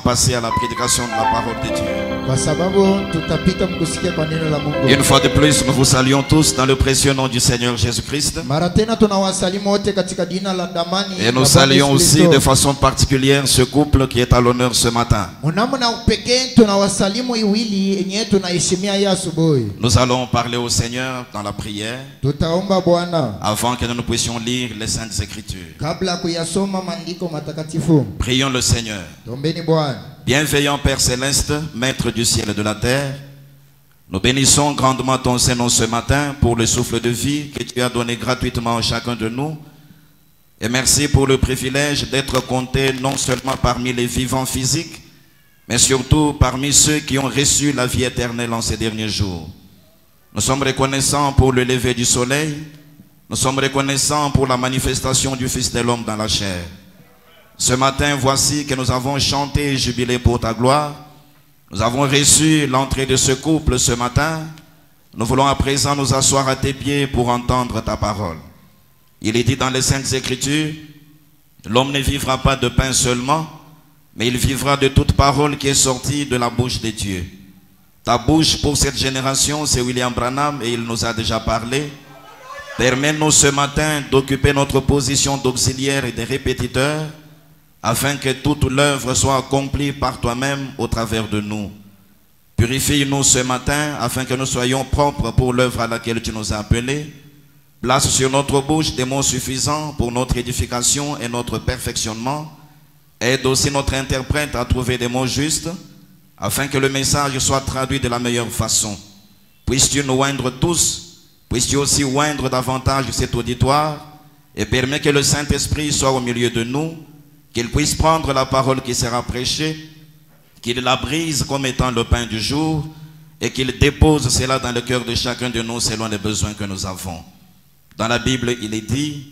passer à la prédication de la parole de Dieu. Kwa sababu tutapita mkusikia kwa neno la Mungu. Une fois de plus, nous vous saluons tous dans le précieux nom du Seigneur Jésus-Christ. Mara tena tunawasalimu wote katika jina la damani. Et nous saluons aussi de façon particulière ce couple qui est à l'honneur ce matin. Mnamna upekee tunawasalimu iwili yenye tunaheshimia ya asubuhi. Nous allons parler au Seigneur dans la prière Tutaomba Bwana avant que nous puissions lire les Saintes Écritures. kabla kuyasoma maandiko matakatifu. Prions le Seigneur. Tombeni Bwana. Bienveillant Père Céleste, Maître du ciel et de la terre, nous bénissons grandement ton Saint-Nom ce matin pour le souffle de vie que tu as donné gratuitement à chacun de nous. Et merci pour le privilège d'être compté non seulement parmi les vivants physiques, mais surtout parmi ceux qui ont reçu la vie éternelle en ces derniers jours. Nous sommes reconnaissants pour le lever du soleil. Nous sommes reconnaissants pour la manifestation du Fils de l'homme dans la chair. Ce matin, voici que nous avons chanté et jubilé pour ta gloire. Nous avons reçu l'entrée de ce couple ce matin. Nous voulons à présent nous asseoir à tes pieds pour entendre ta parole. Il est dit dans les Saintes Écritures, l'homme ne vivra pas de pain seulement, mais il vivra de toute parole qui est sortie de la bouche de Dieu. Ta bouche pour cette génération, c'est William Branham et il nous a déjà parlé. Permets-nous ce matin d'occuper notre position d'auxiliaire et de répétiteur, afin que toute l'œuvre soit accomplie par toi-même au travers de nous. Purifie-nous ce matin, afin que nous soyons propres pour l'œuvre à laquelle tu nous as appelés. Place sur notre bouche des mots suffisants pour notre édification et notre perfectionnement. Aide aussi notre interprète à trouver des mots justes, afin que le message soit traduit de la meilleure façon. Puisses-tu nous oindre tous, puisses-tu aussi oindre davantage cet auditoire, et permets que le Saint-Esprit soit au milieu de nous, qu'il puisse prendre la parole qui sera prêchée, qu'il la brise comme étant le pain du jour, et qu'il dépose cela dans le cœur de chacun de nous selon les besoins que nous avons. Dans la Bible, il est dit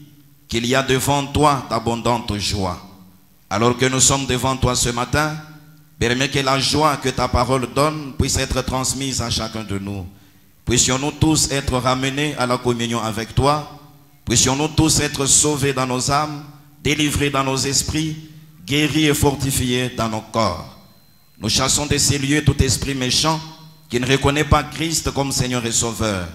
qu'il y a devant toi d'abondantes joies. Alors que nous sommes devant toi ce matin, permets que la joie que ta parole donne puisse être transmise à chacun de nous. Puissions-nous tous être ramenés à la communion avec toi. Puissions-nous tous être sauvés dans nos âmes, délivrés dans nos esprits, guéris et fortifiés dans nos corps. Nous chassons de ces lieux tout esprit méchant qui ne reconnaît pas Christ comme Seigneur et Sauveur.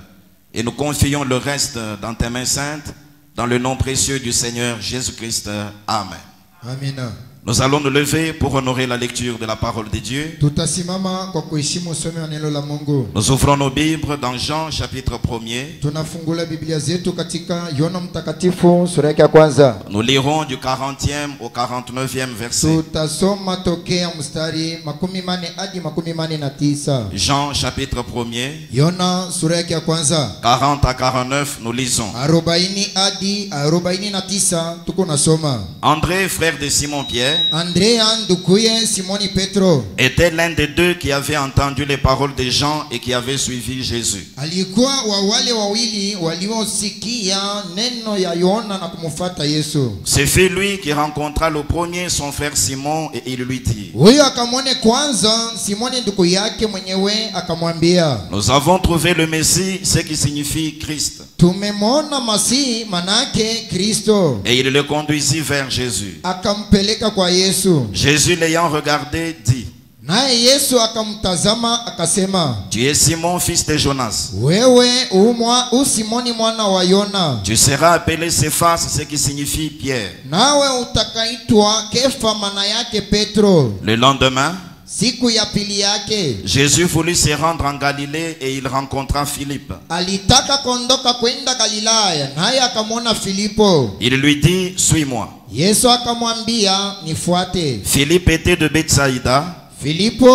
Et nous confions le reste dans tes mains saintes, dans le nom précieux du Seigneur Jésus-Christ. Amen. Amina. Nous allons nous lever pour honorer la lecture de la parole de Dieu. Tutasimama kwa kuheshimu somo la neno la Mungu. Nous ouvrons nos Bibles dans Jean chapitre 1er. Tunafungula Biblia zetu katika Yohana mtakatifu sura ya kwanza. Nous lirons du 40e au 49e verset. Tutasoma tokea mstari 14 hadi 19. Jean chapitre 1er. Yohana sura ya kwanza. 40 à 49, nous lisons. 40 hadi 49 tuko nasoma. André, frère de Simon-Pierre, Andrea ndukuye Simoni Petro était l'un des deux qui avait entendu les paroles de Jean et qui avait suivi Jésus. alikuwa wa wale wawili waliosikia neno ya Yohana na kumfuata Yesu. C'est fait lui qui rencontra le premier son frère Simon et il lui dit: Huyo akamwone kwanza Simoni ndugu yake mwenyewe akamwambia, nous avons trouvé le Messie, ce qui signifie Christ. tumemwona Masihi manake Kristo. Et il le conduisit vers Jésus. Akampeleka kwa Yesu. Jésus l'ayant regardé dit: naye Yesu akamtazama akasema, tu es Simon, fils de Jonas. wewe Simoni mwana wa Yona. Tu seras appelé Cephas, ce qui signifie Pierre. Nawe utakaitwa Kefa maana yake Petro. Le lendemain, siku ya pili yake Jésus voulut se rendre en Galilée et il rencontra Philippe. alitaka kondoka kwenda Galilaya, naye akamwona Filipo. Il lui dit: suis-moi. Yesu akamwambia, nifuate. Philippe était de Bethsaïda, Filipo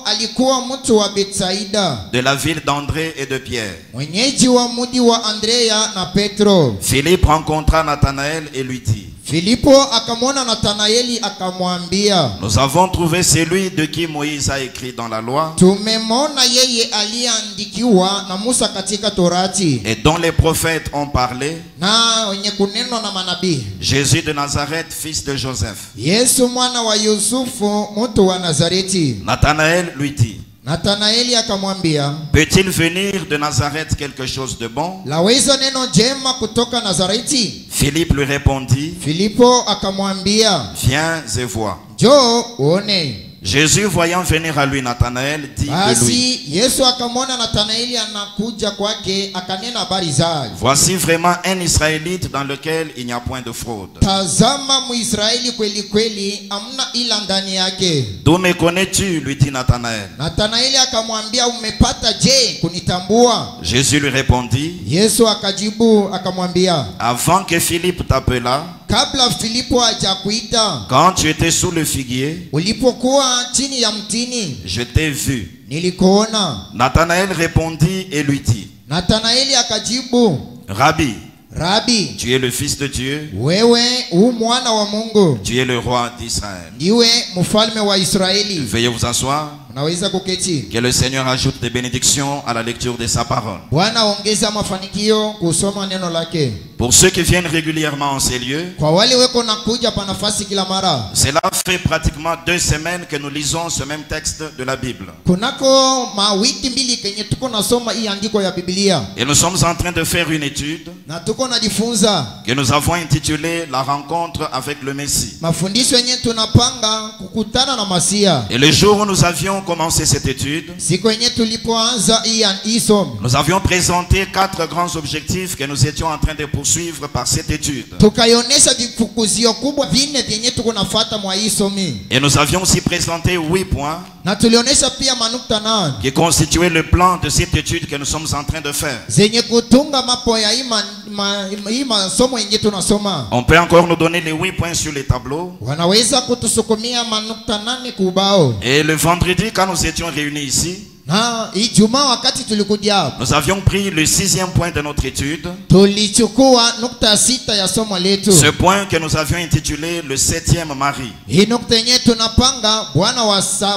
alikuwa mtu wa Betsaida, de la ville d'André et de Pierre. mwenyeji wa mji wa Andrea na Petro. Philippe rencontra Nathanaël et lui dit: Filipo akamwona Nathanaeli akamwambia, nous avons trouvé celui de qui Moïse a écrit dans la loi tumemwona yeye aliyeandikiwa na Musa katika Torati et dont les prophètes ont parlé, na wenye kunenwa na manabii, Jésus de Nazareth, fils de Joseph. Yesu mwana wa Yusufu mtu wa Nazareti. Nathanaël lui dit: Nathanaeli akamwambia, peut-il venir de Nazareth quelque chose de bon? laweza neno jema kutoka Nazareti? Philippe lui répondit: Filipo akamwambia, viens et vois. njoo uone. Jésus, voyant venir à lui Nathanaël, dit de lui: Basi Yesu akamwona Nathanaeli anakuja kwake, akanena habari zake. Voici vraiment un Israélite dans lequel il n'y a point de fraude. Tazama Mwisraeli kweli kweli, amna ila ndani yake. D'où me connais-tu? lui dit Nathanaël. Nathanaeli akamwambia, umepata je kunitambua? Jésus lui répondit: Yesu akajibu akamwambia, avant que Philippe t'appelât, kabla Filipo hajakuita, quand tu étais sous le figuier, ulipokuwa chini ya mtini, je t'ai vu. nilikuona. Nathanaël répondit et lui dit: Nathanaeli akajibu, Rabbi, Rabi, tu es le fils de Dieu, wewe u mwana wa Mungu, tu es le roi d'Israël. ndiwe mfalme wa Israeli. Veuillez vous asseoir. Unaweza kuketi. Que le Seigneur ajoute des bénédictions à la lecture de sa parole. Bwana ongeza mafanikio kusoma neno lake. Pour ceux qui viennent régulièrement en ces lieux, Kwa wale weko nakuja pa nafasi kila mara, cela fait pratiquement 2 semaines que nous lisons ce même texte de la Bible. kunako mawiki mbili kenye tuko nasoma hii andiko ya Biblia, Et nous sommes en train de faire une étude na tuko najifunza que nous avons intitulée La rencontre avec le Messie. mafundisho yenye tunapanga kukutana na Masia. Et le jour où nous avions commencé cette étude, Siku yenye tulipoanza hii somo, nous avions présenté 4 grands objectifs que nous étions en train de poursuivre par cette étude. tukaionesha vifukuzio kubwa vinne vyenye tuko nafuata mwa hii somi, Et nous avions aussi présenté 8 points na tulionesha pia manukta 9 qui constituaient le plan de cette étude que nous sommes en train de faire. zenye kutunga mapo ya hii masomo yenye tunasoma. On peut encore nous donner les 8 points sur les tableaux. Wanaweza kutusukumia manukta 8 kubao. Et le vendredi, quand nous étions réunis ici, Na Ijumaa wakati tulikuja hapo, nous avions pris le 6e point de notre étude. tulichukua nukta 6 ya somo letu. Ce point que nous avions intitulé le 7e mari. Hii nukta yenye tunapanga bwana wa 7.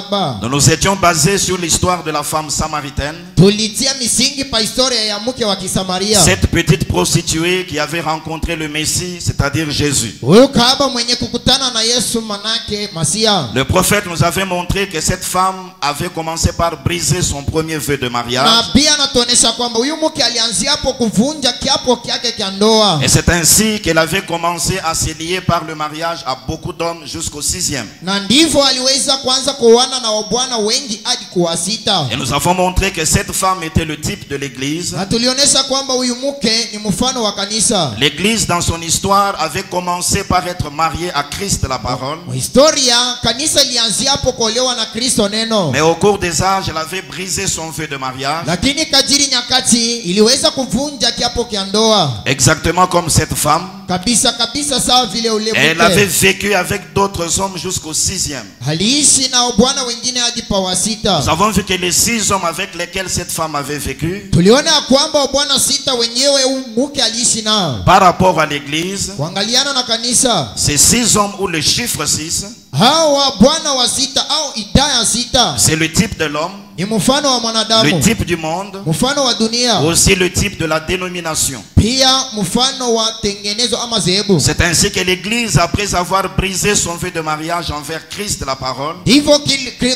Nous nous étions basés sur l'histoire de la femme samaritaine. Tulitia misingi pa historia ya mke wa Kisamaria. Cette petite prostituée qui avait rencontré le Messie, c'est-à-dire Jésus. Huyo kahaba mwenye kukutana na Yesu manake Masia. Le prophète nous avait montré que cette femme avait commencé par briser son premier vœu de mariage. Nabii anatuonesha kwamba huyu mke alianzia hapo kuvunja kiapo kyake kya ndoa. Et c'est ainsi qu'elle avait commencé à se lier par le mariage à beaucoup d'hommes jusqu'au 6e. Na ndivyo aliweza kuanza kuoana na wabwana wengi hadi kuwa 6. Et nous avons montré que cette femme était le type de l'église. Na tulionyesha kwamba huyu mke ni mfano wa kanisa. L'église dans son histoire avait commencé par être mariée à Christ la parole. Historia kanisa ilianzia hapo kuolewa na Kristo neno. Mais au cours des âges, elle avait brisé son vœu de mariage. Lakini kadiri nyakati iliweza kuvunja kiapo kya ndoa. Exactement comme cette femme. Kabisa sawa vile ule mke. Elle avait vécu avec d'autres hommes jusqu'au 6e. Aliishi na bwana wengine hadi pa wa 6. Nous avons vu que les 6 hommes avec lesquels cette femme avait vécu, Tuliona kwamba bwana 6 wenyewe mke aliishi nao. par rapport à l'église, Kuangaliana na kanisa, ces 6 hommes ou le chiffre 6, hawa bwana wa 6 au idaya 6 c'est le type de l'homme, ni mfano wa le mwanadamu, type du monde, mfano wa dunia, aussi le type de la dénomination. pia mfano wa tengenezo ama zehebu. C'est ainsi que l'église, après avoir brisé son vœu de mariage envers Christ la parole, Hivyo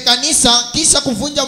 kanisa kisha kuvunja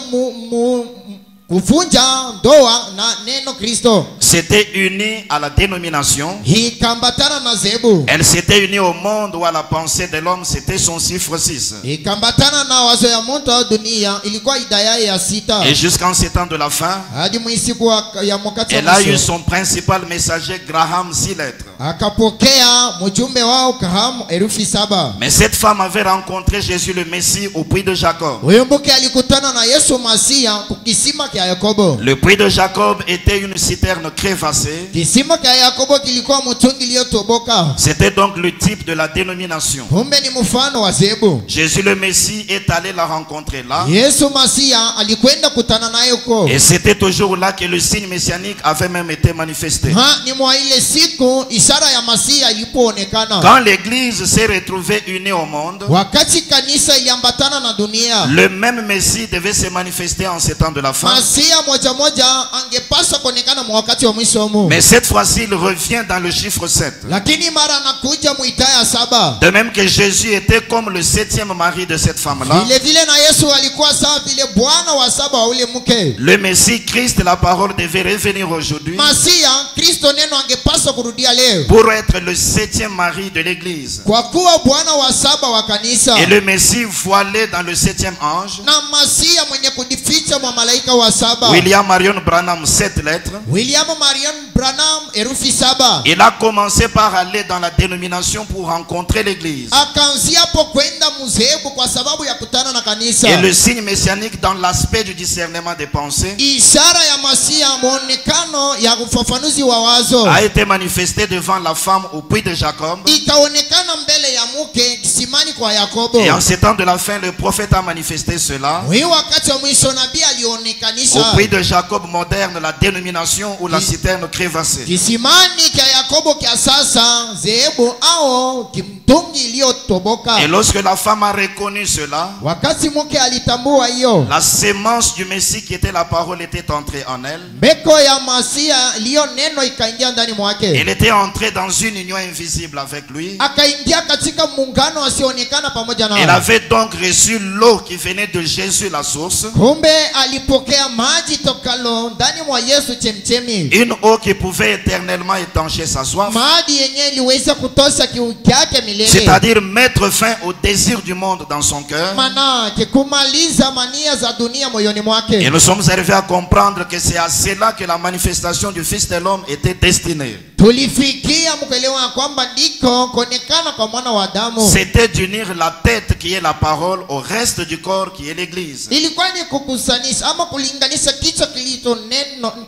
ndoa na neno Kristo, s'était unie à la dénomination. ikambatana na zehebu, Elle s'était unie au monde où à la pensée de l'homme, c'était son chiffre 6. ikambatana na wazo ya mtu wa dunia, ilikuwa idaya ya 6. Et jusqu'en ces temps de la fin, Hadi mwisiku ya mkati elle a eu son principal messager, Graham, 6 lettres. akapokea mjumbe wao Graham herufi 7. Mais cette femme avait rencontré Jésus le Messie au puits de Jacob. Huyo mke alikutana na Yesu Masia kukisima kya Yakobo. Le puits de Jacob était une citerne crévassée. Kisima kya Yakobo kilikuwa mtungi iliyotoboka. C'était donc le type de la dénomination. Kumbe ni mfano wa zehebu. Jésus le Messie est allé la rencontrer là. Yesu Masia alikwenda kutana naye huko. Et c'était toujours là que le signe messianique avait même été manifesté. Ni mwa ile siku ishara ya Masia ilipoonekana. Quand l'église s'est retrouvée unie au monde, Wakati kanisa iliambatana na dunia, le même Messie devait se manifester en ces temps de la fin. Masia moja angepaswa kuonekana mwa wakati wa wa mwisho mu. Mais cette fois-ci, il revient dans le chiffre 7. Lakini mara anakuja muitaya 7. De même que Jésus était comme le 7e mari de cette femme-là. Vile vile na Yesu alikuwa sawa vile bwana wa 7 wa ule mke. Le Messie Christ, la parole devait revenir aujourd'hui. Masia Kristo neno angepaswa kurudia leo. Pour être le 7e mari de l'église. Kwa kuwa bwana wa 7 wa kanisa. Et le Messie voilé dans le 7e ange. Na Masia mwenye kujificha mwa malaika wa 7. William Marion Branham 7 lettres. William Marion Branham herufi 7. Il a commencé par aller dans la dénomination pour rencontrer l'église. Akaanzia hapo kwenda mzehebu kwa sababu ya kutana na kanisa. Et le signe messianique dans l'aspect du discernement des pensées. Ishara ya Masia muonekano ya ufafanuzi wa wazo. A été manifesté devant la femme au puits de Jacob. Ikaonekana mbele ya mke kisimani kwa Yakobo. Et en ces temps de la fin, le prophète a manifesté cela. Hii wakati wa mwisho nabii alionekanisha. Au puits de Jacob moderne, la dénomination ou la citerne crévassée. Kisimani cha Yakobo kia sasa zehebu au kimtungi iliyotoboka. Et lorsque la femme a reconnu cela, wakati mke alitambua hiyo, la sémence du Messie qui était la parole était entrée en elle. mbeko ya Masia iliyo neno ikaingia ndani mwake. Elle était entrée dans une union invisible avec lui. Akaingia katika muungano asionekana pamoja naye. Elle avait donc reçu l'eau qui venait de Jésus la source. Kumbe alipokea maji tokalo ndani mwa Yesu chemchemi. Une eau qui pouvait éternellement étancher sa soif. Maji yenyewe iliweza kutosha kiu chake milele. C'est-à-dire mettre fin au désir du monde dans son cœur. Maana kumaliza mania za dunia moyoni mwake. Et nous sommes arrivés à comprendre que c'est à cela que la manifestation du Fils de l'homme était destinée. Tulifikia mkuelewa kwamba ndiko kuonekana kwa mwana wa Adamu. C'était d'unir la tête qui est la parole au reste du corps qui est l'église. Ilikuwa ni kukusanisha ama kulinganisha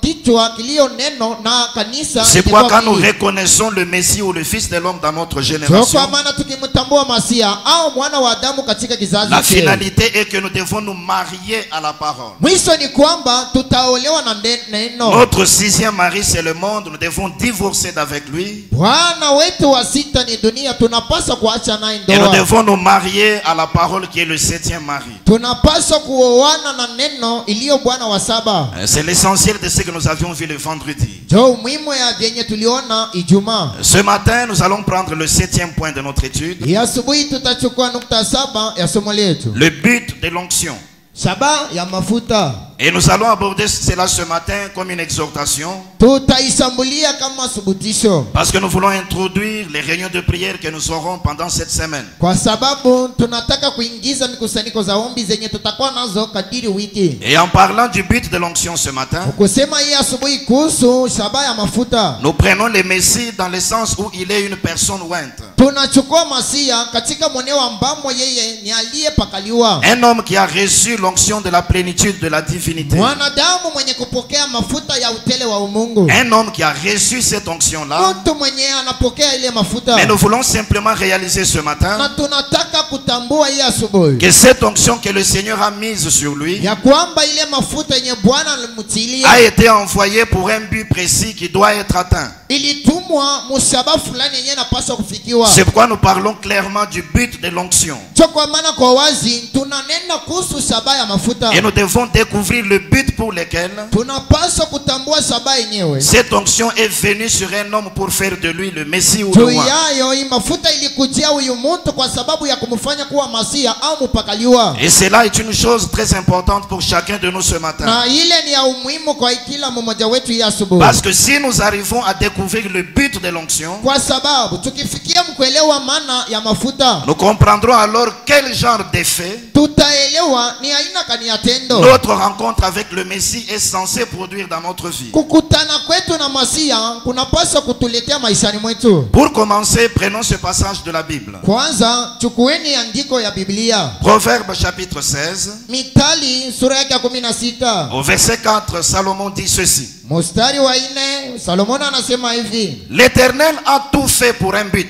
kichwa kilio neno na kanisa. C'est pourquoi quand nous reconnaissons le Messie ou le Fils de l'homme dans notre génération, kwa maana tukimtambua Masia au mwana wa Adamu katika kizazi la finalité est que nous devons nous marier à la parole. Mwisho ni kwamba tutaolewa na neno. Notre 6e mari c'est le monde, nous devons divorcer d'avec lui. Bwana wetu wa 6 ni dunia, tunapaswa kuacha naye ndoa. Et nous devons nous marier à la parole qui est le 7e mari. Tunapaswa kuoana na neno iliyo bwana wa 7. C'est l'essentiel de ce que nous avions vu le vendredi. Jo muhimu ya vyenye tuliona Ijumaa. Ce matin, nous allons prendre le 7e point de notre étude. Ya asubuhi tutachukua nukta 7 ya somo letu. Le but de l'onction. Shaba ya mafuta. Et nous allons aborder cela ce matin comme une exhortation. Tutaisambulia kama subutisho. Parce que nous voulons introduire les réunions de prière que nous aurons pendant cette semaine. Kwa sababu tunataka kuingiza mikusanyiko za ombi zenye tutakuwa nazo kadiri wiki. Et en parlant du but de l'onction ce matin, Kusema hii asubuhi kuhusu shaba ya mafuta. nous prenons le Messie dans le sens où il est une personne ointe. Tunachukua Masia katika mweneo ambamo yeye ni aliyepakaliwa. Un homme qui a reçu l'onction de la plénitude de la divinité. Mwanadamu mwenye kupokea mafuta ya utele wa umungu. Un homme qui a reçu cette onction-là. Mtu mwenye anapokea ile mafuta. Mais nous voulons simplement réaliser ce matin Na tunataka kutambua hii asubuhi que cette onction que le Seigneur a mise sur lui ya kwamba ile mafuta yenye Bwana alimtilia a été envoyée pour un but précis qui doit être atteint. ilitumwa musaba fulani yenye napaswa kufikiwa. C'est pourquoi nous parlons clairement du but de l'onction. Kwa maana kwa wazi tunanena kuhusu shaba ya mafuta. Et nous devons découvrir le but pour lequel Tunapaswa kutambua shaba yenyewe. cette onction est venue sur un homme pour faire de lui le Messie ou le roi. Yayo hii mafuta ilikujia huyu mtu kwa sababu ya kumfanya kuwa Masia au mupakaliwa. Et cela est une chose très importante pour chacun de nous ce matin. Na ile ni ya umuhimu kwa kila mmoja wetu hii asubuhi. Parce que si nous arrivons à découvrir le but de l'onction, Kwa sababu tukifikia mkuelewa maana ya mafuta, nous comprendrons alors quel genre d'effet tutaelewa ni aina gani ya tendo notre rencontre avec le Messie est censée produire dans notre vie. kukutana kwetu na Masia kunapaswa kutuletea maishani mwetu. Pour commencer, prenons ce passage de la Bible. Kwanza chukueni andiko ya Biblia. Proverbe chapitre 16, Mithali sura yake ya 16. au verset 4, Salomon dit ceci. Mstari wa 4 Solomon anasema hivi: L'Éternel a tout fait pour un but,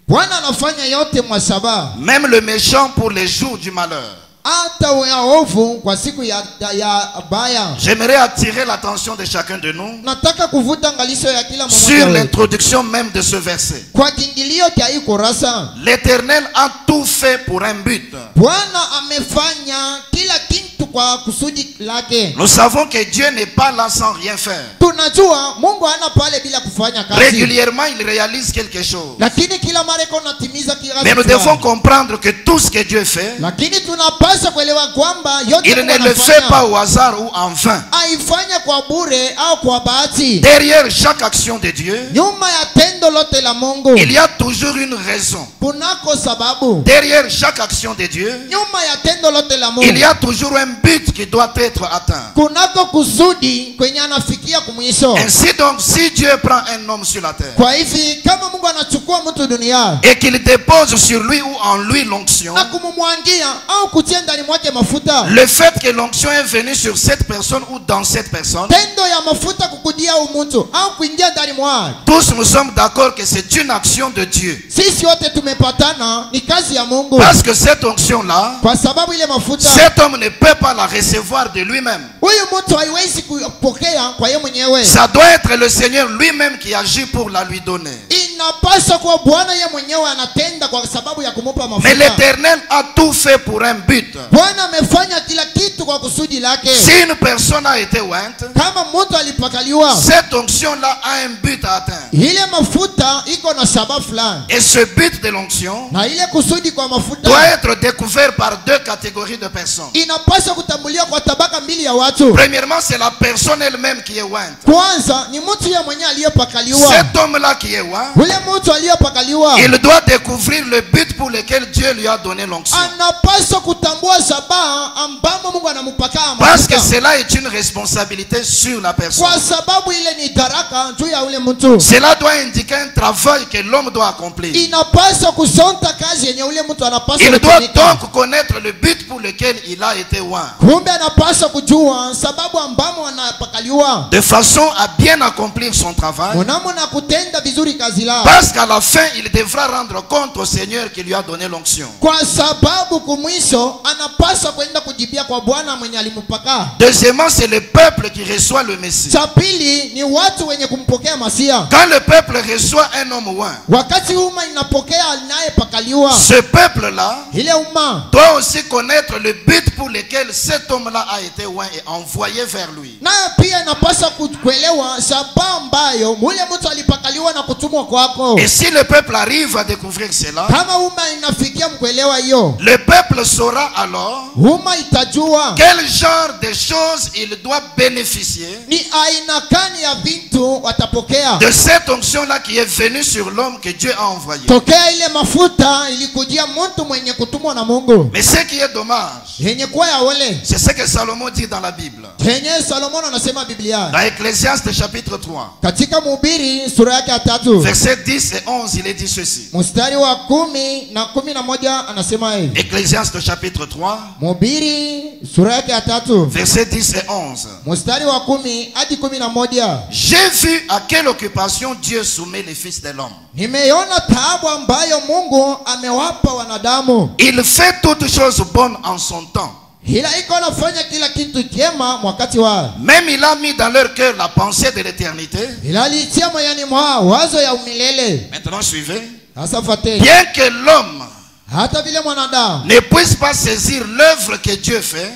Bwana anafanya yote mwa shaba, même le méchant pour les jours du malheur. hata waovu kwa siku ya baya. J'aimerais attirer l'attention de chacun de nous Nataka kuvuta ngalisho ya kila mmoja sur wetu l'introduction même de ce verset. kwa kiingilio cha hii kurasa. L'Éternel a tout fait pour un but. Bwana amefanya kila kitu kwa kusudi lake. Nous savons que Dieu n'est pas là sans rien faire. Tunajua Mungu hana pale bila kufanya kazi. Régulièrement, il réalise quelque chose. Lakini kila mara iko natimiza kila Mais nous devons comprendre que tout ce que Dieu fait, lakini tunapaswa kuelewa kwamba yote il ne le fait pas au hasard ou en vain. haifanya kwa bure au kwa bahati. Derrière chaque action de Dieu, Nyuma ya tendo lote la Mungu il y a toujours une raison. kunako sababu. Derrière chaque action de Dieu, Nyuma ya tendo lote la Mungu il y a toujours un but qui doit être atteint. kunako kusudi kwenye anafikia kumwisho. Ainsi donc, si Dieu prend un homme sur la terre Kwa hivi kama Mungu anachukua mtu duniani et qu'il dépose sur lui ou en lui l'onction, na kumumwangia au kutia ndani mwake mafuta, le fait que l'onction est venue sur cette personne ou dans cette personne, tendo ya mafuta kukudia mtu au kuingia ndani mwake, tous nous sommes d'accord que c'est une action de Dieu. sisi wote tumepatana, ni kazi ya Mungu. Parce que cette onction-là, Kwa sababu ile mafuta cet homme ne peut pas la recevoir de lui-même. huyu mtu haiwezi kupokea kwa yeye mwenyewe. Ça doit être le Seigneur lui-même qui agit pour la lui donner. Inapaswa kuwa Bwana yeye mwenyewe anatenda kwa sababu ya kumupa Mais mafuta. l'Éternel a tout fait pour un but. Bwana amefanya kila kitu kwa kusudi lake. Si une personne a été ointe, Kama mtu alipakaliwa, cette onction-là a un but à atteindre. ile mafuta iko na sababu fulani, Et ce but de l'onction na ile kusudi kwa mafuta doit être découvert par deux catégories de personnes. inapaswa kutambuliwa kwa tabaka mbili ya watu. Premièrement, c'est la personne elle-même qui est ointe. Kwanza ni mtu yeye mwenyewe aliyepakaliwa. Cet homme-là qui est oint, Ule mtu aliyepakaliwa il doit découvrir le but pour lequel Dieu lui a donné l'onction. anapaswa kutambua sabaha ambamo Mungu anampaka Parce que mafuta, cela est une responsabilité sur la personne. kwa sababu ile ni daraka juu ya ule mtu. Cela doit indiquer un travail que l'homme doit accomplir. Inapaswa kusonta kazi yenye ule mtu anapaswa Il doit kutumika. donc connaître le but pour lequel il a été oint, Kumbe anapaswa kujua sababu ambamo anapakaliwa, de façon à bien accomplir son travail. mnamo na kutenda vizuri kazi lao, Parce qu'à la fin, il devra rendre compte au Seigneur qui lui a donné l'onction. kwa sababu kumwisho anapaswa kwenda kujibia kwa Bwana mwenye alimpaka. Deuxièmement, c'est le peuple qui reçoit le Messie. Cha pili ni watu wenye kumpokea Masia. Quand le peuple reçoit un homme oint, Wakati umma inapokea anayepakaliwa, ce peuple-là ile umma doit aussi connaître le but pour lequel cet homme-là a été oint et envoyé vers lui. nayo pia inapaswa kuelewa sababu ambayo ule mtu alipakaliwa na kutumwa kwako. Et si le peuple arrive à découvrir cela, Kama umma inafikia mkuelewa hiyo, le peuple saura alors umma itajua quel genre de choses il doit bénéficier ni aina gani ya vitu watapokea de cette onction-là qui est venue sur l'homme que Dieu a envoyé. tokea ile mafuta ilikujia mtu mwenye kutumwa na Mungu. Mais ce qui est dommage, Yenye kuwa ya ole c'est ce que Salomon dit dans la Bible. yenye Salomono anasema Biblia Dans Ecclésiaste chapitre 3, katika Mhubiri sura yake ya 3 versets 10 et 11, il est dit ceci. mstari wa 10 na 11 anasema hivi. Ecclésiaste chapitre 3, Mhubiri sura yake ya 3 versets 10 et 11. mstari wa 10 hadi 11. J'ai vu à quelle occupation Dieu soumet les fils de l'homme. Nimeona taabu ambayo Mungu amewapa wanadamu, Il fait toutes choses bonnes en son temps. ila iko nafanya kila kitu jema wakati wao, Même il a mis dans leur cœur la pensée de l'éternité. ila alitia moyoni mwao wazo ya umilele. Maintenant suivez. Sasa fuateni, Bien que l'homme hata vile mwanadamu ne puisse pas saisir l'œuvre que Dieu fait,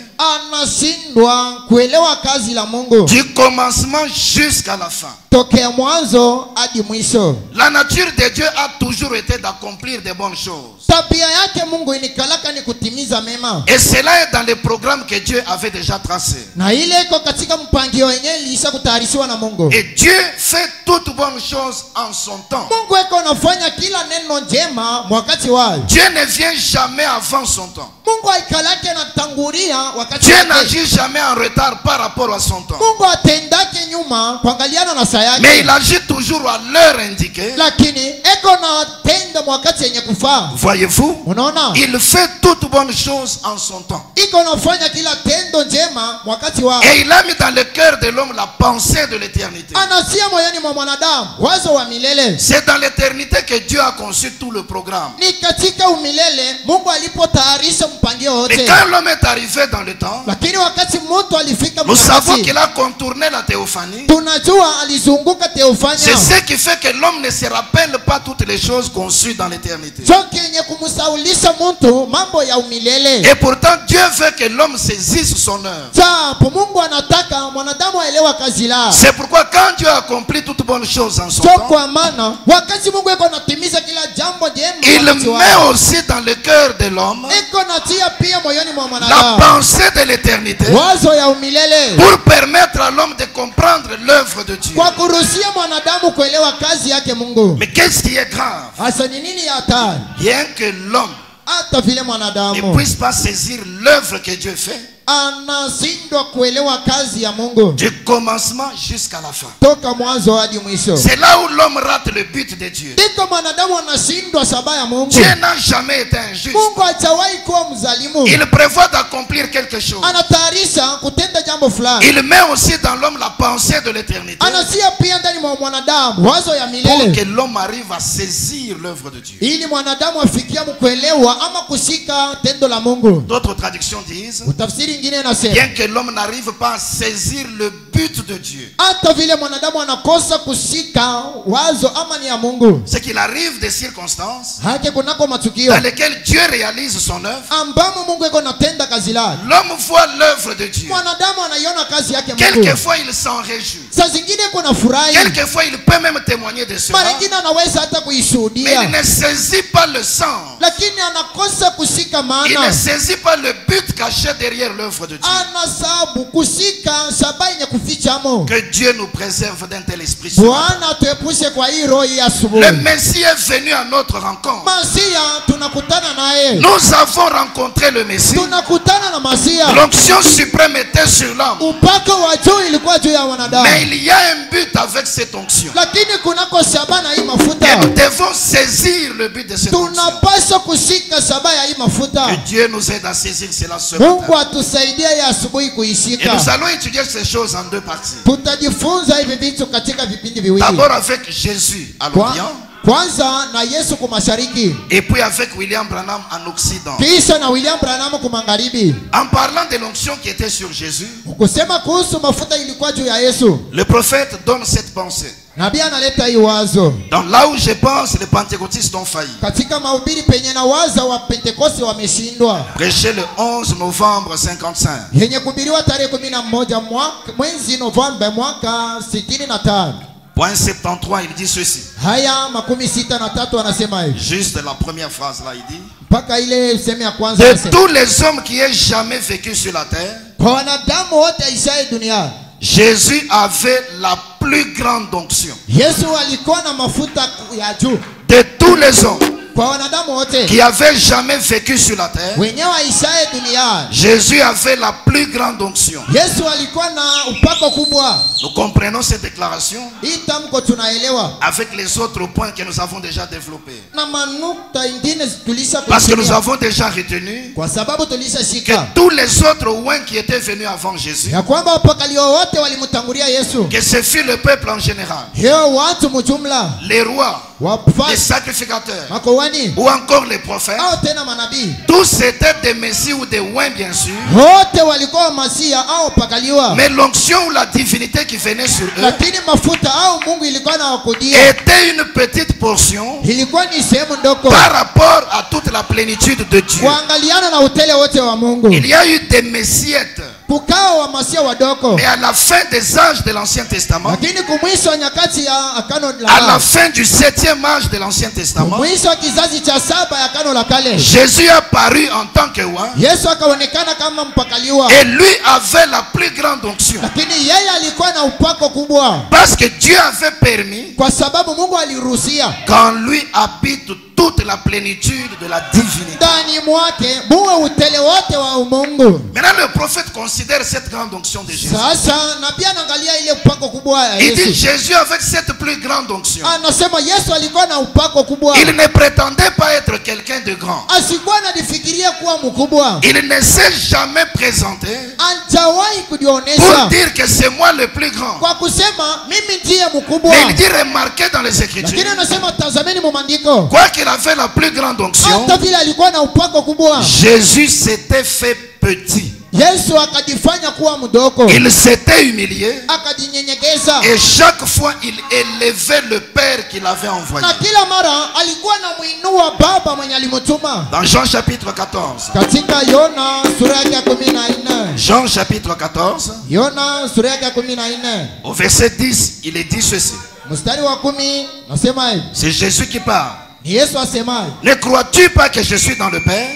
anashindwa kuelewa kazi la Mungu du commencement jusqu'à la fin. tokea mwanzo hadi mwisho. La nature de Dieu a toujours été d'accomplir de bonnes choses. Tabia yake Mungu inikalaka ni kutimiza mema, Et cela est dans les programmes que Dieu avait déjà tracés. na ile iko katika mpangilio wenyewe ilisha kutayarishiwa na Mungu. Et Dieu fait toutes bonnes choses en son temps. Mungu eko nafanya kila neno njema wakati wao. Dieu ne vient jamais avant son temps. Mungu aikalake na tangulia wakati Dieu wake. n'agit jamais en retard par rapport à son temps. Mungu atendake nyuma kuangaliana na saa yake, Mais il agit toujours à l'heure indiquée. lakini eko na tenda wakati yenye kufaa. Voyez-vous, Unaona, il fait toutes bonnes choses en son temps. iko nafanya kila tendo njema wakati wao. Et il a mis dans le cœur de l'homme la pensée de l'éternité. Anasia moyoni mwa mwanadamu wazo wa milele. C'est dans l'éternité que Dieu a conçu tout le programme. Ni katika umilele Mungu alipotayarisha mpangilio Mais wote, quand l'homme est arrivé dans le temps, lakini wakati mtu alifika nous savons wakati, qu'il a contourné la théophanie. tunajua alizunguka C'est teofanya ce qui fait que l'homme ne se rappelle pas toutes les choses conçues dans l'éternité. choki yenye kumsaulisha mtu mambo ya umilele. Et pourtant, Dieu veut que l'homme saisisse son son œuvre. Japo Mungu anataka mwanadamu aelewa kazi la. C'est pourquoi quand Dieu accomplit toute bonne chose en son So temps, kwa maana wakati Mungu yuko anatimiza kila jambo jema il wakati wake, met aussi dans le cœur de l'homme iko natia pia moyoni mwa la mwanadamu pensée de l'éternité wazo ya umilele, pour permettre à l'homme de comprendre l'œuvre de Dieu. kwa kuruhusia mwanadamu kuelewa kazi yake Mungu. Mais qu'est-ce qui est grave? Hasa ni nini ya hatari? Bien que l'homme Hata vile ne mwanadamu puisse pas saisir l'œuvre que Dieu fait, anashindwa kuelewa kazi ya Mungu du commencement jusqu'à la fin. toka mwanzo hadi mwisho, C'est là où l'homme rate le but de Dieu. ndiko mwanadamu anashindwa sabaha ya Mungu. Dieu n'a jamais été injuste. Mungu hajawahi kuwa mzalimu, Il prévoit d'accomplir quelque chose. anatayarisha kutenda jambo fulani, Il met aussi dans l'homme la pensée de l'éternité anasia pia ndani mwa mwanadamu wazo ya pour milele, que l'homme arrive à saisir l'œuvre de Dieu. ili mwanadamu afikia mkuelewa ama kushika tendo la Mungu. D'autres traductions disent, Utafsiri ingine inasema bien que l'homme n'arrive pas à saisir le but de Dieu, hata vile mwanadamu anakosa kushika wazo ama ni ya Mungu, c'est qu'il arrive des circonstances hake kunako matukio dans lesquelles Dieu réalise son œuvre. ambamo Mungu iko natenda kazi lake, L'homme voit l'œuvre de Dieu. mwanadamu anaiona kazi yake Mungu. Quelquefois, il s'en réjouit. Saa zingine kuna furahi, Quelquefois, il peut même témoigner de cela. mara ingine anaweza hata Mais kuishuhudia, il ne saisit pas le sens. lakini anakosa kushika Il maana, ne saisit pas le but caché derrière l'œuvre de Dieu. anasabu kushika shabaha yenye kufichamo. Que Dieu nous préserve d'un tel esprit. ce matin. Bwana tuepushe kwa hii roho hii Le asubuhi. Messie est venu à notre rencontre. Masia tunakutana naye, Nous avons rencontré le Messie. tunakutana na Masia. L'onction suprême était sur l'homme. Upako wa juu ilikuwa juu ya wanadamu, Mais il y a un but avec cette onction. lakini kunako shabaha na hii mafuta, Et nous devons saisir le but de cette onction. tunapaswa kushika shabaha ya hii mafuta. Que Dieu nous aide à saisir cela ce matin. Mungu atusaidie hii asubuhi Et kuishika. nous allons étudier ces choses en deux parties. Tutajifunza hivi vitu katika vipindi viwili. D'abord avec Jésus à Kwa- l'Orient. Kwanza na Yesu kumashariki, Et puis avec William Branham en Occident. kisha na William Branham kumagharibi. En parlant de l'onction qui était sur Jésus, Kusema kuhusu mafuta ilikuwa juu ya Yesu, le prophète donne cette pensée. nabii analeta hii wazo Donc là où je pense, les pentecôtistes ont failli. katika mahubiri penye na waza wa Pentekoste wameshindwa, Prêché le 11 novembre 55. yenye kuhubiriwa tarehe 11 mwezi Novemba mwaka 65. Point 73, il dit ceci. Haya 63 anasema hivi, Juste la première phrase là, il dit. mpaka ile sehemu ya kwanza De anasema, tous les hommes qui aient jamais vécu sur la terre, kwa wanadamu wote aishaye duniani Jésus avait la plus grande onction. Yesu alikuwa na mafuta ya juu. De tous les hommes Kwa wanadamu wote qui avaient jamais vécu sur la terre, wenyewe aishaye duniani, Jésus avait la plus grande onction. Yesu alikuwa na upako kubwa. Nous comprenons cette déclaration Hii tamko tunaelewa avec les autres points que nous avons déjà développés. na manukta ingine tulisha Parce que nous kusikia, avons déjà retenu kwa sababu que tulishashika tous les autres oins qui étaient venus avant Jésus, ya kwamba wapakalio wote walimtangulia Yesu, que ce fut le peuple en général, hiyo watu mjumla, les rois, les wafalme, sacrificateurs, makuhani ou encore les prophètes, au tena manabii, tous étaient des messies ou des oins bien sûr, wote walikuwa masia au wapakaliwa, mais l'onction ou la divinité qui venait sur eux lakini mafuta au Mungu ilikuwa na wakudia, était une petite portion ilikuwa ni sehemu ndogo par rapport à toute la plénitude de Dieu. kuangaliana na utele wote wa Mungu. Il y a eu des messiettes, Kukao wa masia wadogo, mais à la fin des âges de l'Ancien Testament, lakini kumwisho wa nyakati ya akano à la la fin du 7e âge de l'Ancien Testament, mwisho wa kizazi cha 7 ya akano la kale, Jésus est apparu en tant que oint Yesu akaonekana kama mpakaliwa, et lui avait la plus grande onction. lakini yeye alikuwa na upako kubwa, Parce que Dieu avait permis kwa sababu Mungu aliruhusia qu'en lui habite toute la plénitude de la divinité. ndani mwake muwe utele wote wa umungu. Maintenant, le prophète considère cette grande onction de Jésus. Sasa na pia anaangalia ile upako kubwa ya Il dit Yesu, Jésus avec cette plus grande onction. anasema Yesu alikuwa na upako kubwa, Il ne prétendait pas être quelqu'un de grand. asikuwa anajifikiria kuwa mkubwa, Il ne s'est jamais présenté hajawahi pour kujionyesha dire que c'est moi le plus grand. kwa kusema mimi ndiye mkubwa, Mais il dit remarquez dans les Écritures, lakini anasema tazameni mu maandiko, quoi qu'il avait la plus grande onction, hata vile alikuwa na upako kubwa, Jésus s'était fait petit. Yesu akajifanya kuwa mdogo, Il s'était humilié akajinyenyekeza, et chaque fois il élevait le Père qu'il avait envoyé. na kila mara alikuwa na muinua Baba mwenye alimtuma. Dans Jean chapitre 14, Katika Yona sura yake ya 14, Jean chapitre 14, Yona sura yake ya 14 au verset 10, il est dit ceci. mstari wa 10 nasema hivi. C'est Jésus qui parle. Ni Yesu asemaye. Ne crois-tu pas que je suis dans le Père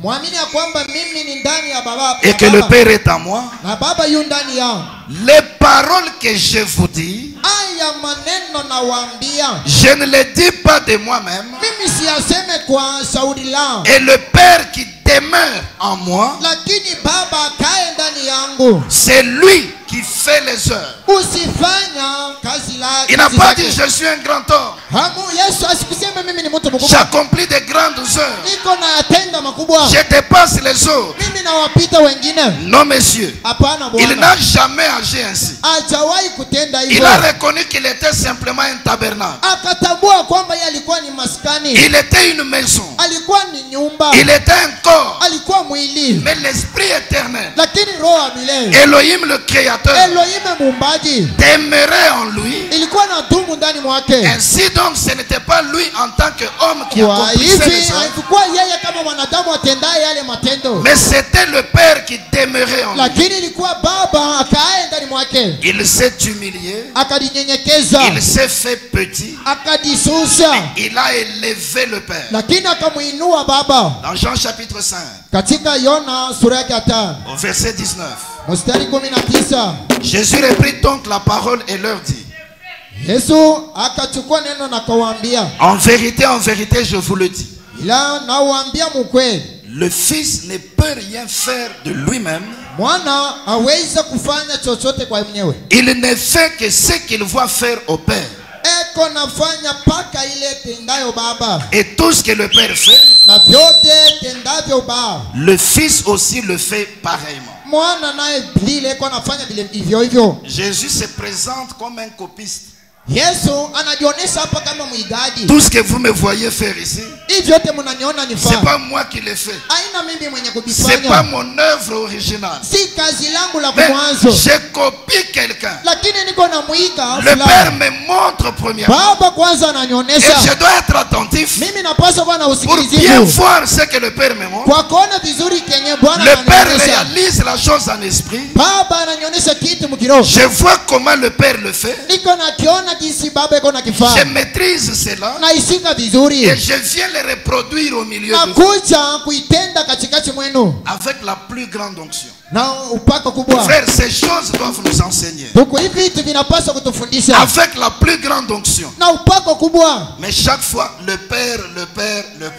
Muamini ya kwamba mimi ni ndani ya baba et que le Père est en moi? na baba yu ndani yangu. Les paroles que je vous dis, Aya maneno nawaambia, je ne les dis pas de moi-même. mimi siyaseme kwa shauri langu, Et le Père qui demeure en moi, lakini baba akae ndani yangu. c'est lui qui fait les œuvres. Usifanya kazi lake. Il n'a pas dit je suis un grand homme. Hamu Yesu asikuseme mimi ni mtu mkubwa. J'accomplis de grandes œuvres. Niko nayatenda makubwa. Je dépasse les autres. Mimi nawapita wengine. Non, monsieur. Hapana Il Bwana. n'a jamais agi ainsi. Hajawahi kutenda Il hivyo. a reconnu qu'il était simplement un tabernacle. Akatambua kwamba yeye alikuwa ni maskani. Il était une maison. Alikuwa ni nyumba. Il était un corps. Alikuwa mwili. Mais l'esprit éternel, Lakini roho ya milele. Elohim le créateur, Elohim muumbaji. demeurait en lui. Ilikuwa na dumu ndani mwake. Ainsi donc, ce n'était pas lui en tant qu'homme qui Kwa accomplissait hivi les œuvres, haikuwa yeye kama mwanadamu atendaye yale matendo. mais c'était le Père qui demeurait en lui. Lakini ilikuwa baba akae ndani mwake. Il s'est humilié, Akajinyenyekeza. il s'est fait petit, Akajishusha. il a élevé le Père. Lakini akamuinua baba. Dans Jean chapitre 5, Katika Yona sura yake ya 5 au verset 19, mstari 19, Jésus reprit donc la parole et leur dit, Yesu akachukua neno na kawaambia, en vérité, je vous le dis, ila nawaambia mkweli, le Fils ne peut rien faire de lui-même. mwana hawezi kufanya chochote kwa mwenyewe. Il ne fait que ce qu'il voit faire au Père. Eko nafanya paka ile tendayo baba, Et tout ce que le Père fait, na vyote tendavyo baba, le Fils aussi le fait pareillement. mwana naye vile eko nafanya vile hivyo hivyo. Jésus se présente comme un copiste. Yesu anajionyesha hapa kama mwigaji. Tout ce que vous me voyez faire ici, Hivi vyote mnaniona c'est nifanya. pas moi qui l'ai fait. Aina mimi mwenye C'est pas kuvifanya. mon œuvre originale. Si kazi langu la Mais mwanzo. je copie quelqu'un. Lakini niko na muiga Le fulani. Père me montre premièrement. Baba kwanza Et ananionyesha. je dois être attentif Mimi napaswa kuwa na pour bien usikilizivu. voir ce que le Père me montre. Kwa kuona vizuri kenye Bwana Le Père ananionyesha. réalise la chose en esprit. Baba ananionyesha kitu mkiroho. Je vois comment le Père le fait. Niko nakiona jinsi baba iko na Je kifaa. maîtrise cela. Naishika vizuri. Et je viens le reproduire au milieu de vous Nakuja kuitenda katikati mwenu. avec la plus grande onction. Na upako kubwa. Frère, ces choses doivent nous enseigner. Huku hivi vitu vinapaswa kutufundisha. Avec la plus grande onction. Na upako kubwa. Mais chaque fois, le Père.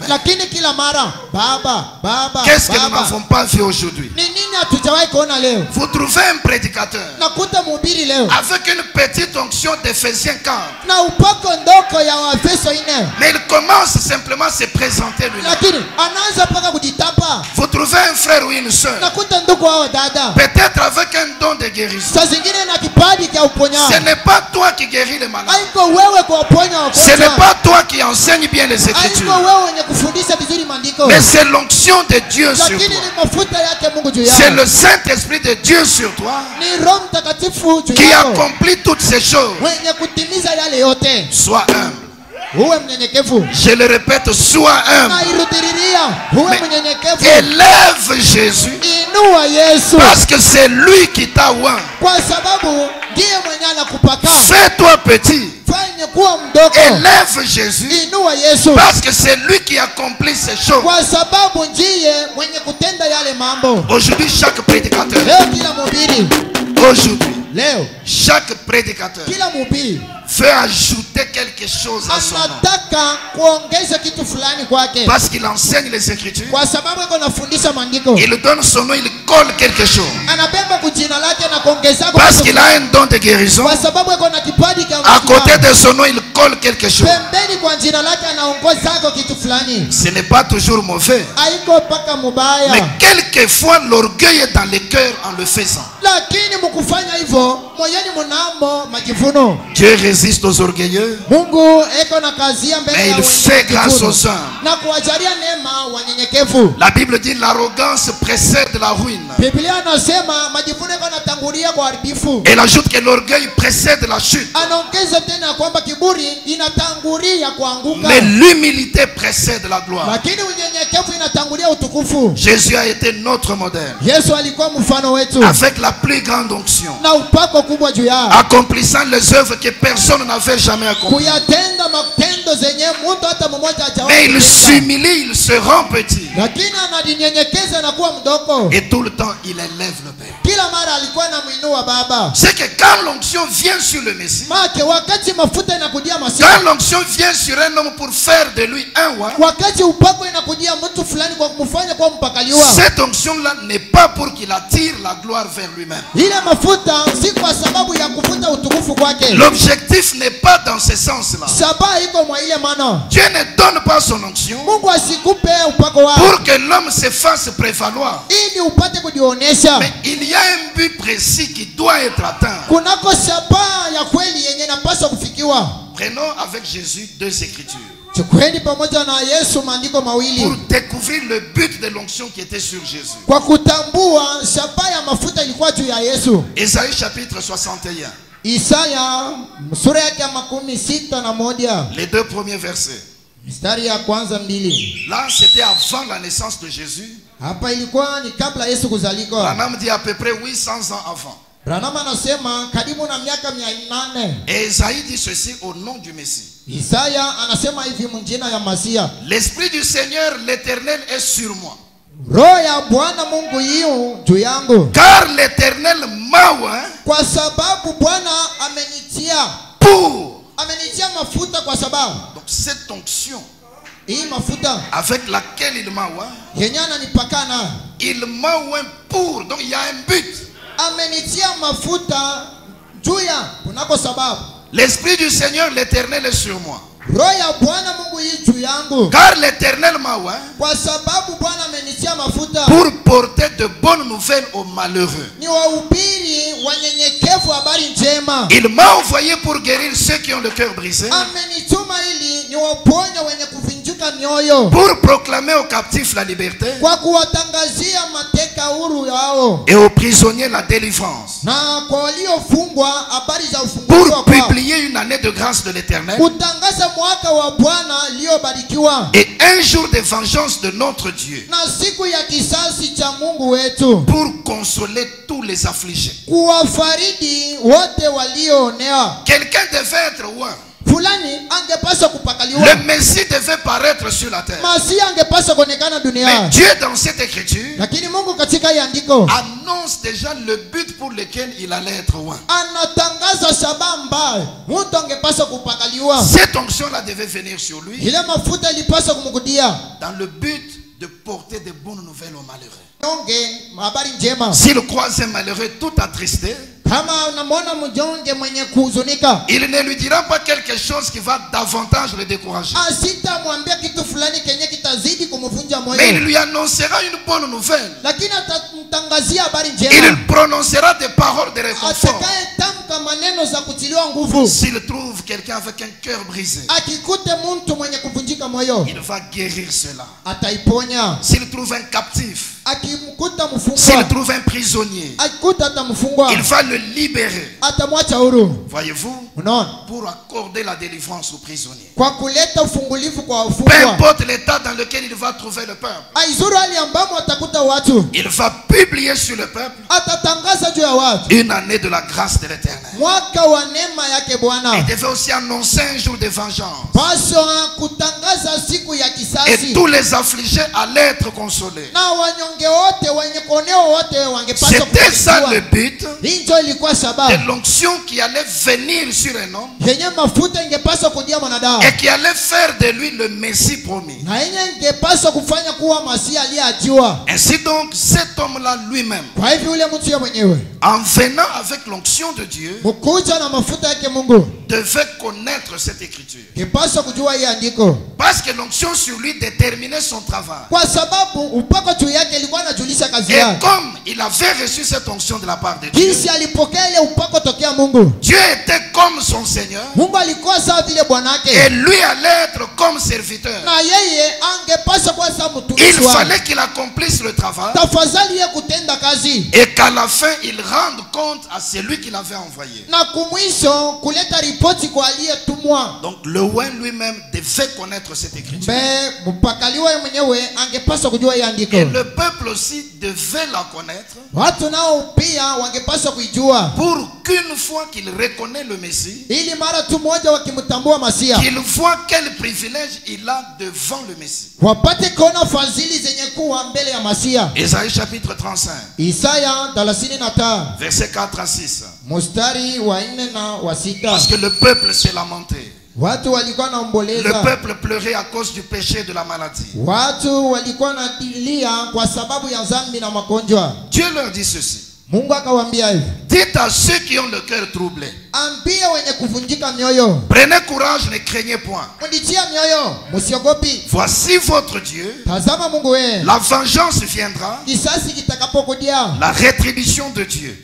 Lakini kila mara baba. Qu'est-ce que nous baba. n'avons pas vu aujourd'hui? Ni nini hatujawahi kuona leo? Vous trouvez un prédicateur Nakuta mhubiri leo. avec une petite onction d'Éphésiens 40. Na upako ndoko ya Waefeso 4. Mais il commence simplement à se présenter lui-même. Lakini anaanza paka kujitapa. Vous trouvez un frère ou une soeur, Nakuta ndugu wao dada. peut-être avec un don de guérison. Saa zingine na kipaji cha Ce uponyaji. n'est pas toi qui guéris les malades. Haiko wewe kuwaponya Ce n'est wagonjwa. pas toi qui enseignes bien les Haiko Écritures. wewe wenye kufundisha vizuri maandiko. Mais c'est l'onction de Dieu sur Lakini toi. ni mafuta yake Mungu juu C'est yako. le Saint-Esprit de Dieu sur toi Ni Roho Mtakatifu juu qui yako. accomplit toutes ces choses. Mwenye kutimiza yale yote. Sois humble. Uwe mnyenyekevu. Je le répète, sois humble. Nairudiriria. Uwe mnyenyekevu. Élève Jésus Inua Yesu. parce que c'est lui qui t'a oint. Kwa sababu ndiye mwenye anakupaka. Fais-toi petit. Fanye kuwa mdogo. Élève Jésus Inua Yesu. parce que c'est lui qui accomplit ces choses. Kwa sababu ndiye mwenye kutenda yale mambo. Aujourd'hui, chaque prédicateur, Leo kila mhubiri. aujourd'hui, Leo chaque prédicateur kila mhubiri veut ajouter quelque chose à son nom. anataka kuongeza kitu fulani kwake. Parce qu'il enseigne les Écritures, Kwa sababu iko nafundisha maandiko. il donne son nom, il colle quelque chose. Anabeba kujina lake na kuongeza Parce qu'il a un don de guérison, kwa sababu iko na kipaji cha à côté de son nom, il colle quelque chose. pembeni kwa jina lake anaongozako kitu fulani. Ce n'est pas toujours mauvais. Haiko paka mubaya. Mais quelquefois, l'orgueil est dans les cœurs en le faisant. Lakini mkufanya hivyo moyoni mnamo majivuno. Dieu résiste aux orgueilleux, Mungu eko na kazia mbele mais ya il fait grâce majivuno. aux hommes. Na kuwajalia neema wanyenyekevu. La Bible dit l'arrogance précède la ruine. Biblia anasema majivuno iko natangulia kwa uharibifu. Elle ajoute que l'orgueil précède la chute. Anaongeza tena kwamba kiburi kiburi inatangulia kuanguka, mais l'humilité précède la gloire. lakini unyenyekevu inatangulia utukufu. Jésus a été notre modèle, Yesu alikuwa mfano wetu avec la plus grande onction, na upako kubwa juu yao, accomplissant les œuvres que personne n'avait jamais accomplies. kuyatenda matendo zenye mtu hata mmoja Mais hajawahi il kutenda. s'humilie, il se rend petit. Lakini anajinyenyekeza na kuwa mdogo. Et tout le temps, il élève le Père. Kila mara alikuwa anamuinua Baba. C'est que quand l'onction vient sur le Messie, Make wakati mafuta inakujia quand Masihi, l'onction vient sur un homme pour faire de lui un roi, wakati upako inakujia mtu fulani kwa kumfanya kuwa mpakaliwa, cette onction-là n'est pas pour qu'il attire la gloire vers lui-même. ile mafuta si kwa sababu ya kuvuta utukufu kwake. L'objectif n'est pas dans ce sens-là. Shabaha iko mwa ile maana. Dieu ne donne pas son onction Mungu asikupe upako wao pour que l'homme se fasse prévaloir. ili upate kujionesha. Mais il y a un but précis qui doit être atteint. Kunako shabaha ya kweli yenye inapaswa kufikiwa. Prenons avec Jésus deux écritures Chukueni pamoja na Yesu maandiko mawili pour découvrir le but de l'onction qui était sur Jésus. kwa kutambua shabaha ya mafuta ilikuwa juu ya Yesu. Ésaïe chapitre 61, Isaya sura yake ya 61 les deux premiers versets. mstari ya kwanza mbili. Là, c'était avant la naissance de Jésus. Hapa ilikuwa ni kabla Yesu kuzalika. Branham dit à peu près 800 ans avant. Branham anasema karibu na miaka 800. Et Ésaïe dit ceci au nom du Messie. Isaya anasema hivi mjina ya Masia. L'Esprit du Seigneur, l'Éternel, est sur moi. Roho ya Bwana Mungu yu juu yangu. Car l'Éternel m'a oint Kwa sababu Bwana amenitia mafuta kwa sababu. Donc cette onction Hii mafuta avec laquelle il m'a oint, yenye ananipakana. il m'a oint pour. Donc il y a un but. Amenitia mafuta juu ya kunako sababu. L'Esprit du Seigneur, l'Éternel, est sur moi. Roho ya Bwana Mungu yu juu yangu. Car l'Éternel m'a oint Kwa sababu Bwana amenitia mafuta pour porter de bonnes nouvelles aux malheureux. ni wahubiri wanyenyekevu habari njema. Il m'a envoyé pour guérir ceux qui ont le cœur brisé, Amenituma ili ni waponya wenye kuvunjika mioyo, pour proclamer aux captifs la liberté kwa kuwatangazia mateka huru yao, et aux prisonniers la délivrance, na kwa waliofungwa habari za ufunguzi pour kwao, publier une année de grâce de l'Éternel kutangaza mwaka wa Bwana iliyobarikiwa et un jour de vengeance de notre Dieu, na siku ya kisasi cha Mungu wetu, pour consoler tous les affligés. kuwafariji wote walioonewa. Quelqu'un devait être oint. Fulani angepaswa kupakaliwa, Le Messie devait paraître sur la terre. Masia angepaswa kuonekana Mais duniani. Dieu, dans cette écriture, Lakini Mungu katika hii andiko annonce déjà le but pour lequel il allait être oint. anatangaza shabaha ambayo mtu angepaswa kupakaliwa. Cette onction-là devait venir sur lui Ile mafuta ilipaswa kumkudia dans le but de porter de bonnes nouvelles aux malheureux. nyonge habari njema. S'il croise un malheureux tout attristé, Kama unamwona mjonge mwenye kuhuzunika, il ne lui dira pas quelque chose qui va davantage le décourager. asitamwambia kitu fulani kenye kitazidi kumvunja Mais il moyo, lui annoncera une bonne nouvelle. lakini atamtangazia habari njema. Il prononcera des paroles de réconfort. Atakayetamka maneno za kutiliwa nguvu. S'il trouve quelqu'un avec un cœur brisé, Akikute mtu mwenye kuvunjika moyo, il va guérir cela. ataiponya. S'il trouve un captif, Akimkuta s'il mfungwa, trouve un prisonnier, akikuta hata mfungwa, il va le libérer. atamwacha huru. Voyez-vous, Unaona, pour accorder la délivrance aux prisonniers. kwa kuleta ufungulifu kwa Peu wafungwa. importe l'état dans lequel il va trouver le peuple, Aizuru hali ambamo atakuta watu, il va publier sur le peuple atatangaza juu ya watu une année de la grâce de l'Éternel. mwaka wa neema yake Il Bwana. devait aussi annoncer un jour de vengeance. Paswa kutangaza siku ya Et kisasi, tous les affligés allaient être consolés. na wanyonge wote wenye kuonewa wote wangepaswa C'était ça le kubarikiwa. but Hii ndio ilikuwa de sababu l'onction qui allait venir sur un homme yenye mafuta ingepaswa kujia mwanadamu, et qui allait faire de lui le Messie promis. na yenye ingepaswa kufanya kuwa Masia aliyeajiwa. Ainsi donc, cet homme-là lui-même, Kwa hivyo ule mtu yeye mwenyewe en venant avec l'onction de Dieu, mkuja na mafuta yake Mungu devait connaître cette écriture. ingepaswa kujua hii andiko, Parce que l'onction sur lui déterminait son travail. kwa sababu upako juu yake ilikuwa inajulisha kazi Et yake. comme il avait reçu cette onction de la part de Dieu, Jinsi alipokea ile upako tokea Mungu, Dieu était comme son Seigneur. Mungu alikuwa sawa vile bwanake. Et lui allait être comme serviteur. Na yeye angepaswa kuwa sawa Il mtumishi wake. fallait qu'il accomplisse le travail. Tafadhali yeye kutenda kazi. Et qu'à la fin, il rende compte à celui qui l'avait envoyé. Na kumwisho kuleta ripoti kwa aliyetumwa. Donc le roi lui-même devait connaître cette écriture. Mpakaliwa mwenyewe angepaswa kujua hii andiko. Et le peuple aussi devait la connaître. Watu nao pia wangepaswa kuijua. Pour qu'une fois qu'il reconnaît le Messie, Ili mara tu moja wakimtambua Masia, qu'il voit quel privilège il a devant le Messie. wapate kuona fadhili zenye kuwa mbele ya Masia. Isaïe chapitre 35, Isaya 35 versets 4 à 6. mstari wa 4 na wa 6. Parce que le peuple s'est lamenté. Watu walikuwa Le naomboleza. peuple pleurait à cause du péché et de la maladie. Watu walikuwa nadilia kwa sababu ya dhambi na magonjwa. Dieu leur dit ceci. Mungu akawaambia hivi, Dites à ceux qui ont le cœur troublé, ambia wenye kuvunjika mioyo, prenez courage, ne craignez point. mnitia mioyo, msiogopi. Voici votre Dieu. Tazama Mungu wewe, La vengeance viendra, kisasi kitakapokudia, la rétribution de Dieu.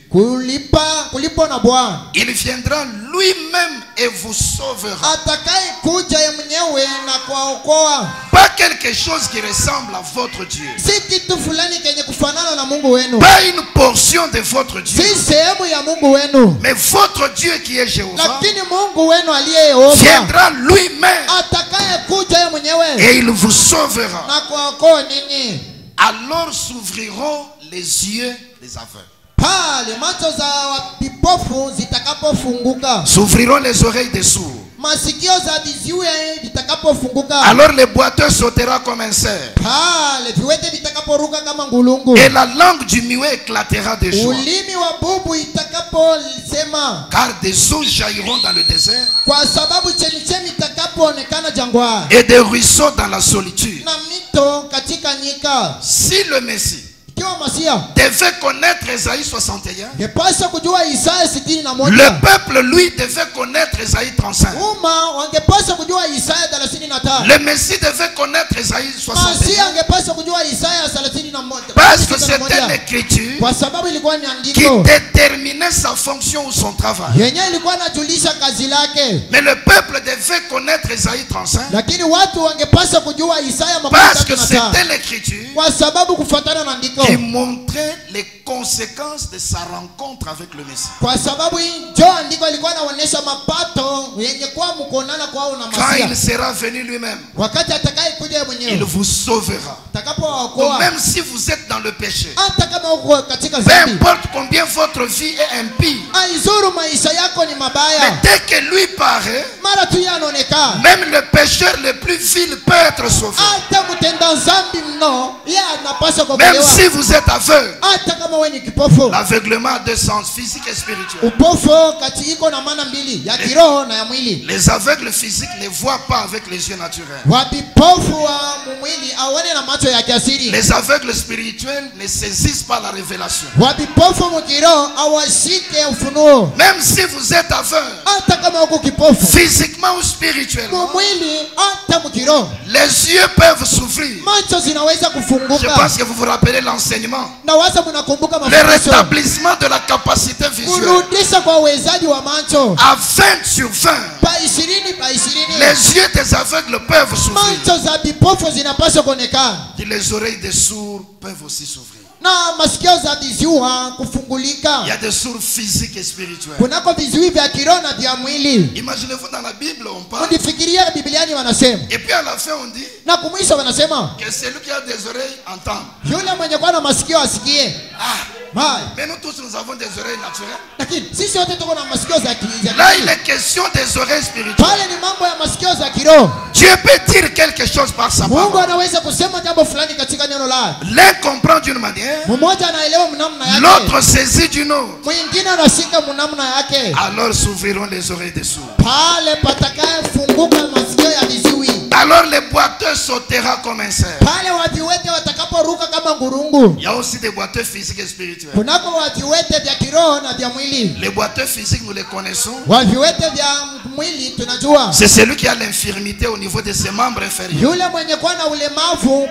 kulipo na Bwana. Il viendra lui-même et vous sauvera. Atakaye kuja yeye mwenyewe na kuwaokoa. Pas quelque chose qui ressemble à votre Dieu. Si kitu fulani kenye kufanana na Mungu wenu. Pas une portion de votre Dieu. Si sehemu ya Mungu wenu. Mais votre Dieu qui est Jéhovah Lakini Mungu wenu aliye Yehova viendra lui-même atakaye kuja yeye mwenyewe et il vous sauvera. na kuwaokoa ninyi. Alors s'ouvriront les yeux des aveugles. Pale macho za vipofu zitakapofunguka, S'ouvriront les oreilles des sourds. masikio za viziwi vitakapofunguka, Alors les boiteux sautera comme un cerf. pale viwete vitakaporuka kama ngulungu, Et la langue du muet éclatera de joie. ulimi wa bubu itakaposema, Car des eaux jailliront dans le désert kwa sababu chemichemi itakapoonekana jangwani et des ruisseaux dans la solitude. na mito katika nyika. Si le Messie Ikiwa Masia devait connaître Ésaïe 61, ngepaswa kujua Isaya 61, le peuple, lui, devait connaître Ésaïe 35. umma wangepaswa kujua Isaya 35, Le Messie devait connaître Ésaïe Masia 61. angepaswa kujua Isaya 31, Parce que c'était l'écriture kwa sababu ilikuwa ni qui andiko déterminait sa fonction ou son travail. yenye ilikuwa inajulisha kazi lake. Mais le peuple devait connaître Ésaïe 35 Lakini watu wangepaswa kujua Isaya parce que 35 c'était l'écriture kwa sababu kufuatana na andiko, qui montrait les conséquences de sa rencontre avec le Messie. kwa sababu hii ndio andiko ilikuwa inaonyesha mapato yenye kwa mkonana kwao na Quand il Masia. sera venu lui-même, Wakati atakaye kuja il mwenyewe vous sauvera. Donc atakapowaokoa, même si vous êtes dans le péché, hata kama uko katika peu dhambi, importe combien votre vie est impie, aizuru maisha yako ni mais mabaya, dès que lui paraît, mara tu yanaonekana, même le pécheur le plus vil peut être sauvé. hata mtenda dhambi mno yeye anapaswa Même kuokolewa. si vous êtes aveugle, Hata kama wewe ni kipofu, l'aveuglement a deux sens, physique et spirituel. upofu kati iko na maana mbili, ya kiroho na ya mwili. Les aveugles physiques ne voient pas avec les yeux naturels. Wabipofu wa mwili aone na macho ya kiasiri. Les aveugles spirituels ne saisissent pas la révélation. Wabipofu mkiroho awashike ufunuo. Même si vous êtes aveugle, Hata kama uko kipofu physiquement ou spirituellement, mwili, hata mkiroho, les yeux peuvent s'ouvrir. macho zinaweza Je kufunguka. pense que vous vous rappelez l'enseignement. Na waza mnakumbuka Le mafundisho, rétablissement de la capacité visuelle. kurudisha kwa uwezaji wa macho À 20 sur 20, pa 20 pa 20. les yeux des aveugles peuvent s'ouvrir. Macho za vipofu zinapaswa kuonekana Et les oreilles des sourds peuvent aussi s'ouvrir. na masikio za viziwi kufungulika. Il y a des sourds physiques et spirituels. Kunako viziwi vya kiroho na vya mwili. Imaginez-vous dans la Bible, on parle. Ukifikiria Biblia wanasema, Et puis à la fin, on dit na kumwisho wanasema que celui qui a des oreilles entend. yule mwenye kuwa na masikio asikie. Ah, Hai. mais nous tous, nous avons des oreilles naturelles. Lakini sisi wote tuko na masikio za Là, kiroho. il est question des oreilles spirituelles. Pale ni mambo ya masikio za kiroho. Dieu peut dire quelque chose par sa Mungu parole. anaweza kusema jambo fulani katika neno lake. L'un comprend d'une manière, Mmoja anaelewa mnamna yake, l'autre saisit d'une autre. mwingine anashika mnamna yake. Alors s'ouvriront les oreilles des sourds. Pale patakaye funguka masikio ya viziwi. Alors les boiteux sautera comme un cerf. pale waviwete watakaporuka kama ngurungu. Il y a aussi des boiteux physiques et spirituels. Kunako waviwete vya kiroho na vya mwili. Les boiteux physiques, nous les connaissons. Waviwete vya mwili tunajua. C'est celui qui a l'infirmité au niveau de ses membres inférieurs. Yule mwenye kuwa na ulemavu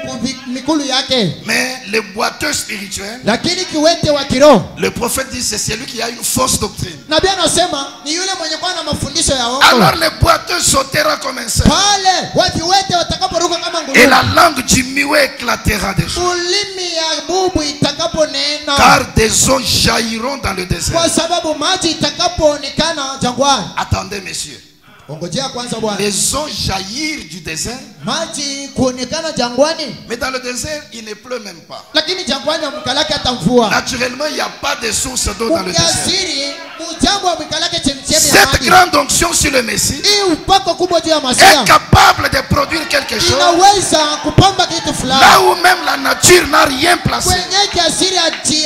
mikulu yake. Mais les boiteux spirituels, Lakini kiwete wa kiroho, le prophète dit c'est celui qui a une fausse doctrine. nabii anasema ni yule mwenye kuwa na mafundisho ya uongo. Alors les boiteux sautera comme un cerf. Pale waviwete watakaporuka kama ngurungu. Et la langue du muet éclatera des choses. Ulimi ya bubu itakaponena. Car des eaux jailliront dans le désert. Kwa sababu maji itakapoonekana jangwani. Attendez, messieurs. Ongojea kwanza bwana. Les eaux jaillir du désert. Maji kuonekana jangwani. Mais dans le désert, il ne pleut même pas. Lakini jangwani mkalake hata mvua. Naturellement, il n'y a pas de source d'eau dans le désert. Ukiasiri mjangwa mkalake chemchemi ya Cette maji. grande onction sur le Messie Hii upako kubwa juu ya Masia est capable de produire quelque chose inaweza kupamba kitu fulani. là où même la nature n'a rien placé. Kwenye kiasiri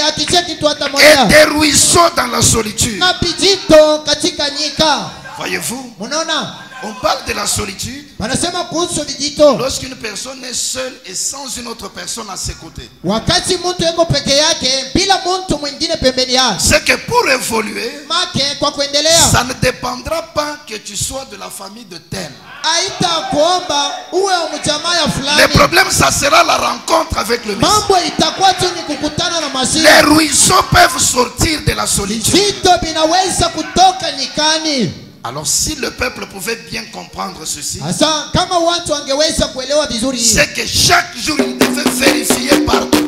akitia kitu hata Et moja. des ruisseaux dans la solitude. Na vijito katika nyika. Voyez-vous, Unaona? on parle de la solitude Wanasema kuhusu vijito. lorsqu'une personne est seule et sans une autre personne à ses côtés. Wakati mtu yuko peke yake bila mtu mwingine pembeni yake. C'est que pour évoluer, Make kwa kuendelea. ça ne dépendra pas que tu sois de la famille de tel. Aita kuomba uwe mjamaa ya Le fulani. problème, ça sera la rencontre avec le Messie. Mambo itakuwa tu ni kukutana na Les Masia. ruisseaux peuvent sortir de la solitude. Vijito vinaweza kutoka nyikani. Alors si le peuple pouvait bien comprendre ceci, Asa kama watu wangeweza kuelewa vizuri hii. c'est que chaque jour il devait vérifier partout.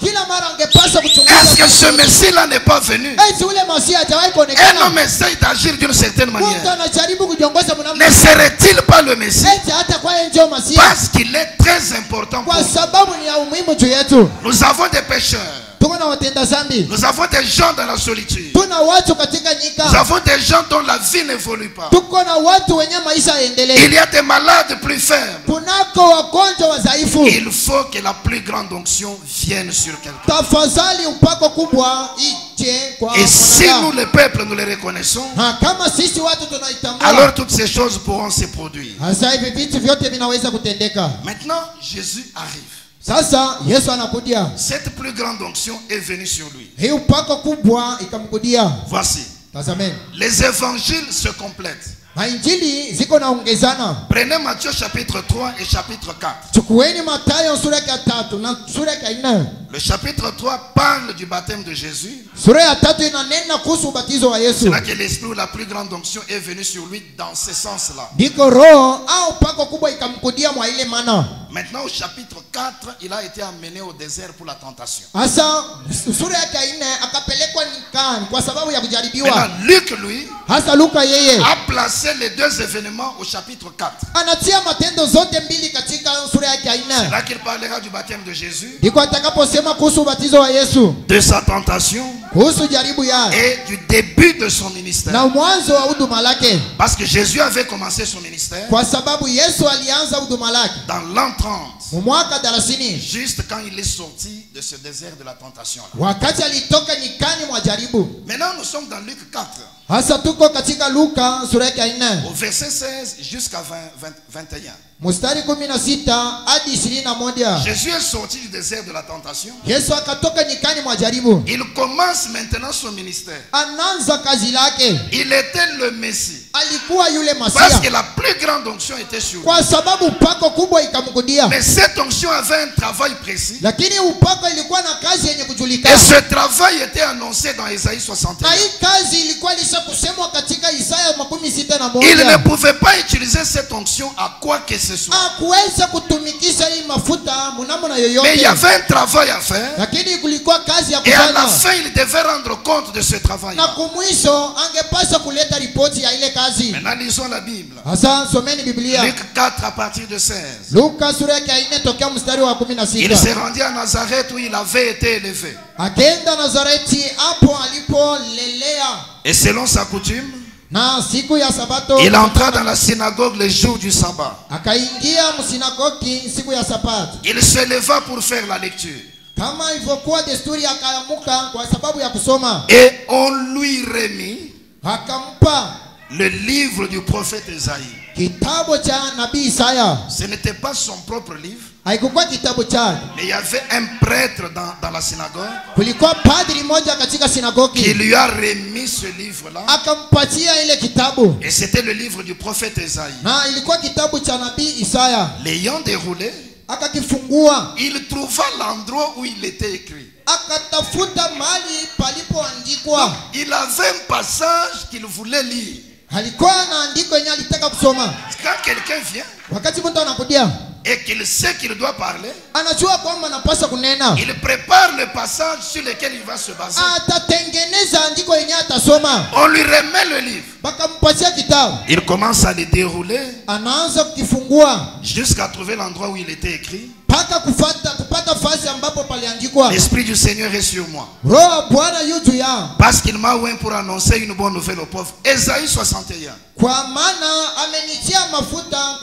Kila mara angepaswa Est-ce kuchunguza. que ce Messie-là n'est pas venu? Eti ule Masia hajawahi Un kuonekana. homme essaye d'agir d'une certaine Mtu manière. anajaribu kujiongoza Ne mnamna. serait-il pas le Messie? Eti hata kwa yeye ndio Masia. Parce qu'il est très important pour Kwa nous. sababu ni ya umuhimu juu yetu. Nous avons des pécheurs. Tuko na watenda zambi. Nous avons des gens dans la solitude. Tuna watu katika Nous nyika. avons des gens dont la vie n'évolue pas. Tuko na watu wenye maisha yaendelee. Il y a des malades plus faibles. Kunako wagonjwa wadhaifu. Il faut que la plus grande onction vienne sur quelqu'un. Tafadhali upako kubwa ije kwa Et si mwanadamu. nous, le peuple, nous les reconnaissons, Kama sisi watu tunaitambua. alors toutes ces choses pourront se produire. Sasa hivi vitu vyote vinaweza kutendeka. Maintenant, Jésus arrive. Sasa Yesu anakuja. Cette plus grande onction est venue sur lui. Hii upako kubwa ikamkudia. Voici. Tazameni. Les évangiles se complètent. Mainjili ziko naongezana. Prenez Matthieu chapitre 3 et chapitre 4. Chukueni Mathayo sura ya 3 na sura ya 4. Le chapitre 3 parle du baptême de Jésus. Sura ya 3 inanena kuhusu ubatizo wa C'est Yesu. là que l'esprit ou la plus grande onction est venue sur lui dans ce sens-là. Ndiko roho au upako kubwa ikamkudia mwa ile maana. Maintenant au chapitre 4, il a été amené au désert pour la tentation. Hasa sura ya 4 akapelekwa nyikani kwa sababu ya kujaribiwa. Maintenant Luc, lui, Hasa Luka yeye a placé les deux événements au chapitre 4. anatia matendo zote mbili katika sura ya C'est 4. là qu'il parlera du baptême de Jésus, Ndiko atakaposema kuhusu ubatizo wa Yesu, de sa tentation kuhusu jaribu yake et du début de son ministère. na mwanzo wa huduma lake. Parce que Jésus avait commencé son ministère Kwa sababu Yesu alianza huduma lake dans l'an 30, mwaka 30, juste quand il est sorti de ce désert de la tentation. wakati alitoka nyikani mwa jaribu. Maintenant nous sommes dans Luc 4, Hasa tuko katika Luka sura ya 4 au verset 16 jusqu'à 21. mstari 16 hadi 21. Jésus est sorti du désert de la tentation. Yesu akatoka nyikani mwa jaribu. Il commence maintenant son ministère. Anaanza kazi lake. Il était le Messie. Alikuwa yule Parce Masia. que la plus grande onction était sur lui. Kwa sababu upako kubwa ikamkudia. Mais cette onction avait un travail précis. Lakini upako ilikuwa na kazi yenye Et kujulikana. ce travail était annoncé dans Ésaïe 61. Na hii kazi ilikuwa ilishakusemwa katika Isaya Il ne 61. pouvait pas utiliser cette onction à quoi que ce soit. Hakuweza kutumikisha hii mafuta mnamna Mais il y yoyote. avait un travail à faire. Lakini kulikuwa kazi ya Et à la kufanya. fin, il devait rendre compte de ce travail. Na kumwisho angepaswa kuleta ripoti ya ile kazi. Maintenant, lisons la Bible. Hasa someni Biblia. Luc 4 à partir de 16. Luka sura ya 4 tokea mstari wa Il 16. s'est rendu à Nazareth où il avait été élevé. Akaenda Nazareti hapo alipolelea. Et selon sa coutume, Na siku ya Sabato il entra dans la synagogue le jour du sabbat. akaingia msinagogi siku ya Sabato. Il se leva pour faire la lecture. Kama ilivyokuwa desturi, akaamuka kwa sababu ya kusoma. Et on lui remit Akampa le livre du prophète Esaïe. Kitabu cha nabii Isaya Ce n'était pas son propre livre, haikuwa kitabu chake. mais il y avait un prêtre dans la synagogue Kulikuwa padri moja katika qui sinagogi lui a remis ce livre-là. akampatia ile kitabu, Et c'était le livre du prophète Esaïe. na ilikuwa kitabu cha nabii Isaya. L'ayant déroulé, Akakifungua, il trouva l'endroit où il était écrit. akatafuta mahali palipoandikwa. Il avait un passage qu'il voulait lire. Alikuwa na andiko yenye alitaka kusoma. Quand quelqu'un vient Wakati mtu anakudia, et qu'il sait qu'il doit parler, anajua kwamba anapaswa kunena, il prépare le passage sur lequel il va se baser. atatengeneza andiko yenye atasoma. On lui remet le livre. Bakampatia kitabu, Il commence à le dérouler anaanza kukifungua jusqu'à trouver l'endroit où il était écrit. mpaka kupata fasi ambapo paliandikwa. L'Esprit du Seigneur est sur moi, Roho wa Bwana yu juu yangu, parce qu'il m'a oint pour annoncer une bonne nouvelle aux pauvres. Ésaïe 61. kwa maana amenitia mafuta.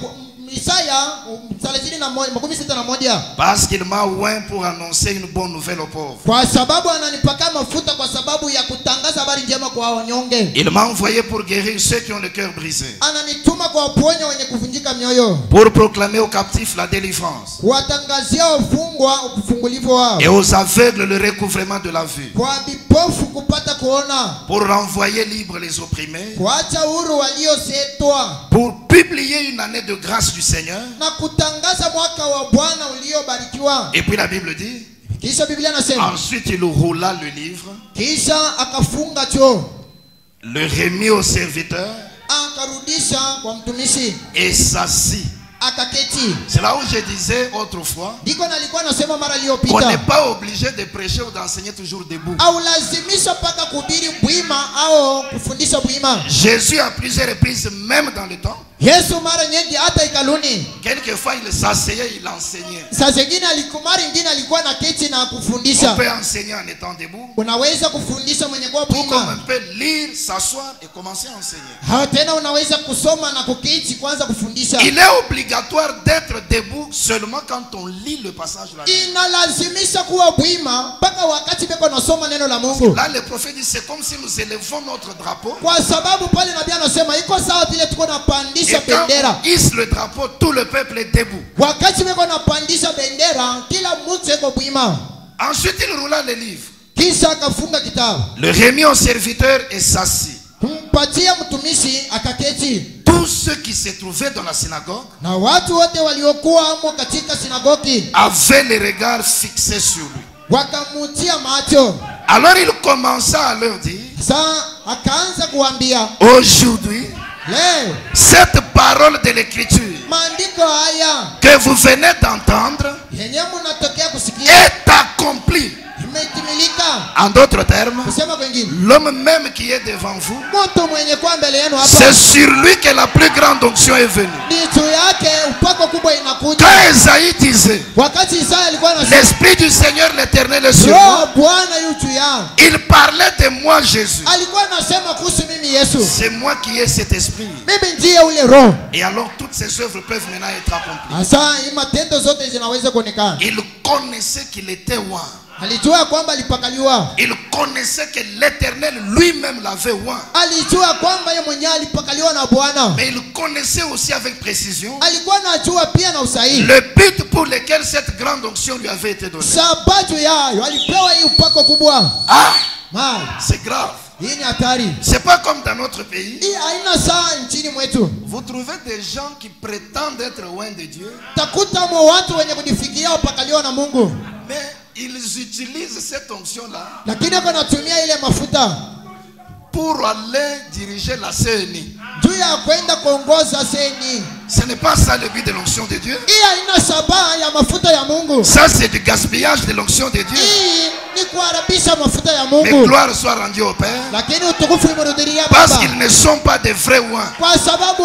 Isaya 31:61. Parce qu'il m'a oint pour annoncer une bonne nouvelle aux pauvres. Kwa sababu ananipaka mafuta kwa sababu ya kutangaza habari njema kwa wanyonge. Il m'a envoyé pour guérir ceux qui ont le cœur brisé, Ananituma kwa waponya wenye kuvunjika mioyo, pour proclamer aux captifs la délivrance, kuwatangazia wafungwa ufungulivu wao, et aux aveugles le recouvrement de la vue, kwa vipofu kupata kuona, pour renvoyer libres les opprimés, kuacha huru waliosetwa, pour publier une année de grâce du Seigneur. na kutangaza mwaka wa Bwana uliobarikiwa. Et puis la Bible dit, Kisha Biblia nasema, ensuite il roula le livre, kisha akafunga choo, le remit au serviteur akarudisha kwa mtumishi, et s'assit. akaketi. C'est là où je disais autrefois Ndiko nalikuwa nasema mara qu'on n'est iliyopita, pas obligé de prêcher ou d'enseigner toujours debout. au lazimisha paka kuhubiri bwima au kufundisha bwima. Jésus à plusieurs reprises, même dans le temps, Yesu mara nyingi hata ikaluni, quelquefois il s'asseyait, il enseignait. saa zingine mara ingine alikuwa na keti na On kufundisha. peut enseigner en étant debout, Unaweza kufundisha mwenye kwa tout comme bwima, on peut lire, s'asseoir et commencer à enseigner. hao tena unaweza kusoma na kuketi kwanza kufundisha. Il est obligatoire d'être debout seulement quand on lit le passage là. Inalazimisha kuwa bwima mpaka wakati beko nasoma neno la Mungu, Là le prophète dit c'est comme si nous élevons notre drapeau. kwa sababu pale nabii anasema iko sawa vile tuko napandisha Et quand bendera. on hisse le drapeau, tout le peuple est debout. Wakati beko napandisha bendera, kila mtu eko bwima. Ensuite il roula le livre, Kisha akafunga kitabu, le remit au serviteur et s'assit. kumpatia mtumishi, akaketi. Tous ceux qui se trouvaient dans la synagogue Na watu wote waliokuwa amo katika sinagogi avaient les regards fixés sur lui. wakamutia macho. Alors il commença à leur dire, Saa akaanza kuambia, aujourd'hui, leo cette parole de l'écriture maandiko haya que vous venez d'entendre yenye mnatokea kusikia est accomplie. imetimilika. En d'autres termes, Kusema kwengine, l'homme même qui est devant vous, mtu mwenye kwa mbele yenu c'est hapa, sur lui que la plus grande onction est venue. ni juu yake upako kubwa inakuja. Quand Esaïe disait, Wakati Isaya alikuwa anasema, l'Esprit du Seigneur l'Éternel est sur Roho moi, Bwana yu juu yangu, il parlait de moi, Jésus. alikuwa anasema kuhusu mimi Yesu. C'est moi qui ai cet esprit. Mimi ndiye ule Roho. Et alors toutes ces œuvres peuvent maintenant être accomplies. Sasa hii matendo zote zinaweza kuonekana. Il connaissait qu'il était roi. Alijua kwamba alipakaliwa. Il connaissait que l'Éternel lui-même l'avait oint. Alijua kwamba yeye mwenyewe alipakaliwa na Bwana. Mais il connaissait aussi avec précision Alikuwa anajua pia na usahihi le but pour lequel cette grande onction lui avait été donnée. sababu yayo alipewa hii upako kubwa. Ah, Ma, c'est grave. hii ni hatari. C'est pas comme dans notre pays. Hii haina saa nchini mwetu. Vous trouvez des gens qui prétendent être loin de Dieu, Takuta mo watu wenye kujifikiria wapakaliwa na Mungu, mais ils utilisent cette onction-là lakini ako natumia ile mafuta pour aller diriger la CNI. juu ya kwenda kuongoza seni. Ce n'est pas ça le but de l'onction de Dieu. Hii haina shabaha ya mafuta ya Mungu. Ça, c'est du gaspillage de l'onction de Dieu. Hii ni kuharibisha mafuta ya Mais Mungu, gloire soit rendue au Père, lakini utukufu imerudilia parce Baba, qu'ils ne sont pas des vrais oints. kwa sababu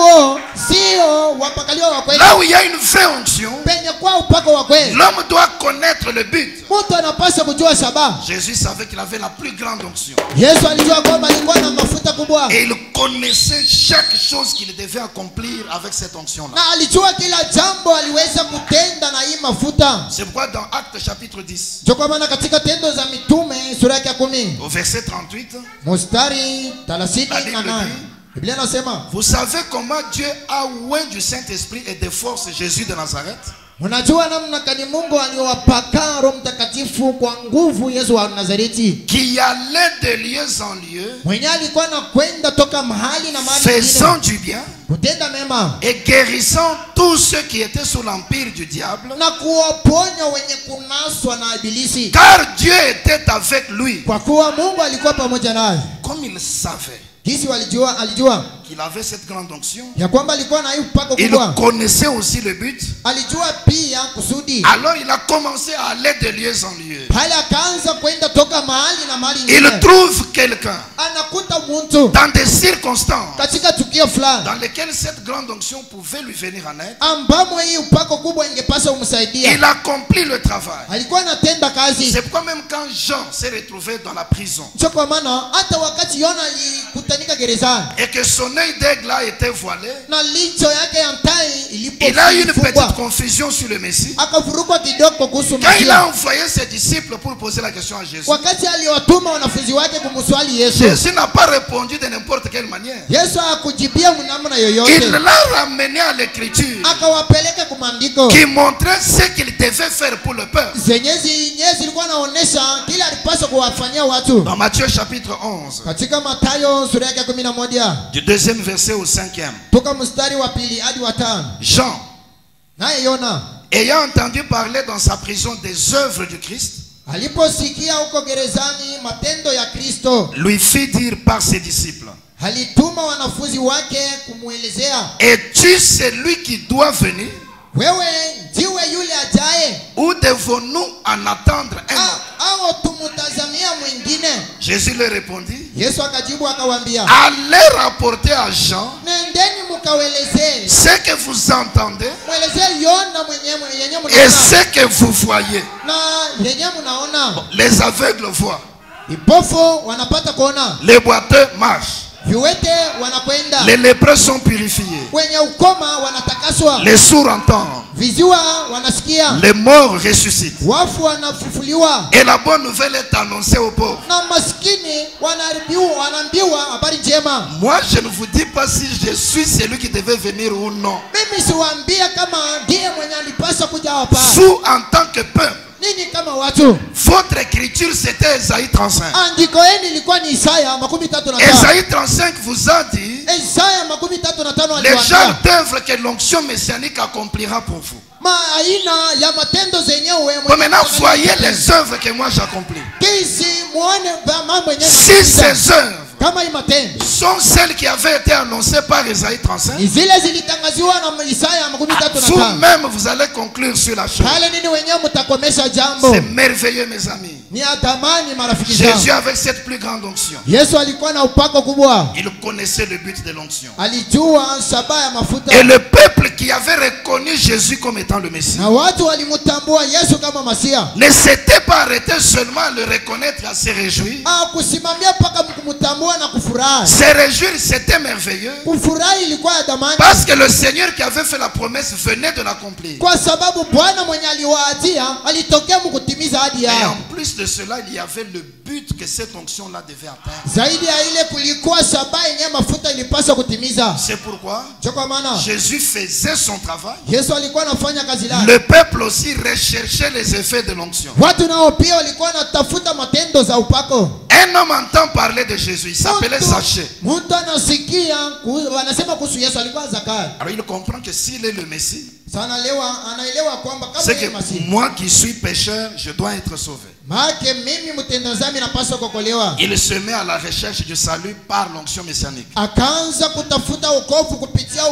sio wapakaliwa wa kweli. Là où il y a une vraie onction, Penye kwa upako wa kweli, l'homme doit connaître le but. mtu anapaswa kujua shabaha. Jésus savait qu'il avait la plus grande onction. Yesu alijua kwamba alikuwa na mafuta kubwa, Et il connaissait chaque chose qu'il devait accomplir avec cette onction-là. na alijua kila jambo aliweza kutenda na hii mafuta. C'est pourquoi dans Actes chapitre 10, Ndio kwa maana katika Tendo za Mitume sura yake ya 10 au verset 38, mstari la 38 Bible na 8 dit, Biblia inasema, Vous savez comment Dieu a oint du Saint-Esprit et de force Jésus de Nazareth? unajua namna gani Mungu aliowapaka Roho Mtakatifu kwa nguvu Yesu wa Nazareti, Qui allait de lieu en lieu, mwenye alikuwa anakwenda toka mahali na mahali faisant pengine du bien kutenda mema et guérissant tous ceux qui étaient sous l'empire du diable, na kuwaponya wenye kunaswa na ibilisi, car Dieu était avec lui. kwa kuwa Mungu alikuwa pamoja naye. Comme il savait Kisi alijua qu'il avait cette grande onction, ya kwamba alikuwa na hii upako il kubwa, connaissait aussi le but. alijua pia kusudi. Alors il a commencé à aller de lieu en lieu. Pale akaanza kwenda toka mahali na mahali Il ingine, trouve quelqu'un anakuta mtu dans des circonstances katika tukio fulani dans lesquelles cette grande onction pouvait lui venir en aide. ambamo hii upako kubwa ingepasa umsaidia. Il accomplit le travail. Alikuwa anatenda kazi. C'est pourquoi même quand Jean s'est retrouvé dans la prison Ndio kwa maana hata wakati Yona alikutanika gerezani et que son œil d'aigle a été voilé, na licho yake ya tai il a eu une petite ilipofungwa, confusion sur le Messie. akavurugwa kidogo kuhusu Quand il a Masia. envoyé ses disciples pour poser la question à Jésus, Wakati aliwatuma wanafunzi wake kumswali Yesu, Jésus n'a pas répondu de n'importe quelle manière. Yesu hakujibia namna Il yoyote, l'a ramené à l'écriture akawapeleka kwa maandiko qui montrait ce qu'il devait faire pour le peuple. zenye zilikuwa naonesha kile alipaswa kuwafanyia watu. Dans Matthieu chapitre 11, Katika Mathayo sura yake 11 du 2e verset au 5e, toka mstari wa 2 hadi wa 5, Jean, naye Yona ayant entendu parler dans sa prison des œuvres du Christ, aliposikia huko gerezani matendo ya Kristo, lui fit dire par ses disciples, alituma wanafunzi wake kumuelezea, es-tu celui qui doit venir wewe ndiwe yule ajaye ou devons-nous en attendre un autre? au tumutazamia mwingine? Jésus leur répondit, Yesu akajibu akawaambia, allez rapporter à Jean nendeni mukawelezee, ce que vous entendez mwelezee Yona yenye et mnaona ce que vous voyez. na yenye mnaona. Les aveugles voient, Vipofu wanapata kuona, les boiteux marchent, viwete wanakwenda, les lépreux sont purifiés, wenye ukoma wanatakaswa, les sourds entendent, viziwa wanasikia, les morts ressuscitent. wafu wanafufuliwa, Et la bonne nouvelle est annoncée aux pauvres. na maskini wanaambiwa habari njema. Moi, je ne vous dis pas si je suis celui qui devait venir ou non. Mimi siwaambia kama ndiye mwenye alipaswa kuja hapa. Vous, en tant que peuple, Ninyi kama watu, votre écriture c'était Ésaïe 35. andiko yenu ilikuwa ni Isaya 35. Ésaïe 35 vous a dit Isaya 35 les genres aliwaambia d'œuvres que l'onction messianique accomplira pour vous. aina ya matendo zenyewe. Bon, maintenant, voyez les œuvres que moi j'accomplis. Kisi muone mambo yenyewe. Si ces œuvres kama hii matendo sont celles qui avaient été annoncées par Ésaïe 35, ni zile zilitangaziwa na Isaya 35. vous-même vous allez conclure sur la chose. Pale nini wenyewe mtakomesha jambo. C'est merveilleux, mes amis. Ni adamani marafiki Jésus, zangu. avec cette plus grande onction, Yesu alikuwa na upako kubwa, il connaissait le but de l'onction. alijua shabaha ya mafuta, Et le peuple qui avait reconnu Jésus comme étant le Messie na watu walimtambua Yesu kama Masia. ne s'était pas arrêté seulement à le reconnaître et à se réjouir. Kusimamia mpaka kumtambua na kufurahi. Se réjouir, c'était merveilleux. Kufurahi ilikuwa adamani, Parce que le Seigneur qui avait fait la promesse venait de l'accomplir. kwa sababu Bwana mwenye aliwaadia alitokea mkutimiza ahadi Et yao. en plus de cela, il y avait le but que cette onction-là devait atteindre. Zaidi ya ile kulikuwa shabaha yenye mafuta ilipaswa kutimiza. C'est pourquoi Ndio kwa maana Jésus faisait son travail. Yesu alikuwa anafanya kazi lake. Le peuple aussi recherchait les effets de l'onction. Watu nao pia walikuwa wanatafuta matendo za upako. Un homme entend parler de Jésus, il s'appelait Zachée. Mtu anasikia wanasema kuhusu Yesu, alikuwa Zakayo. Alors il comprend que s'il est le Messie, Sana anaelewa kwamba kama c'est yeye que Masihi, moi qui suis pécheur, je dois être sauvé. maana mimi mtenda dhambi napaswa kuokolewa. Il se met à la recherche du salut par l'onction messianique. Akaanza kutafuta wokovu kupitia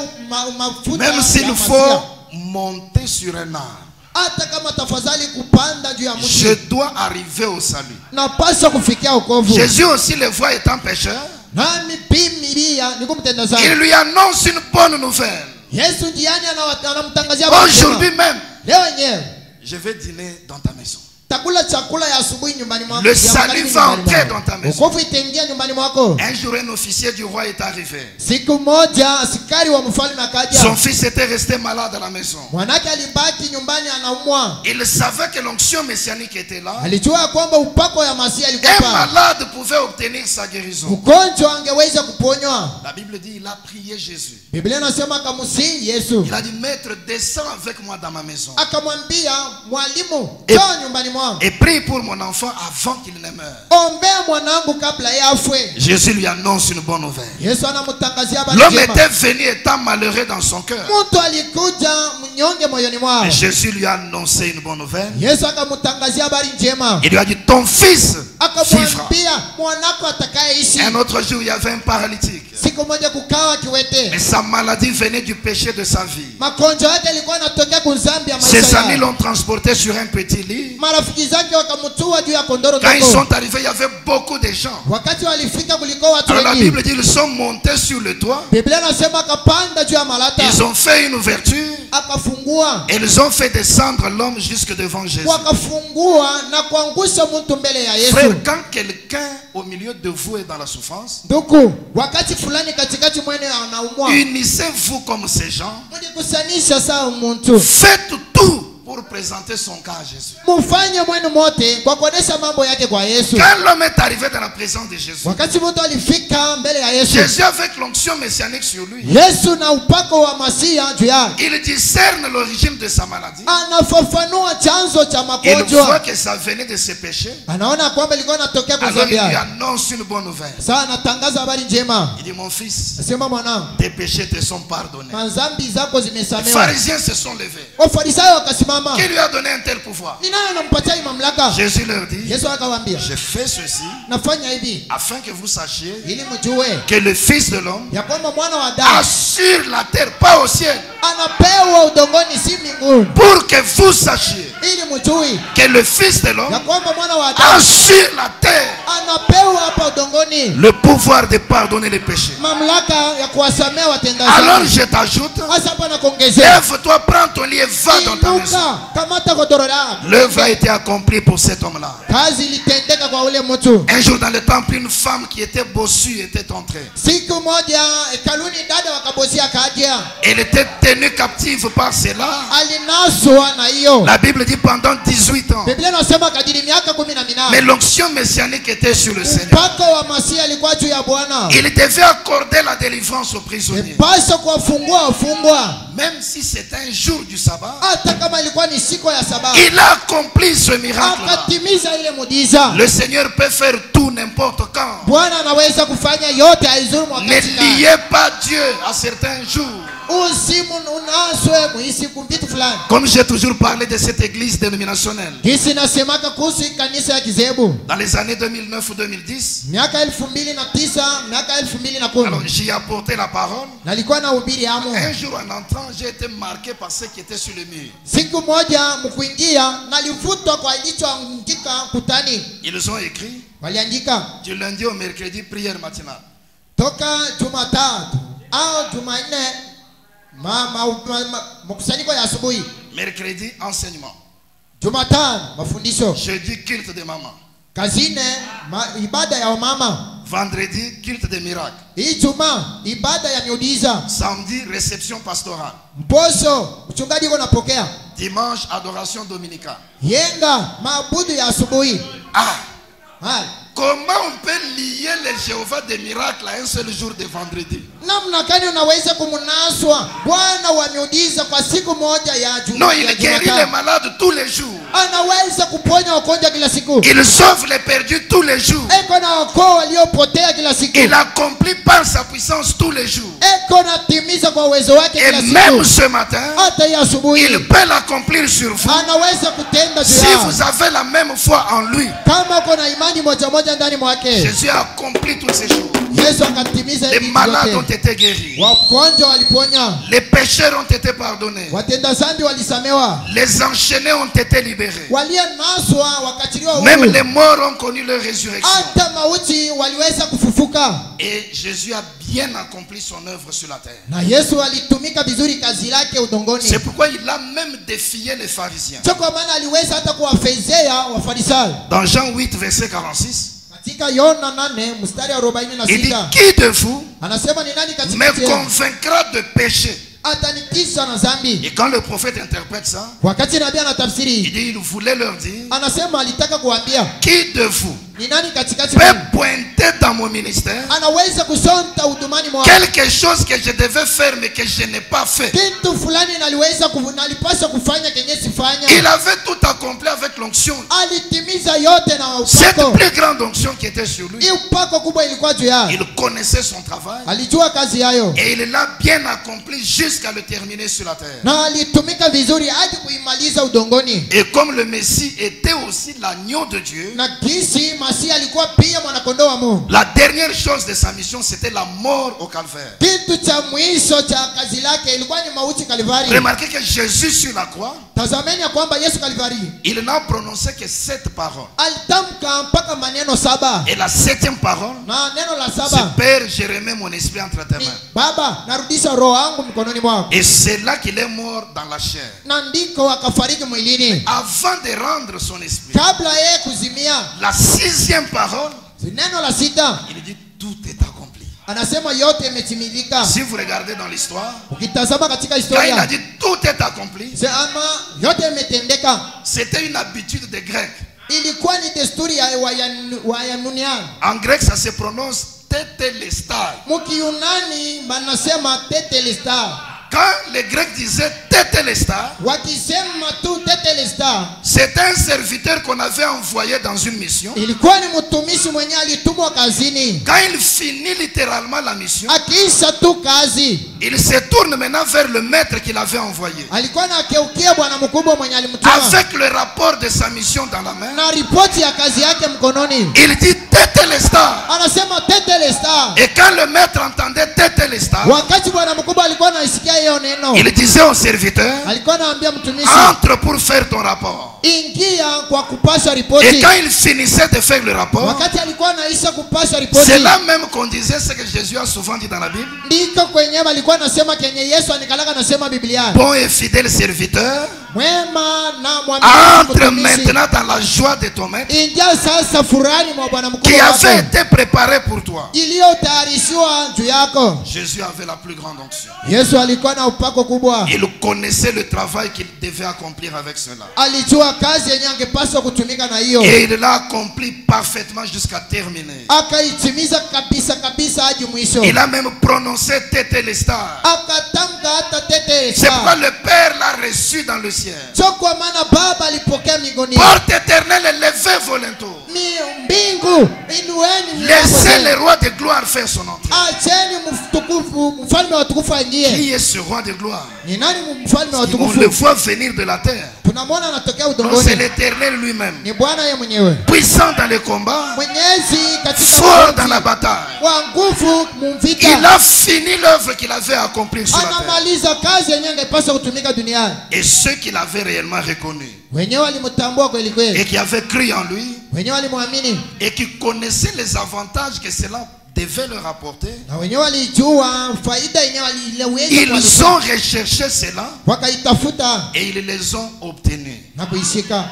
mafuta. Même s'il faut monter sur un arbre, hata kama tafadhali kupanda juu ya mti, je dois arriver au salut. napaswa kufikia wokovu. Jésus aussi le voit étant pécheur. Nami pimilia niko mtenda Il dhambi. lui annonce une bonne nouvelle. Yesu njiani anamtangazia Aujourd'hui même, leo yenyewe je vais dîner dans ta maison. utakula chakula ya asubuhi nyumbani mwako. Le salut va entrer dans ta maison. Wokovu itaingia nyumbani mwako. Un jour, un officier du roi est arrivé. Siku moja askari wa mfalme akaja. Son fils était resté malade à la maison. Mwanake alibaki nyumbani anaumwa. Il savait que l'onction messianique était là. Alijua kwamba upako ya Masia alikuwa Un hapa. malade pouvait obtenir sa guérison. Mgonjwa angeweza kuponywa. La Bible dit il a prié Jésus. Biblia inasema akamsihi Yesu. Il a dit maître, descends avec moi dans ma maison. Akamwambia mwalimu, njoo nyumbani mwangu. Et prie pour mon enfant avant qu'il ne meure. Ombea mwanangu kabla yeye afwe. Jésus lui annonce une bonne nouvelle. Yesu anamtangazia habari L'homme njema. était venu étant malheureux dans son cœur. Mtu alikuja mnyonge moyoni mwao. Et Jésus lui a annoncé une bonne nouvelle. Yesu akamtangazia habari njema. Il lui a dit ton fils vivra. Akamwambia mwanako atakayeishi. Un autre jour, il y avait un paralytique. Siku moja kukawa kiwete. Mais sa maladie venait du péché de sa vie. Magonjwa yake yalikuwa yanatokea kuzambi ya maisha Ses amis yake. l'ont transporté sur un petit lit. Marafiki zake wakamtua juu ya kondoro Quand ils ndogo. sont arrivés, il y avait beaucoup de gens. Wakati walifika kuliko watu Alors la wengi. Bible dit ils sont montés sur le toit. Biblia inasema akapanda juu ya malata. Ils ont fait une ouverture. Akafungua. Et ils ont fait descendre l'homme jusque devant Jésus. Wakafungua na kuangusha mtu mbele ya Yesu. Frère, quand quelqu'un au milieu de vous est dans la souffrance, Ndugu, wakati fulani katikati mwene anaumwa. unissez-vous comme ces gens. Mjikusanisha sawa mtu. Faites tout pour présenter son cas à Jésus. Mufanye mwenu mote kwa kuonesha mambo yake kwa Yesu. Quand l'homme est arrivé dans la présence de Jésus, Wakati mtu alifika mbele ya Yesu. Jésus avec l'onction messianique sur lui, Yesu na upako wa Masia juu yake. il discerne l'origine de sa maladie. Anafafanua chanzo cha Il voit magonjwa. que ça venait de ses péchés. Anaona kwamba ilikuwa inatokea kwa Alors dhambi il lui yake. annonce une bonne nouvelle. Sasa anatangaza habari njema. Il dit mon fils, Nasema mwanangu, tes péchés te sont pardonnés. dhambi zako Les zimesamehewa. pharisiens se sont levés. Wafarisayo wakasimama. Qui lui a donné un tel pouvoir? Ni nani anampatia hii mamlaka? Jésus leur dit, Yesu akawaambia, je fais ceci nafanya hivi afin que vous sachiez ili mjue que le Fils de l'homme ya kwamba mwana wa Adamu assure la terre, pas au ciel, anapewa udongoni si mbinguni, pour que vous sachiez ili mjue que le Fils de ya l'homme kwamba mwana wa Adamu assure la terre anapewa hapa udongoni le pouvoir de pardonner les péchés. mamlaka ya kuwasamea watenda Alors dhambi. je t'ajoute, Hasa hapa nakuongezea, lève-toi, prends ton lit et va dans ta maison. inuka, kamata godoro lako. L'œuvre a été accomplie pour cet homme-là. Kazi ilitendeka kwa ule mtu. Un jour dans le temple, une femme qui était bossue était entrée. Siku moja hekaluni dada wakabosia kaja, Elle était tenue captive par cela. alinaswa na hiyo. La Bible dit pendant 18 ans. Biblia inasema kadiri miaka 18. Mais l'onction messianique était sur le Seigneur. Mpaka wa Masia alikuwa juu ya Bwana. Il devait accorder la délivrance aux prisonniers. Ipaswa kuwafungua wafungwa. Même si c'est un jour du sabbat, Hata kama ilikuwa ni siku ya Sabato. il a accompli ce miracle. Akatimiza ile muujiza. Le Seigneur peut faire tout n'importe quand. Bwana anaweza kufanya yote aizuru Ne wakati gani. liez pas Dieu à certains jours. Usimu unaswe muisiku vitu fulani. Comme j'ai toujours parlé de cette église dénominationnelle. Hisi nasemaka kuhusu kanisa ya kizebu. Dans les années 2009 ou 2010, Miaka 2009, miaka 2010. alors j'y ai apporté la parole. Nalikuwa na ubiri amo. Un jour en entrant, j'ai été marqué par ce qui était sur le mur. Siku moja mkuingia nalivutwa kwa ilichoandika kutani. Ils ont écrit Waliandika du lundi au mercredi prière matinale. toka Jumatatu au Jumanne mkusanyiko ya asubuhi. Mercredi enseignement. Jumatano mafundisho. Jeudi culte de maman. Kazine ibada ya mama. Vendredi culte de miracle. Ijumaa ibada ya miujiza. Samedi réception pastorale. Mposo mchungaji yuko napokea. Dimanche adoration dominicale. Yenga maabudu ya asubuhi. Ah. Comment on peut lier le Jéhovah des miracles à un seul jour de vendredi? Namna gani unaweza kumnaswa Bwana wa miujiza kwa siku moja ya Jumatatu? Non, il guérit les malades tous les jours. Anaweza kuponya wagonjwa kila siku. Il sauve les perdus tous les jours. Eko na okoa waliopotea kila siku. Il accomplit par sa puissance tous les jours. Eko na timiza kwa uwezo wake Et kila siku. même ce matin, Hata ya asubuhi il peut l'accomplir sur vous. anaweza kutenda juu Si yao. vous avez la même foi en lui. Kama uko na imani moja moja ndani mwake. Jésus a accompli toutes ces choses. Yesu akatimiza Les hivi malades ont vyote. été guéris. Wagonjwa waliponya. Les pécheurs ont été pardonnés. Watenda dhambi walisamewa. Les enchaînés ont été libérés. Walionaswa wakachiliwa Même huru. les morts ont connu leur résurrection. Hata mauti waliweza kufufuka. Et Jésus a bien accompli son œuvre sur la terre. Na Yesu alitumika vizuri kazi lake udongoni. C'est pourquoi il a même défié les pharisiens. Kwa maana aliweza hata kuwafezea Wafarisayo. Dans Jean 8 verset 46. Katika Yohana 8 mstari wa Il dit 46. qui de vous Anasema ni nani katika me yenu convaincra de péché? atanitisha na dhambi? Et quand le prophète interprète ça, Wakati nabii il anatafsiri, dit il voulait leur dire anasema alitaka kuambia qui de vous ni nani katikati peut yenu pointer dans mon ministère anaweza kusonta hudumani mwangu quelque chose que je devais faire mais que je n'ai pas fait. kitu fulani nalipaswa kufanya kenye sifanya. Il avait tout accompli avec l'onction. Alitimiza yote na Cette upako. plus grande onction qui était sur lui. Hii upako kubwa ilikuwa juu yake. Il connaissait son travail Alijua kazi yayo et il l'a bien accompli jusqu'à le terminer sur la terre. na alitumika vizuri hadi kuimaliza udongoni. Et comme le Messie était aussi l'agneau de Dieu, Na kisi Masihi alikuwa pia mwanakondoo wa Mungu. la dernière chose de sa mission c'était la mort au calvaire. Kitu cha mwisho cha kazi lake ilikuwa ni mauti Kalvari. Remarquez que Jésus sur la croix, Tazameni ya kwamba Yesu Kalvari il n'a prononcé que 7 paroles. alitamka mpaka maneno 7. Et la 7e parole, Na neno la c'est 7 Père, je remets mon esprit entre tes ni mains. Baba, narudisha roho yangu mkononi mwako. Et c'est là qu'il est mort dans la chair. Na ndiko akafariki mwilini. Avant de rendre son esprit, Kabla yeye kuzimia, la 6e parole, neno la 6 il dit tout est accompli. anasema yote imetimilika. Si vous regardez dans l'histoire, Ukitazama katika quand il a historia, dit tout est accompli, sema yote imetendeka. c'était une habitude des Grecs. Ilikuwa ni desturi ya Wayanuniani. En grec, ça se prononce tetelestai. Mukiyunani banasema tetelestai. Quand les Grecs disaient tetelestai, Wakisema tu tetelestai, c'est un serviteur qu'on avait envoyé dans une mission. ilikuwa ni mtumishi mwenye alitumwa kazini. Quand il finit littéralement la mission, Akiisha tu kazi, il se tourne maintenant vers le maître qu'il avait envoyé. alikuwa anakeukia bwana mkubwa mwenye alimtuma Avec le rapport de sa mission dans la main, na ripoti ya kazi yake mkononi. il dit tetelestai. Anasema tetelestai. Et quand le maître entendait tetelestai, Wakati bwana mkubwa alikuwa anaisikia hiyo neno, il disait au serviteur, alikuwa anaambia mtumishi, entre pour faire ton rapport. ingia kwa kupasha Et ripoti. quand il finissait de faire le rapport, Wakati alikuwa anaisha kupasha ripoti, c'est là même qu'on disait ce que Jésus a souvent dit dans la Bible. ndiko kwenye alikuwa anasema kenye Yesu anikalaka anasema Biblia, Bon et fidèle serviteur, mwema na mwaminifu entre mtumishi, maintenant dans la joie de ton maître ingia sasa furani mwa bwana qui mkubwa avait wako été préparé pour toi. iliyotayarishiwa juu yako. Jésus avait la plus grande onction. Yesu alikuwa na upako kubwa, Il connaissait le travail qu'il devait accomplir avec cela. alijua kazi yenye angepaswa kutumika na hiyo, Et il l'a accompli parfaitement jusqu'à terminer. akaitimiza kabisa kabisa hadi mwisho. Il a même prononcé tetelestai. Akatamka hata tete C'est pourquoi saa. le Père l'a reçu dans le ciel. So kwa maana Baba alipokea mbinguni. Porte éternelle, levez vos linteaux. Mbingu inueni milango Laissez zenu. le roi de gloire faire son entrée. Acheni mfalme wa tukufu aingie. Qui est ce roi de gloire? Ni nani mfalme wa On le tukufu? voit venir de la terre. Tunamwona anatokea Donc c'est udongoni. l'Éternel lui-même. Ni Bwana yeye mwenyewe. Puissant dans les combats, Mwenyezi katika fort dans vita, la bataille. wa nguvu mumvita. Il a fini l'œuvre qu'il avait accomplie sur la terre. Anamaliza kazi yenyewe angepaswa kutumika duniani. Et ceux qui l'avaient réellement reconnu Wenyewe walimtambua kweli et kweli. qui avaient cru en lui Wenyewe walimwamini et qui connaissaient les avantages que cela devait leur apporter, na wenyewe walijua faida yenyewe iliyoweza ils ont recherché cela wakaitafuta et ils les ont obtenus. na kuishika.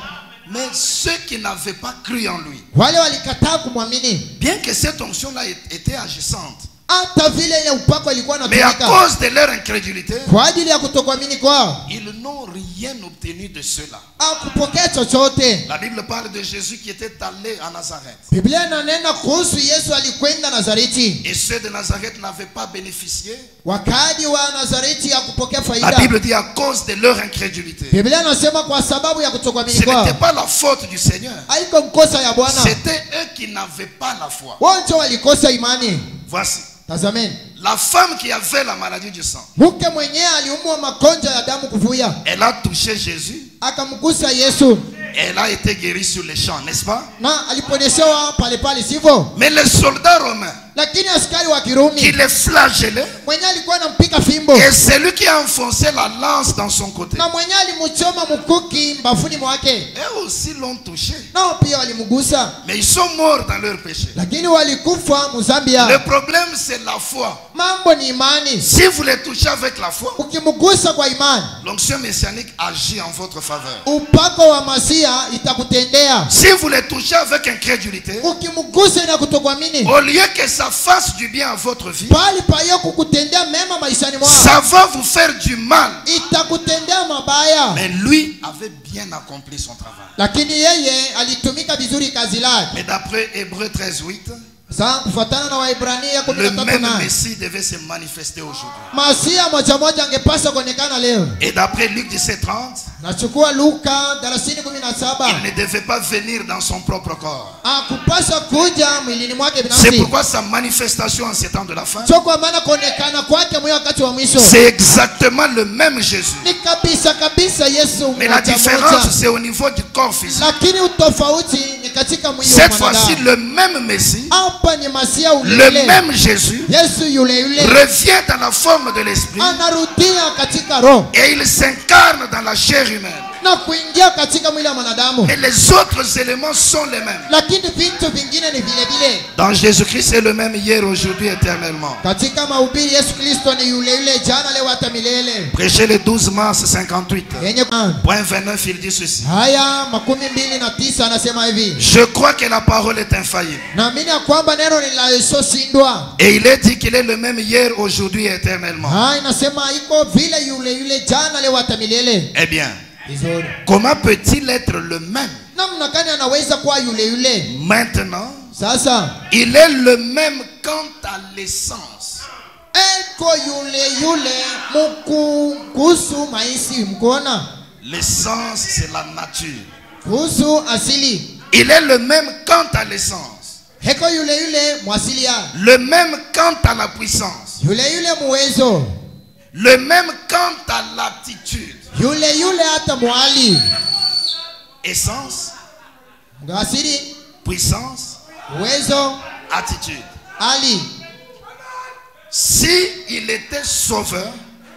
Mais ceux qui n'avaient pas cru en lui, Wale walikataa kumwamini, bien que cette onction-là était agissante, hata vile ile upako ilikuwa mais à inatumika, cause de leur incrédulité, kwa ajili ya kutokuamini kwao ils n'ont rien obtenu de cela. hakupokea chochote. La Bible parle de Jésus qui était allé à Nazareth. Biblia inanena kuhusu Yesu alikwenda Nazareti, Et ceux de Nazareth n'avaient pas bénéficié. wakaaji wa Nazareti ya kupokea La faida. Bible dit à cause de leur incrédulité. Biblia inasema kwa sababu ya kutokuamini Ce kwao. n'était pas la faute du Seigneur. Haiko mkosa ya Bwana, C'était eux qui n'avaient pas la foi. wao ndio walikosa imani. Voici. Tazameni, La femme qui avait la maladie du sang, mke mwenyewe aliumwa magonjwa ya damu kuvuja, elle a touché Jésus. akamgusa Yesu Elle a été guérie sur les champs, n'est-ce pas? na aliponeshewa pale pale, sivyo? Mais les soldats romains, lakini askari wa Kirumi qui les flagellait, mwenye alikuwa anampiga fimbo et c'est lui qui a enfoncé la lance dans son côté. na mwenye alimchoma mkuki mbafuni mwake, Eux aussi l'ont touché. nao pia walimgusa, Mais ils sont morts dans leur péché. lakini walikufa muzambi Le yao. problème, c'est la foi. Mambo ni imani. Si vous les touchez avec la foi, Ukimgusa kwa imani, l'onction messianique agit en votre faveur. upako wa Masia itakutendea. Si vous les touchez avec incrédulité, Ukimgusa na kutokuamini, au lieu que ça fasse du bien à votre vie, pali pa hiyo kukutendea mema maishani mwako, ça va vous faire du mal. itakutendea mabaya. Mais lui avait bien accompli son travail. Lakini yeye alitumika vizuri kazi lake. Mais d'après Hébreux 13:8, Sasa kufuatana na Waebrania le 13 même na Messie devait se manifester aujourd'hui. Masia moja moja angepaswa kuonekana leo. Et d'après Luc 17:30, Nachukua Luka 13:17. il ne devait pas venir dans son propre corps. Akupaswa kuja mwilini mwake C'est binafsi. pourquoi sa manifestation en ces temps de la fin, Sio kwa maana kuonekana kwake mwa wakati wa mwisho. c'est exactement le même Jésus. Ni kabisa Yesu Mais la mmoja différence, moja. c'est au niveau du corps physique. Lakini utofauti ni katika mwili wa Cette fois-ci, mwanadamu. le même Messie, Hapa ni Masia le ule. même Jésus, Yesu yule revient dans la forme de l'esprit anarudia katika roho et il s'incarne dans la chair humaine. na kuingia katika mwili wa mwanadamu. Et les autres éléments sont les mêmes. Lakini vitu vingine ni vile vile. Dans Jésus-Christ, c'est le même hier, aujourd'hui, éternellement. Katika mahubiri Yesu Kristo ni yule yule jana leo hata milele. Prêché le 12 mars 58. Yenye Point 29, il dit ceci. haya 29 anasema hivi. Je crois que la parole est infaillible. Naamini ya kwamba neno ni la lisoshindwa. Et il est dit qu'il est le même hier, aujourd'hui, éternellement. Inasema iko vile yule yule jana leo hata milele. Eh bien, Vizuri. comment peut-il être le même? Namna gani anaweza kuwa yule yule? Maintenant, Sasa il est le même quant à l'essence. eko yule yule kuhusu maisi mkuona. L'essence, c'est la nature. Kuhusu asili. Il est le même quant à l'essence. Eko yule yule mwasili ya. Le même quant à la puissance. Yule yule muwezo. Le même quant à l'attitude. Yule yule hata mwali. Essence, Asili, puissance, uwezo, attitude. ali. Si il était sauveur,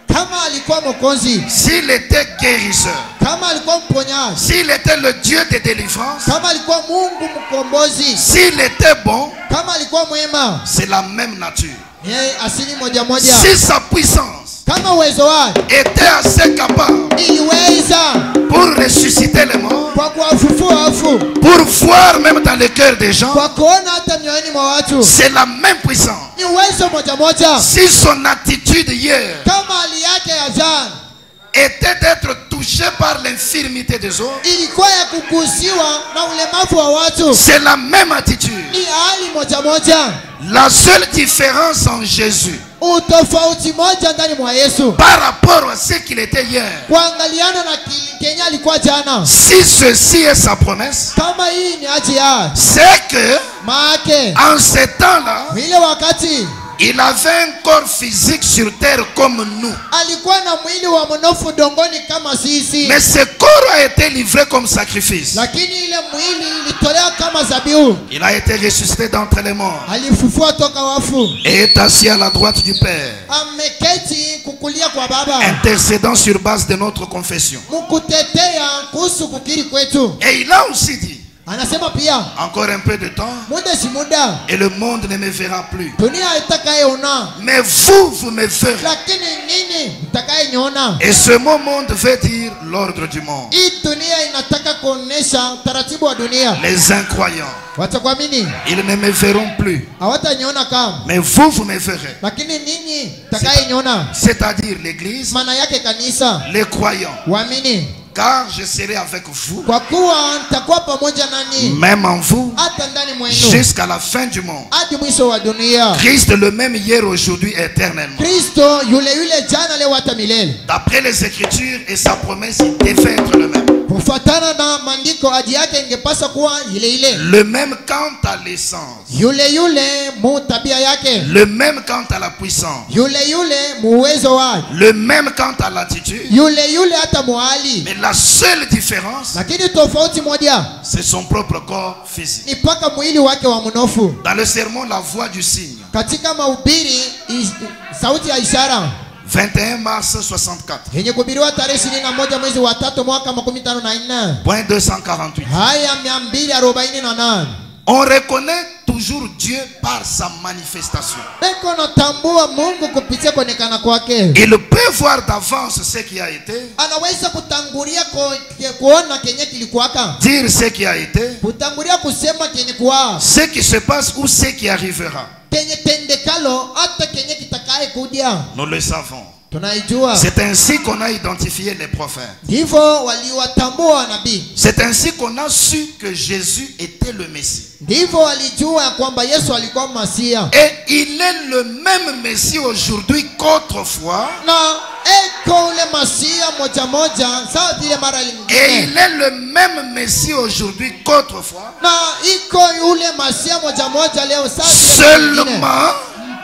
Kama alikuwa mwokozi, s'il était guérisseur, kama alikuwa mponyaji, s'il était le Dieu de délivrance, kama alikuwa Mungu mkombozi, s'il était bon, kama alikuwa mwema, c'est la même nature. yeye asili moja moja. Si sa puissance Kama uwezo wake était assez capable iliweza pour ressusciter les morts, kwa kuwafufua wafu, pour voir même dans le cœur des gens, kwa kuona hata mioyoni mwa watu, c'est la même puissance. ni uwezo moja moja. Si son attitude hier Kama hali yake ya jana était d'être touché par l'infirmité des autres, ilikuwa ya kugusiwa na ulemavu wa watu, c'est la même attitude. ni hali moja moja. La seule différence en Jésus Utofauti moja ndani mwa Yesu par rapport à ce qu'il était hier, kuangaliana na Kenya alikuwa jana. si ceci est sa promesse, Kama hii ni aji ya c'est que maake, en ce temps-là, ile wakati il avait un corps physique sur terre comme nous. alikuwa na mwili wa mnofu dongoni kama sisi, Mais ce corps a été livré comme sacrifice. lakini ile mwili ilitolewa kama zabihu. Il a été ressuscité d'entre les morts Alifufua toka wafu, et est assis à la droite du Père, ameketi kukulia kwa Baba, intercédant sur base de notre confession. mkutetea kuhusu kukiri kwetu. Et il a aussi dit, Anasema pia encore un peu de temps, muda si muda et le monde ne me verra plus. dunia itakayeona, Mais vous me verrez. lakini nini mtakayenyona. Et ce mot monde veut dire l'ordre du monde. Hii dunia inataka kuonesha taratibu wa dunia. Les incroyants, Watakuamini, ils ne me verront plus. hawatanyona kama, Mais vous me verrez. lakini ninyi mtakayenyona, C'est-à-dire l'église, maana yake kanisa, les croyants. waamini, Car je serai avec vous, kwa kuwa nitakuwa pamoja nani même en vous, hata ndani mwenu jusqu'à la fin du monde. hadi mwisho wa dunia. Christ le même hier, aujourd'hui, éternellement. Kristo yule yule jana leo hata milele. D'après les Écritures et sa promesse, il devait être le même. Kufuatana na maandiko, aji yake ingepaswa kuwa ile ile, Le même quant à l'essence. yule yule mu tabia yake, Le même quant à la puissance. yule yule muwezo wake, Le même quant à l'attitude. yule yule hata muhali. Mais la seule différence, lakini tofauti moja c'est son propre corps physique. ni paka mwili wake wa mnofu. Dans le sermon La Voix du Signe, Katika mahubiri sauti ya ishara 21 mars 64, yenye kuhubiriwa tarehe 21 mwezi wa 3 mwaka 2054, point 248, haya 248, on reconnaît toujours Dieu par sa manifestation. beko natambua Mungu kupitia kuonekana kwake. Il peut voir d'avance ce qui a été, Anaweza kutangulia kuona kenye kilikuwaka, dire ce qui a été, kutangulia kusema kenye kuwa, ce qui se passe ou ce qui arrivera. kenye tendekalo hata kenye kitakaye kuja. Nous le savons. Tunaijua. C'est ainsi qu'on a identifié les prophètes. Ndivyo waliwatambua wanabii. C'est ainsi qu'on a su que Jésus était le Messie. Ndivyo walijua kwamba Yesu alikuwa Masia. Et il est le même Messie aujourd'hui qu'autrefois. Na eko ule Masia moja moja sawa vile mara Et nyingine. il est le même Messie aujourd'hui qu'autrefois. Na iko ule Masia moja moja leo sawa vile mara nyingine. Seulement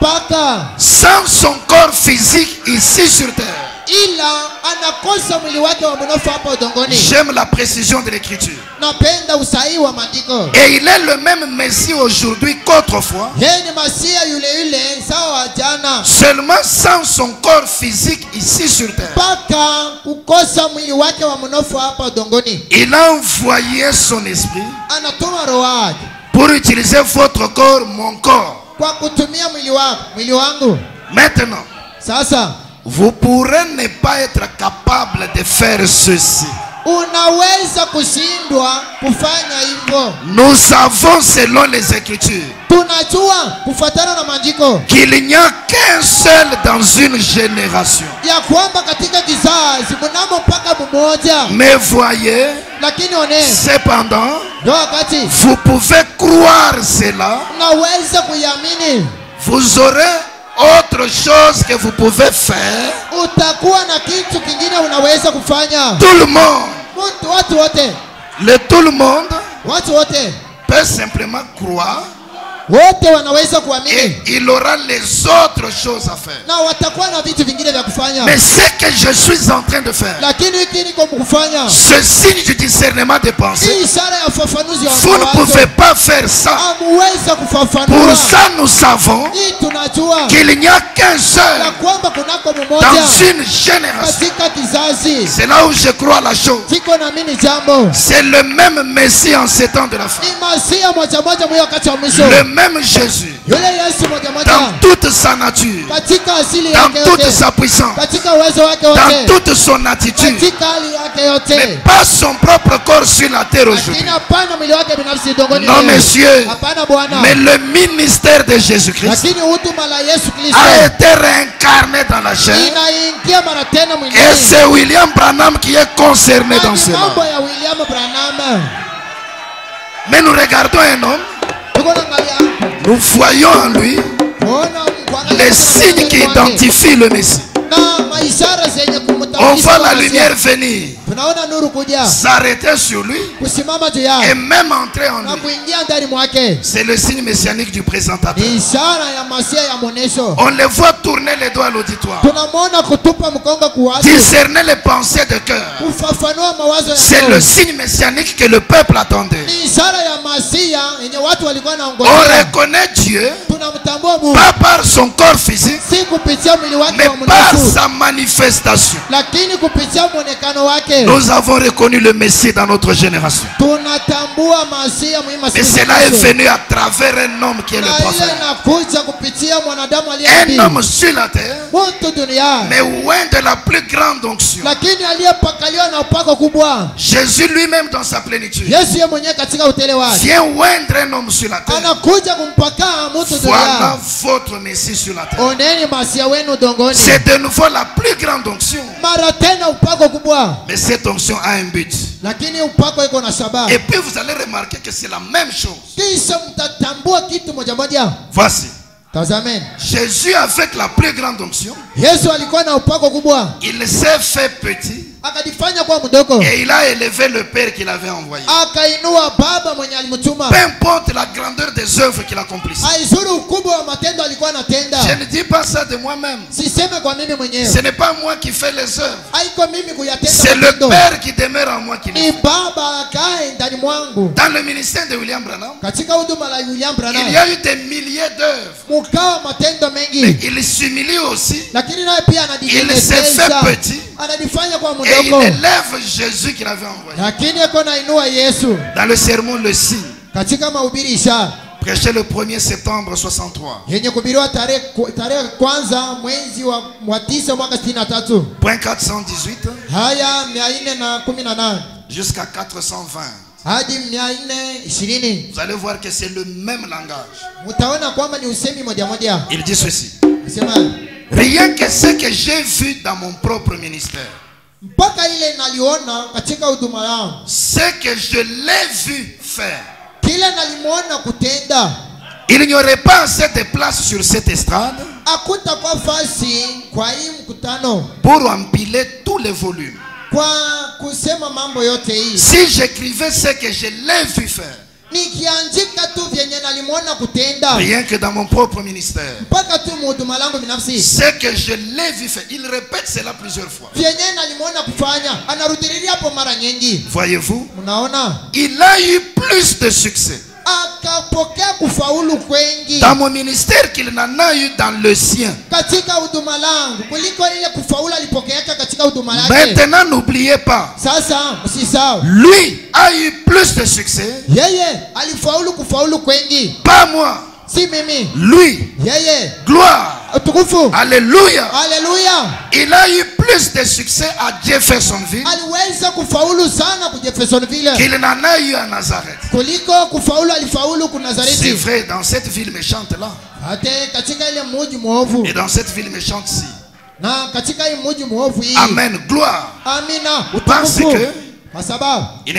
Mpaka sans son corps physique ici sur terre. ila anakosa mwili wake wa mnofu hapa udongoni. J'aime la précision de l'écriture. Napenda usahihi wa maandiko. Et il est le même Messie aujourd'hui qu'autrefois. Yeye ni Masia yule yule sawa jana. Seulement sans son corps physique ici sur terre. Mpaka kukosa mwili wake wa mnofu hapa udongoni. Il a envoyé son esprit Anatuma roho wake pour utiliser votre corps, mon corps. kwa kutumia mwili wako, mwili wangu. Maintenant, Sasa vous pourrez ne pas être capable de faire ceci. unaweza kushindwa kufanya hivyo. Nous savons selon les Écritures Tunajua kufuatana na maandiko qu'il n'y a qu'un seul dans une génération. ya kwamba katika kizazi mnamo mpaka mmoja. Mais voyez, Lakini one cependant, ndio wakati vous pouvez croire cela. unaweza kuiamini, Vous aurez autre chose que vous pouvez faire. utakuwa na kitu kingine unaweza kufanya. Tout le monde, Watu wote, tout le monde watu wote, peut simplement croire wote wanaweza kuamini et il aura les autres choses à faire. na watakuwa na vitu vingine vya kufanya. Mais ce que je suis en train de faire, Lakini hiki niko kufanya ce signe du discernement des pensées, hii ishara ya ufafanuzi wa vous ne mawazo. pouvez pas faire ça. Hamuweza kufafanua. Pour ça, nous savons Hii tunajua qu'il n'y a qu'un ya seul kwamba kunako dans mmoja une génération. katika kizazi. C'est là où je crois la chose. Siko naamini jambo. C'est le même Messie en ces temps de la fin. Ni Masia moja moja mwe wakati wa mwisho. Le même Jésus, Yule Yesu moja moja dans toute sa nature, katika asili dans yake toute yote, sa puissance, katika uwezo wake dans wote, toute son attitude, katika hali yake mais yote. pas son propre corps sur la terre aujourd'hui. Lakini hapana mwili wake binafsi dongoni. Non, leo. messieurs, Hapana Bwana. mais le ministère de Jésus-Christ Lakini huduma la Yesu Kristo a été réincarné dans la chair. inaingia mara tena Et mwilini. c'est William Branham qui est concerné Na dans ni cela. mambo ya William Branham. Mais nous regardons un homme, Tuko naangalia nous voyons en lui kuona kuangalia les signes qui identifient le Messie. na maishara zenye On kumtambulisha voit la kwa Masia. lumière venir, Tunaona nuru kuja s'arrêter sur lui kusimama juu et yake même entrer en na lui. kuingia ndani mwake. C'est le signe messianique du présentateur. Ni ishara ya Masia ya mwonesho. On le voit tourner les doigts à l'auditoire, Tunamwona kutupa mkonga kuwazi, discerner les pensées de cœur. kufafanua mawazo ya C'est moyo. le signe messianique que le peuple attendait. Ni ishara ya Masia yenye watu walikuwa On naongojea. reconnaît Dieu Tunamtambua Mungu pas par son corps physique, si kupitia mwili wake mais wa par mnofu, sa manifestation. lakini kupitia mwonekano wake. Nous avons reconnu le Messie dans notre génération. Tunatambua Masia muhimu Mais cela est venu à travers un homme qui est le na ile prophète. inakuja kupitia mwanadamu aliye Un nabii, homme sur la terre, mtu duniani, mais loin de la plus grande onction. lakini aliyepakaliwa na upako kubwa. Jésus lui-même dans sa plénitude Yesu yeye mwenyewe katika utele wake vient oindre un homme sur la terre. anakuja kumpaka mtu Voilà duniani. votre Messie sur la terre. Oneni Masia wenu dongoni. C'est de nouveau la plus grande onction. Mara tena upako kubwa, Mais cette onction a un but. lakini upako iko na sababu. Et puis vous allez remarquer que c'est la même chose. Kisha mtatambua kitu moja moja. Voici. Tazameni, Jésus avec la plus grande onction, Yesu alikuwa na upako kubwa, il s'est fait petit akajifanya kuwa mdogo, et il a élevé le Père qu'il avait envoyé. akainua Baba mwenye alimtuma. Peu importe la grandeur des œuvres qu'il accomplissait. Haizuru ukubwa wa matendo alikuwa anatenda. Je ne dis pas ça de moi-même. Siseme kwa mimi mwenyewe. Ce n'est pas moi qui fais les œuvres. Haiko mimi kuyatenda C'est le matendo. Père qui demeure en moi qui le Ni fait. Baba akae ndani mwangu. Dans le ministère de William Branham, Katika huduma la William il y Branham a eu des milliers d'œuvres. mukawa matendo Mais mengi, il s'humilie aussi. lakini naye pia Il s'est fait anajinyenyekeza, petit. anajifanya kwa Et il mdogo, élève Jésus qu'il avait envoyé. lakini eko nainua Yesu. Dans le sermon Le Signe, Katika mahubiri ishara prêché le 1er septembre 63. yenye kuhubiriwa tarehe kwanza mwezi wa 9 mwaka 63, Point 418 haya 418 jusqu'à 420. hadi 420. Vous allez voir que c'est le même langage. Mutaona kwamba ni usemi moja moja. Il dit ceci. Nasema Rien que ce que j'ai vu dans mon propre ministère, mpaka ile naliona katika huduma yangu, ce que je l'ai vu faire, kile nalimuona kutenda, il n'y aurait pas assez de place sur cette estrade akuta kwa fasi kwa hii mkutano pour empiler tous les volumes. kwa kusema mambo yote hii. Si j'écrivais ce que je l'ai vu faire, Nikiandika tu vyenye nalimuona kutenda, rien que dans mon propre ministère, mpaka tu mhuduma langu binafsi, ce que je l'ai vu faire, il répète cela plusieurs fois. vyenye nalimuona kufanya, anarudilia hapo mara nyingi. Voyez-vous, Mnaona, il a eu plus de succès akapokea kufaulu kwengi dans mon ministère qu'il n'en a eu dans le sien. katika huduma langu kuliko ile kufaulu alipokeaka katika huduma lake. Maintenant, n'oubliez pas, Sasa msisahau, lui a eu plus de succès, yeye alifaulu kufaulu kwengi, pas moi. si mimi. Lui, Yeye gloire, utukufu, alléluia. haleluya. Il a eu plus de succès à Jeffersonville Aliweza kufaulu sana ku Jeffersonville qu'il n'en a eu à Nazareth. kuliko kufaulu alifaulu ku C'est Nazareti. vrai, dans cette ville méchante là, Hata katika ile mji mwovu et dans cette ville méchante ci. na katika hii mji mwovu hii. Amen, gloire. Amina, Parce utukufu. que Kwa sababu il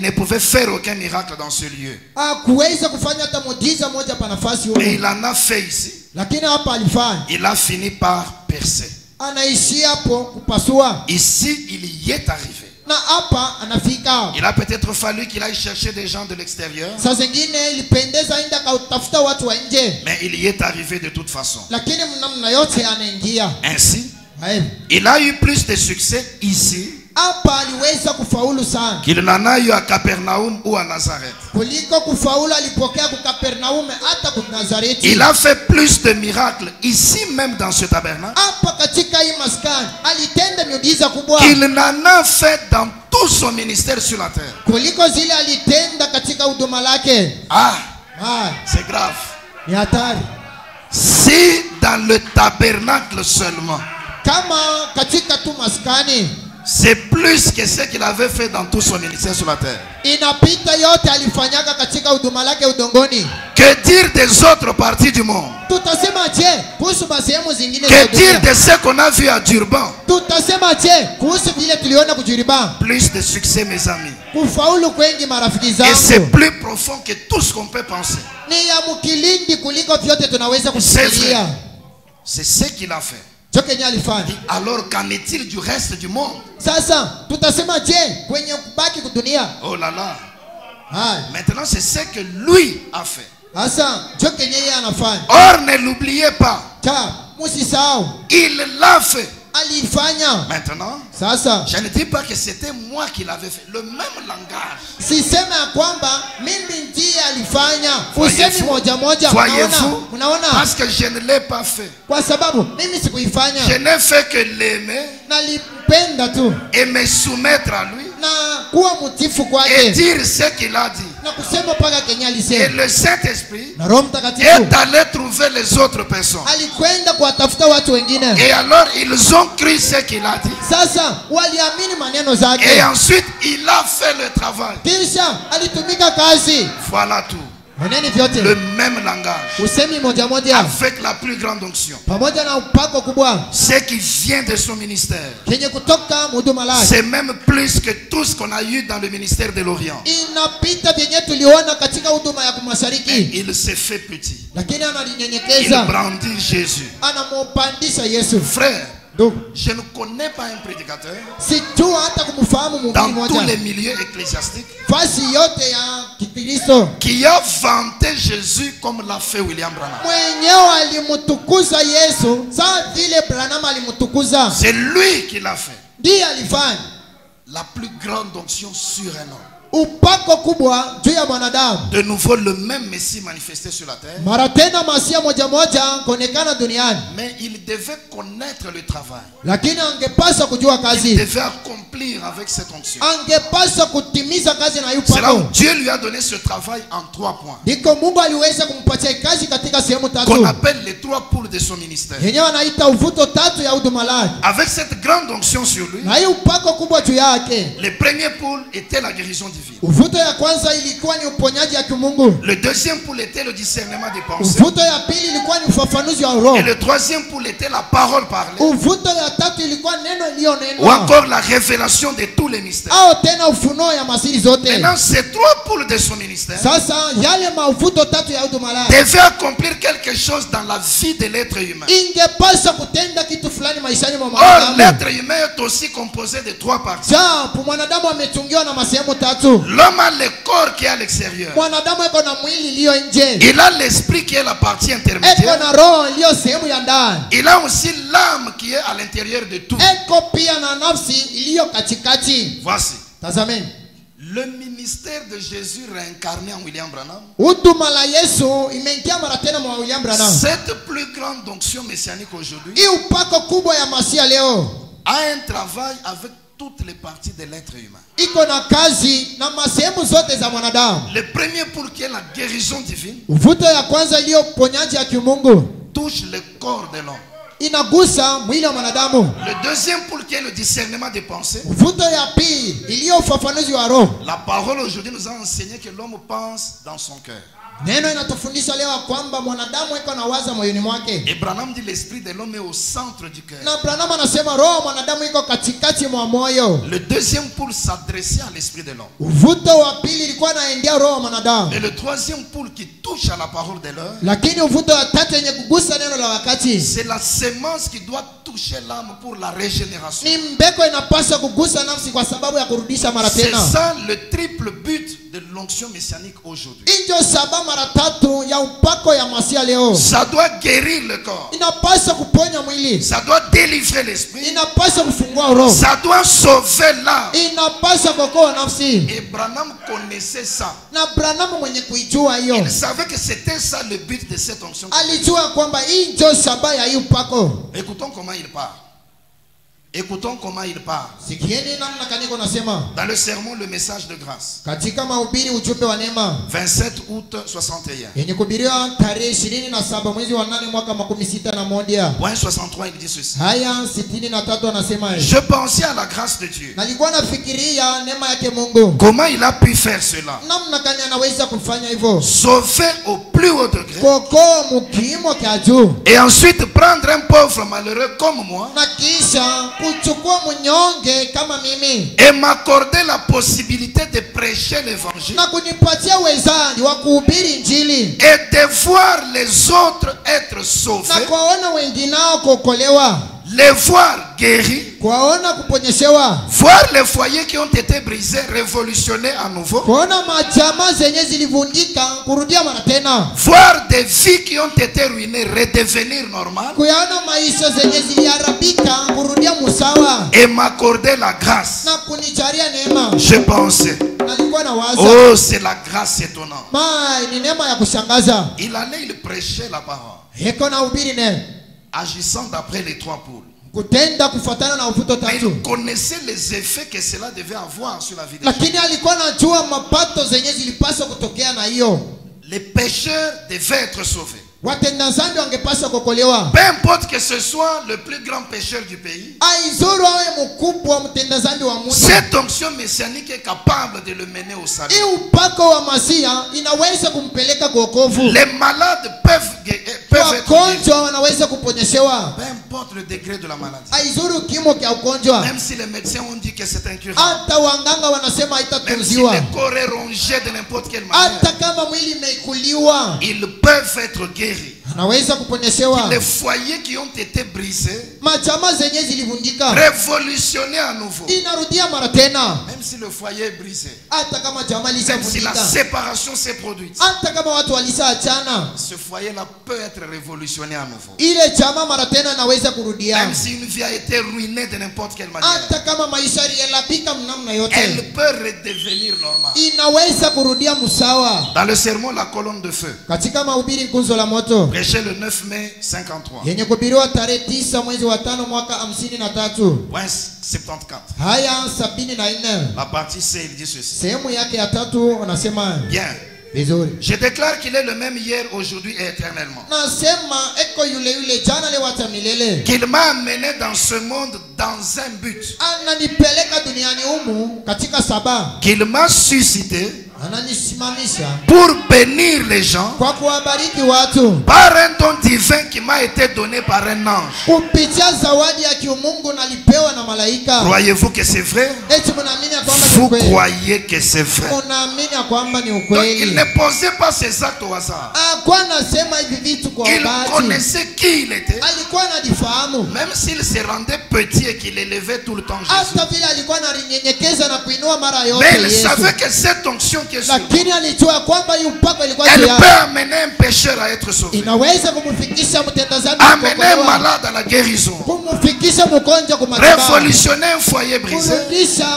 ne pouvait faire aucun miracle dans ce lieu. hakuweza kufanya hata muujiza moja pa nafasi Mais hiyo, il en a fait ici. lakini hapa alifanya. Il a fini par percer. Anaishia hapo kupasua, Ici, il y est arrivé. na hapa anafika. Il a peut-être fallu qu'il aille chercher des gens de l'extérieur, Saa zingine ilipendeza enda kautafuta watu wa nje, mais il y est arrivé de toute façon. lakini namna yote anaingia. Ainsi, Hayo. il a eu plus de succès ici Hapa aliweza kufaulu sana qu'il n'en a eu à Capernaum ou à Nazareth. kuliko kufaulu alipokea ku Kapernaume hata ku Nazareti. Il a fait plus de miracles ici même dans ce tabernacle Hapa katika hii maskani alitenda miujiza kubwa qu'il n'en a fait dans tout son ministère sur la terre. kuliko zile alitenda katika huduma lake. Ah, Ah, c'est grave. ni hatari. Si dans le tabernacle seulement, Kama katika tu maskani c'est plus que ce qu'il avait fait dans tout son ministère sur la terre. inapita yote alifanyaka katika huduma lake udongoni. Que dire des autres parties du monde? Tutasema je kuhusu sehemu zingine za Que dire dunia? de ce qu'on a vu à Durban? Tutasema je kuhusu vile tuliona kujiriba? Plus de succès, mes amis. Kufaulu kwengi marafiki Et c'est zangu plus profond que tout ce qu'on peut penser. ni ya mkilindi kuliko vyote tunaweza C'est kufikiria. vrai. C'est ce qu'il a fait. Jo kenye alifanya. Alors qu'en est-il du reste du monde? Sasa tutasema je kwenye kubaki kudunia? Oh là là. Hai. Maintenant, c'est ce que lui a fait. Sasa jo kenye yeye anafanya. Or, ne l'oubliez pas. Ta musisahau Il l'a fait. alifanya. Maintenant, Sasa je ne dis pas que c'était moi qui l'avais fait. Le même langage. siseme ya kwamba mimi ndiye alifanya, usemi moja moja. Voyez-vous? Unaona? Parce que je ne l'ai pas fait. Kwa sababu mimi Je sikuifanya, n'ai fait que l'aimer nalipenda tu et me soumettre à lui na kuwa mtifu et kwake dire ce qu'il a dit. na kusema mpaka kenye Et alisema. le Saint-Esprit Na Roho Mtakatifu est allé trouver les autres personnes. alikwenda kuwatafuta watu wengine. Et alors, ils ont cru ce qu'il a dit. Sasa waliamini maneno Et zake, ensuite, il a fait le travail. kisha alitumika kazi. Voilà tout. Maneno vyote Le même langage. usemi moja moja Avec la plus grande onction. pamoja na upako kubwa Ce qui vient de son ministère, kenye kutoka huduma lake c'est même plus que tout ce qu'on a eu dans le ministère de l'Orient. inapita vyenye tuliona katika huduma ya Et kumashariki, il s'est fait petit. lakini Il analinyenyekeza, brandit Jésus. anamupandisha Yesu. Frère, Ndugu, Je ne connais pas un prédicateur sijua hata kumfahamu mhubiri dans tous mmoja les milieux ecclésiastiques fasi yote ya Kikristo qui a vanté Jésus comme l'a fait William Branham. mwenyewe alimtukuza Yesu sawa vile Branham alimtukuza. C'est lui qui l'a fait. Ndiye alifanya La plus grande onction sur un homme. upako kubwa juu ya mwanadamu. De nouveau le même Messie manifesté sur la terre. Mara tena masia moja moja kuonekana duniani, Mais il devait connaître le travail. lakini angepaswa kujua Il kazi, devait accomplir avec cette onction. angepaswa kutimiza kazi na C'est là où upako. Dieu lui a donné ce travail en 3 points. Ndiko Mungu aliweza kumpatia kazi katika sehemu Qu'on tatu appelle les 3 poules de son ministère. yenyewe anaita uvuto tatu ya huduma lake, Avec cette grande onction sur lui, na hii upako kubwa juu yake. les premières poules étaient la guérison divine. Uvuto ya kwanza ilikuwa ni uponyaji ya kimungu. Le deuxième poule était le discernement des pensées. Uvuto ya pili ilikuwa ni ufafanuzi wa roho. Et le troisième poule était la parole parlée. Uvuto ya tatu ilikuwa neno Ou iliyonenwa, encore la révélation de tous les mystères. au tena ufunuo ya masiri zote. Maintenant, ces 3 poules de son ministère Sasa yale mauvuto tatu ya huduma lake devaient accomplir quelque chose dans la vie de l'être humain. ingepaswa kutenda kitu fulani maishani mwa Or, mwanadamu. l'être humain est aussi composé de 3 parties. Japo mwanadamu ametungiwa na masehemu tatu. L'homme a le corps qui est à l'extérieur. Mwanadamu iko na mwili iliyo nje, Il a l'esprit qui est la partie iko intermédiaire. na roho iliyo sehemu ya ndani, Il a aussi l'âme qui est à l'intérieur de tout. iko pia na nafsi iliyo katikati. Voici. Tazameni Le ministère de Jésus réincarné en William Branham. huduma la Yesu imeingia mara tena mwa William Branham. Cette plus grande onction messianique aujourd'hui Hii upako kubwa ya masia leo a un travail avec toutes les parties de l'être humain. iko na kazi na masehemu zote za mwanadamu. Le premier pour qui est la guérison divine Uvuto ya kwanza iliyo uponyaji ya kimungu touche le corps de l'homme. inagusa mwili wa mwanadamu. Le deuxième pour qui est le discernement des pensées. Uvuto ya pili iliyo ufafanuzi wa roho. La parole aujourd'hui nous a enseigné que l'homme pense dans son cœur. Neno inatufundisha leo kwamba mwanadamu iko na waza moyoni mwake, Et Branham dit l'esprit de l'homme est au centre du cœur. na Branham anasema roho mwanadamu iko katikati mwa moyo. Le deuxième poule s'adressait à l'esprit de l'homme. Uvuto wa pili ilikuwa naendea roho mwanadamu, Et le troisième poule qui touche à la parole de l'heure, lakini uvuto wa tatu yenye kugusa neno la wakati c'est la sémence qui doit toucher l'âme pour la régénération. ni mbeko inapaswa kugusa nafsi kwa sababu ya kurudisha mara C'est tena. ça le triple but de l'onction messianique aujourd'hui. Injo saba mara tatu ya upako ya masia leo. Ça doit guérir le corps. Inapaswa kuponya mwili, Ça doit délivrer l'esprit. inapaswa kufungua roho, Ça doit sauver l'âme. inapaswa kuokoa nafsi. Et Branham connaissait ça. Na Branham mwenye kuijua hiyo Il savait que c'était ça le but de cette onction. alijua kwamba hii njo saba ya hii upako. Écoutons comment il parle. Écoutons comment il parle. Sikieni namna kaniko nasema Dans le sermon, le message de grâce. katika mahubiri ujumbe wa neema 27 août 61. yenye kuhubiriwa tarehe 27 mwezi wa 8 mwaka 61. Point 63, il dit ceci. Haya 63 anasema hivi. Je pensais à la grâce de Dieu. Nalikuwa nafikiria neema yake Mungu, Comment il a pu faire cela? namna gani anaweza kufanya hivyo, Sauver au plus haut degré. kuokoa mkimo cha juu Et ensuite prendre un pauvre malheureux comme moi na kisha kuchukua mnyonge kama mimi et m'accorder la possibilité de prêcher l'évangile na kunipatia uwezaji wa kuhubiri Injili et de voir les autres être na sauvés, kuwaona wenginao kuokolewa, les voir guéris, kuwaona kuponyeshewa, voir les foyers qui ont été brisés révolutionnés à nouveau, kuona majamaa zenye zilivunjika kurudia mara tena, voir des vies qui ont été ruinées redevenir normales kuyaona maisha zenye ziliharibika kurudia musawa et m'accorder la grâce. na kunijalia neema. Je pensais, Nalikuwa na waza oh, c'est la grâce étonnante. ni neema ya kushangaza. Il allait, il prêchait la parole, Heko na ubiri neno agissant d'après les 3 poules. kutenda kufuatana na uvuto Mais tatu, il connaissait les effets que cela devait avoir sur la vie des gens. lakini alikuwa anajua mapato zenye zilipaswa kutokea na hiyo. Les pécheurs devaient être sauvés. Watenda dhambi wangepaswa kuokolewa, Peu importe que ce soit le plus grand pécheur du pays, aizuru awe mkubwa mtenda dhambi wa Mungu. cette onction messianique est capable de le mener au salut. Hii upako wa Masia inaweza kumpeleka kwa wokovu. Les malades peuvent être guéris. Wagonjwa wanaweza kuponyeshewa, Peu importe le degré de la maladie. aizuru kimo cha ugonjwa. Même si les médecins ont dit que c'est incurable. Hata wanganga wanasema Même si haitatunziwa, le corps est rongé de n'importe quelle manière. hata kama mwili imeikuliwa, Ils peuvent être guéris. anaweza kuponeshewa. Les foyers qui ont été brisés, Majama zenye zilivundika révolutionnés à nouveau. inarudia mara tena, Même si le foyer est brisé, hata kama jamaa même si la lishavundika, séparation s'est produite, hata kama watu walishaachana, ce foyer-là peut être révolutionné à nouveau. ile jamaa mara tena inaweza kurudia. Même si une vie a été ruinée de n'importe quelle manière, Hata kama maisha yalabika mnamna yote, elle peut redevenir normale. inaweza kurudia musawa. Dans le sermon La colonne de feu, Katika mahubiri Nguzo la Moto prêché le 9 mai 53, yenye kuhubiriwa tarehe 9 mwezi wa 5 mwaka 53, point 74, haya 74, la partie C, il dit ceci. sehemu yake ya 3 anasema Bien, vizuri. je déclare qu'il est le même hier, aujourd'hui et éternellement. Nasema eko yule yule jana leo hata milele. Qu'il m'a amené dans ce monde dans un but. Ananipeleka duniani humu katika sababu, Qu'il m'a suscité ananisimamisha pour bénir les gens kwa kuwabariki watu par un don divin qui m'a été donné par un ange. kupitia zawadi ya kiumungu nalipewa na malaika. Croyez-vous que c'est vrai? Eti mnaamini ya kwamba ni Vous ukweli? croyez que c'est vrai? Unaamini ya kwamba ni Donc il ukweli? ne posait pas ses actes au hasard. Alikuwa anasema hivi vitu kwa Il bahati. connaissait qui il était. Alikuwa anajifahamu. Même s'il se rendait petit et qu'il élevait tout le temps Jésus. Hata vile alikuwa analinyenyekeza na kuinua mara yote Mais il Yesu. savait que cette onction qui est sur lui, Lakini alijua kwamba yu mpako ilikuwa elle juu peut yake. amener un pécheur à être sauvé. Inaweza kumfikisha mtenda dhambi Amener un kuokolewa. malade à la guérison. Kumfikisha mgonjwa kwa matibabu. Révolutionner un foyer brisé. Kurudisha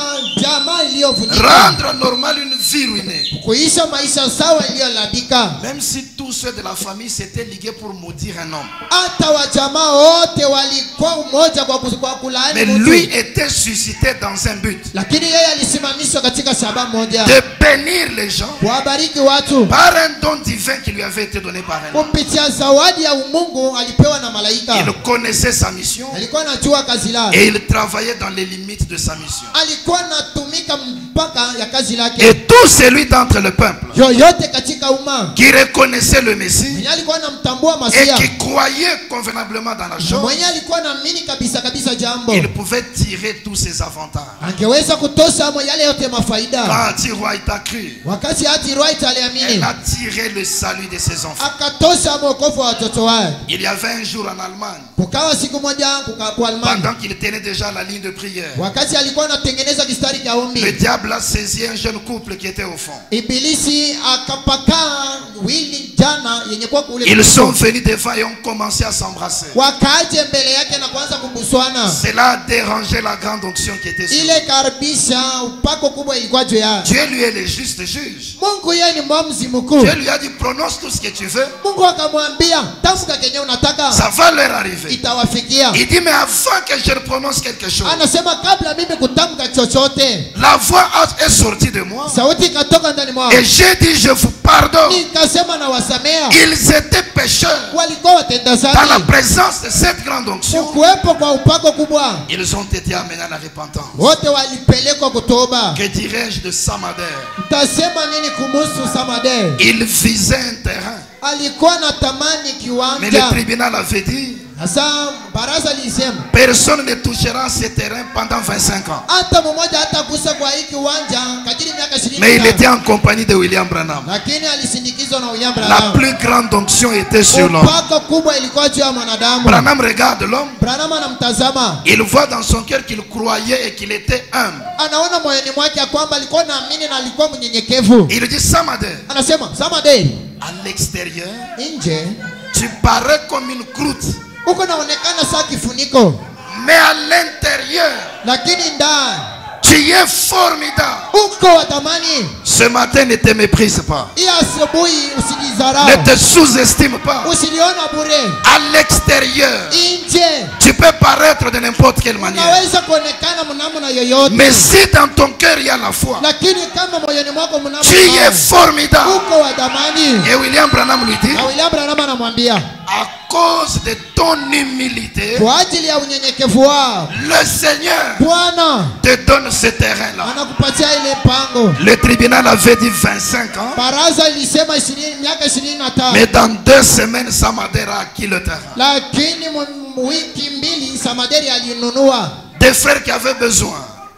jamaa iliyovunjika. Rendre normal une vie ruinée. Kuisha maisha sawa iliyolabika. Même si tous ceux de la famille s'étaient ligués pour maudire un homme. Hata wajamaa wote walikuwa umoja kwa kulaani Mais mtu. lui était suscité dans un but. Lakini yeye alisimamishwa katika sababu moja. De bénir les gens Kuwabariki watu par un don divin qui lui avait été donné par un homme. kupitia zawadi ya umungu alipewa na malaika. Il connaissait sa mission Alikuwa anajua kazi lake. et il travaillait dans les limites de sa mission. Alikuwa anatumika mpaka ya kazi lake. Et tout celui d'entre le peuple Yoyote katika umma qui reconnaissait le Messie mwenye alikuwa anamtambua et Masia, qui croyait convenablement dans la chose, mwenye alikuwa anaamini kabisa kabisa jambo, il pouvait tirer tous ses avantages. angeweza kutosha yale yote mafaida. Quand Tiroïta a cru, Wakati hati Roy elle aliamini, a tiré le salut de ses enfants. akatosha mwokovu wa watoto wake. Il y avait un jour en Allemagne, Kukawa siku moja kwa Almani, pendant qu'il tenait déjà la ligne de prière, wakati alikuwa anatengeneza kistari cha le ombi, diable a saisi un jeune couple qui était au fond. Ibilisi akapaka wili jana yenye kwa kule. Ils sont venus devant et ont commencé à s'embrasser. Wakaje mbele yake na kuanza kubuswana. Cela a dérangé la grande onction qui était sur lui. Ile karibisha upako kubwa ilikuwa juu yake. Dieu lui est le juste juge. Mungu yeye ni mwamuzi mkuu. Dieu lui a dit prononce tout ce que tu veux. Mungu akamwambia tamka kenye unataka, Ça va leur arriver. itawafikia. Il dit mais avant que je ne prononce quelque chose, Anasema kabla mimi kutamka chochote, la voix est sortie de moi. sauti ikatoka ndani mwao. Et j'ai dit je vous pardonne. Nikasema na wasamea. Ils étaient pécheurs. Walikuwa watenda Dans la dhambi. présence de cette grande onction, Kuwepo kwa upako kubwa, ils ont été amenés à la repentance. wote walipelekwa kutoba. Que dirais-je de Samader? Mtasema nini kumuhusu Samade? Il visait un terrain. Alikuwa na tamani Mais le kiwanja. tribunal avait dit Sasa baraza lisema personne ne touchera ce terrain pendant 25 ans. hata mmoja hatagusa kwa hii kiwanja kadiri miaka 20. Mais il était en compagnie de William Branham. Lakini alisindikizwa na William La Branham. plus grande onction était sur l'homme. Upako kubwa ilikuwa juu ya mwanadamu. Branham regarde l'homme. Branham anamtazama. Il voit dans son cœur qu'il croyait et qu'il était humble. Anaona moyoni mwake ya kwamba alikuwa naamini na alikuwa mnyenyekevu. Il dit Samader, Anasema Samade, à l'extérieur, nje tu parais comme une croûte. uko naonekana saa kifuniko, Mais à l'intérieur, lakini ndani tu es formidable. uko wa thamani. Ce matin, ne te méprise pas. Hii asubuhi Ne usijidharau, te sous-estime pas. usiliona bure. À l'extérieur, Nje tu peux paraître de n'importe quelle manière. unaweza kuonekana mnamna yoyote, Mais si dans ton cœur il y a la foi, lakini kama moyoni mwako mnamna tu es formidable. uko wa thamani. Et William Branham lui dit, Na William Branham anamwambia à cause de ton humilité, kwa ajili ya unyenyekevu wao le Seigneur Bwana te donne ce terrain-là. anakupatia ile pango. Le tribunal avait dit 25 ans, Baraza ilisema miaka 25, mais dans 2 semaines, Samader a acquis le terrain. lakini wiki mbili Samaderi alinunua. Des frères qui avaient besoin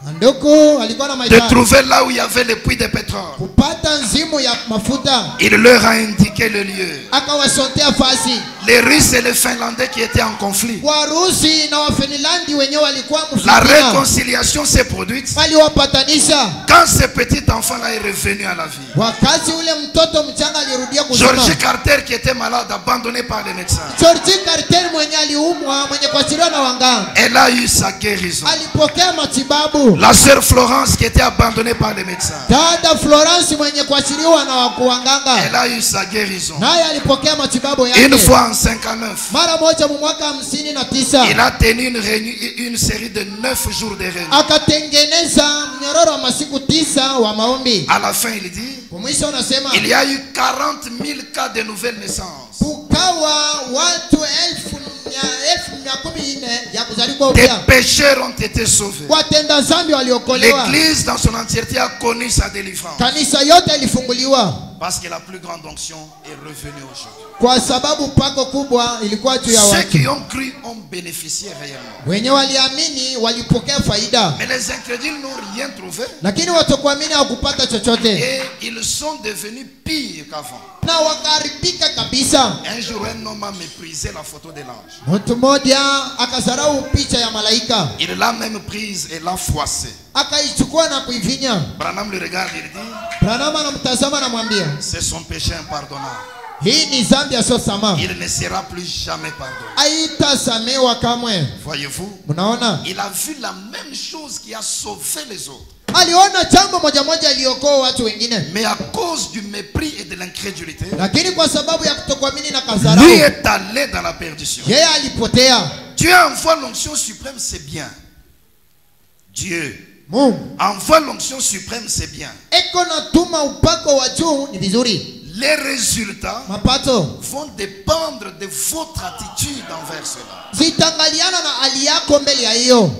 Ndugu alikuwa na de mahitaji trouver là où il y avait le puits de pétrole. kupata nzimu ya mafuta, Il leur a indiqué le lieu. akawasontea fasi. Les Russes et les Finlandais qui étaient en conflit. Warusi na Wafinlandi wenyewe walikuwa La mfitina, réconciliation s'est produite waliwapatanisha. quand ce petit enfant-là est revenu à la vie. Wakati ule mtoto mchanga alirudia kusema, George Carter qui était malade, abandonné par les médecins, George Carter mwenye aliumwa, mwenye kuachiliwa na wanganga, elle a eu sa guérison. alipokea matibabu. La sœur Florence qui était abandonnée par les médecins, Dada Florence mwenye kuachiliwa na wanganga, elle a eu sa guérison. naye alipokea matibabu Une yake. fois en 59, Mara moja mu mwaka 59 il a tenu une série de 9 jours de réunions. akatengeneza mnyororo wa masiku 9 wa maombi. À la fin, il dit, Mwisho unasema il y a eu 40 000 cas de nouvelles naissances. kukawa watu 1014 ya kuzaliwa Des upya. pécheurs ont été sauvés. Watenda dhambi waliokolewa. L'église dans son entièreté a connu sa délivrance. Kanisa yote ilifunguliwa Parce que la plus grande onction est revenue aujourd'hui. kwa sababu pako kubwa ilikuwa juu ya Ceux watu. qui ont cru ont bénéficié réellement. Wenye waliamini walipokea faida, Mais les incrédules n'ont rien trouvé. lakini watokuamini hawakupata chochote Et ils sont devenus pires qu'avant. na wakaharibika kabisa. Un jour, un homme a méprisé la photo de l'ange. Mtu mmoja akasarau picha ya malaika, Il l'a même prise et l'a froissée. akaichukua na kuivinya. Branham le regarde et il dit, Branham anamtazama na mwambia, c'est son péché impardonnable. hii ni dhambi asiyosama, Il ne sera plus jamais pardonné. haitasamewa kamwe. Voyez-vous, Mnaona, il a vu la même chose qui a sauvé les autres. aliona jambo moja moja aliokoa watu wengine, Mais à cause du mépris et de l'incrédulité, lakini kwa sababu ya kutokuamini na lui kazarau, est allé dans la perdition. yeye alipotea. Dieu envoie l'onction suprême, c'est bien. Dieu Mungu envoie l'onction suprême, c'est bien. eko natuma upako wa juu, ni vizuri. Les résultats Mapato vont dépendre de votre attitude envers cela. zitangaliana na hali yako mbele ya hiyo.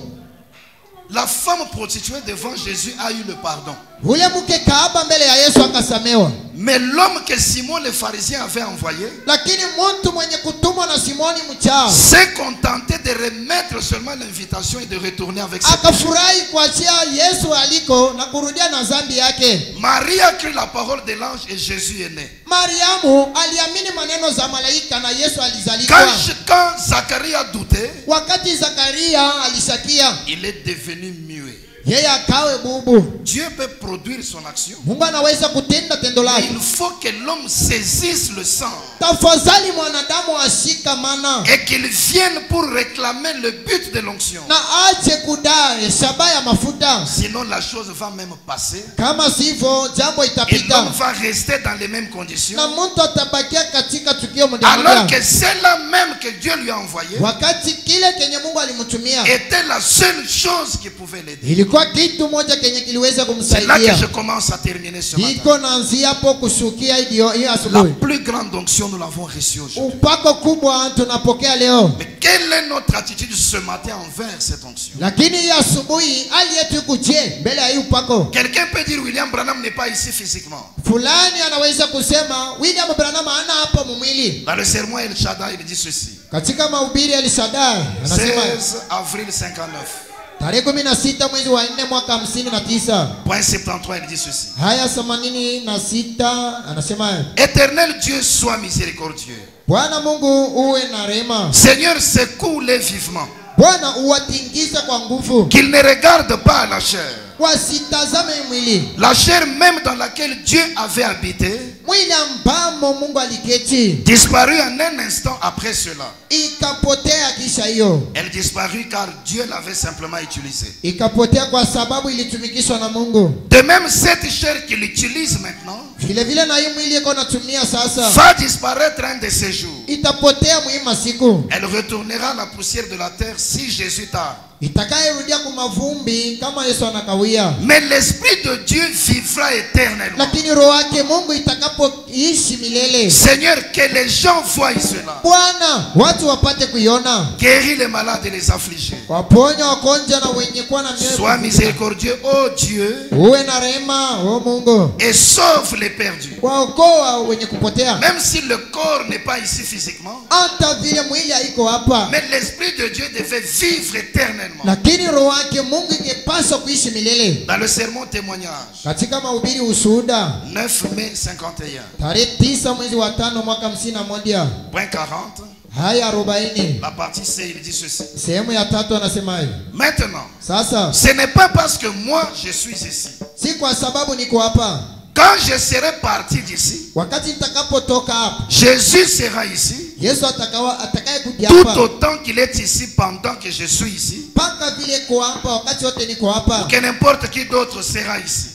La femme prostituée devant Jésus a eu le pardon. Ule mke kaaba mbele ya Yesu akasamewa, Mais l'homme que Simon le pharisien avait envoyé lakini mtu mwenye kutumwa na Simoni mchao s'est contenté de remettre seulement l'invitation et de retourner avec ses péchés. akafurahi kuachia Yesu aliko na kurudia na dhambi yake. Marie a cru la parole de l'ange et Jésus est né. Mariamu aliamini maneno za malaika na Yesu alizaliwa. Quand Zacharie a douté, Wakati Zakaria alishakia, il est devenu muet. yeye akawe bubu. Dieu peut produire son action. Mungu anaweza kutenda tendo Mais lake. il faut que l'homme saisisse le sang Tafadhali mwanadamu ashikamana et qu'il vienne pour réclamer le but de l'onction. na ache kudai shaba ya mafuta. Sinon la chose va même passer Kama sivyo jambo et itapita l'homme va rester dans les mêmes conditions. na mtu atabakia katika tukio moja Alors moja, que celle-là même que Dieu lui a envoyé wakati kile kenye Mungu alimtumia était la seule chose qui pouvait l'aider. ilikuwa kitu moja kenye kiliweza C'est là que je kumsaidia. commence à terminer ce matin. Iko naanzia hapo kushukia hiyo La asubuhi. plus grande onction, nous l'avons reçue aujourd'hui. Upako kubwa tunapokea leo, Mais quelle est notre attitude ce matin envers cette onction? lakini hii asubuhi hali yetu ikuje mbele ya hii upako. Quelqu'un peut dire William Branham n'est pas ici physiquement. Fulani anaweza kusema William Branham hana hapo mumwili. Dans le sermon El Shaddai, il dit ceci. Katika mahubiri ya Shaddai anasema 16 avril 59. tarehe 16 mwezi wa 4 mwaka 59 Point 73, il dit ceci. haya 86 anasema, Éternel Dieu, sois miséricordieux. Bwana Mungu uwe na rehema, Seigneur, secoue-les vivement. Bwana uwatingize kwa nguvu, Qu'ils ne regardent pas à la chair. wasitazame mwili, La chair même dans laquelle Dieu avait habité mwili ambamo Mungu aliketi disparut en un instant après cela. ikapotea. Kisha hiyo Elle disparut car Dieu l'avait simplement utilisée. ikapotea kwa sababu ilitumikishwa na Mungu. De même, cette chair qu'il utilise maintenant Vile vile na hii mwili iko natumia sasa va disparaître un de ces jours. itapotea muhimu siku Elle retournera à la poussière de la terre si Jésus tarde. itakayerudia kumavumbi kama Yesu anakawia, Mais l'Esprit de Dieu vivra éternellement. lakini roho yake Mungu itakapoishi milele. Seigneur, que les gens voient cela. Bwana, watu wapate kuiona, Guéris les malades et les affligés. waponya wagonjwa na wenye kuwa na mioyo Sois miséricordieux, ô Dieu, uwe na rehema, o Mungu, et sauve les perdus. waokoa wenye kupotea. Même si le corps n'est pas ici physiquement, Hata vile mwili haiko hapa, mais l'Esprit de Dieu devait vivre éternellement. éternellement. lakini roho wake Mungu ingepaswa kuishi milele. Dans le sermon témoignage, Katika mahubiri ushuhuda 9 mai 51, tarehe 9 mwezi wa 5 mwaka 51 point 40, haya 40 la partie C, il dit ceci. sehemu ya 3 anasema hivi. Maintenant, Sasa ce n'est pas parce que moi je suis ici. si kwa sababu niko hapa, Quand je serai parti d'ici, wakati nitakapotoka hapa Jésus sera ici. Yesu atakaye kuja Tout hapa, autant qu'il est ici pendant que je suis ici, mpaka vile ko hapa wakati wote niko hapa, que n'importe qui d'autre sera ici.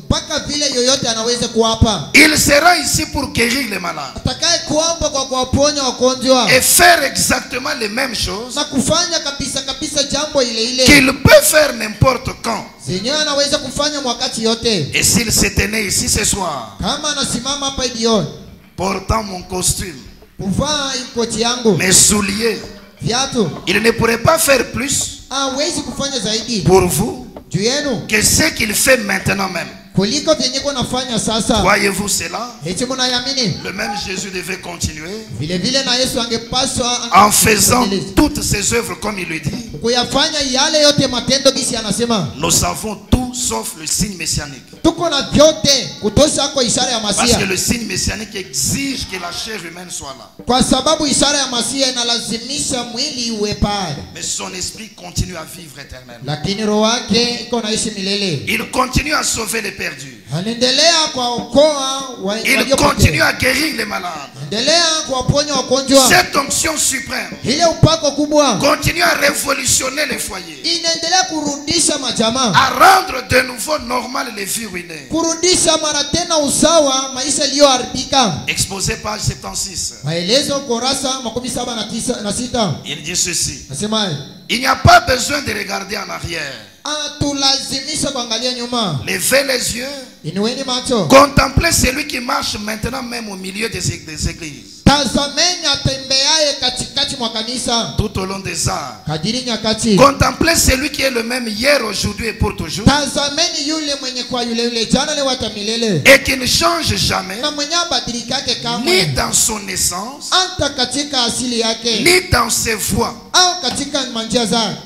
mpaka vile yoyote anaweza kuwa hapa. Il sera ici pour guérir les malades Atakaye kuwa hapa kwa kuwaponya wagonjwa et faire exactement les mêmes choses na kufanya kabisa jambo ile ile qu'il peut faire n'importe quand. zenyewe anaweza kufanya wakati yote. Et s'il se tenait ici ce soir, Kama anasimama hapa jioni portant mon costume, kuvaa koti yangu, mes souliers, viatu, il ne pourrait pas faire plus hawezi kufanya zaidi pour vous juu yenu que ce qu'il fait maintenant même. kuliko vyenye nafanya sasa. Voyez-vous cela? Eti mnayamini? Le même Jésus devait continuer Vile vile na Yesu angepaswa en faisant toutes ses œuvres comme il le dit. kuyafanya yale yote matendo gisi anasema. Nous avons tout sauf le signe messianique. Tuko na vyote kutosha kwa ishara ya Parce Masia, que le signe messianique exige que la chair humaine soit là. kwa sababu ishara ya Masia inalazimisha mwili uwe pale, Mais son esprit continue à vivre éternellement. lakini roho yake iko naishi milele. Il continue à sauver les perdus. Anaendelea kuwaokoa Il waliopotea, continue à guérir les malades. endelea kuwaponya wagonjwa. Cette onction suprême Ile upako kubwa continue à révolutionner les foyers, inaendelea kurudisha majamaa, à rendre de nouveau normal les vies ruinées. kurudisha mara tena usawa maisha iliyoharibika. Exposé page 76. Maelezo kurasa 76. Il dit ceci. Nasema Il n'y a pas besoin de regarder en arrière. atulazimisha kuangalia nyuma. Levez les yeux. Inueni macho, Contemplez celui qui marche maintenant même au milieu des églises. tazameni atembeaye katikati mwa kanisa Tout au long des âges. kadiri nyakati. Contemplez celui qui est le même hier, aujourd'hui et pour toujours. Tazameni yule mwenye kwa yule jana leo hata milele, Et qui ne change jamais, na mwenye abadilikake ni kamwe, dans son essence, hata katika asili yake ni dans ses voies. au katika manjia zake.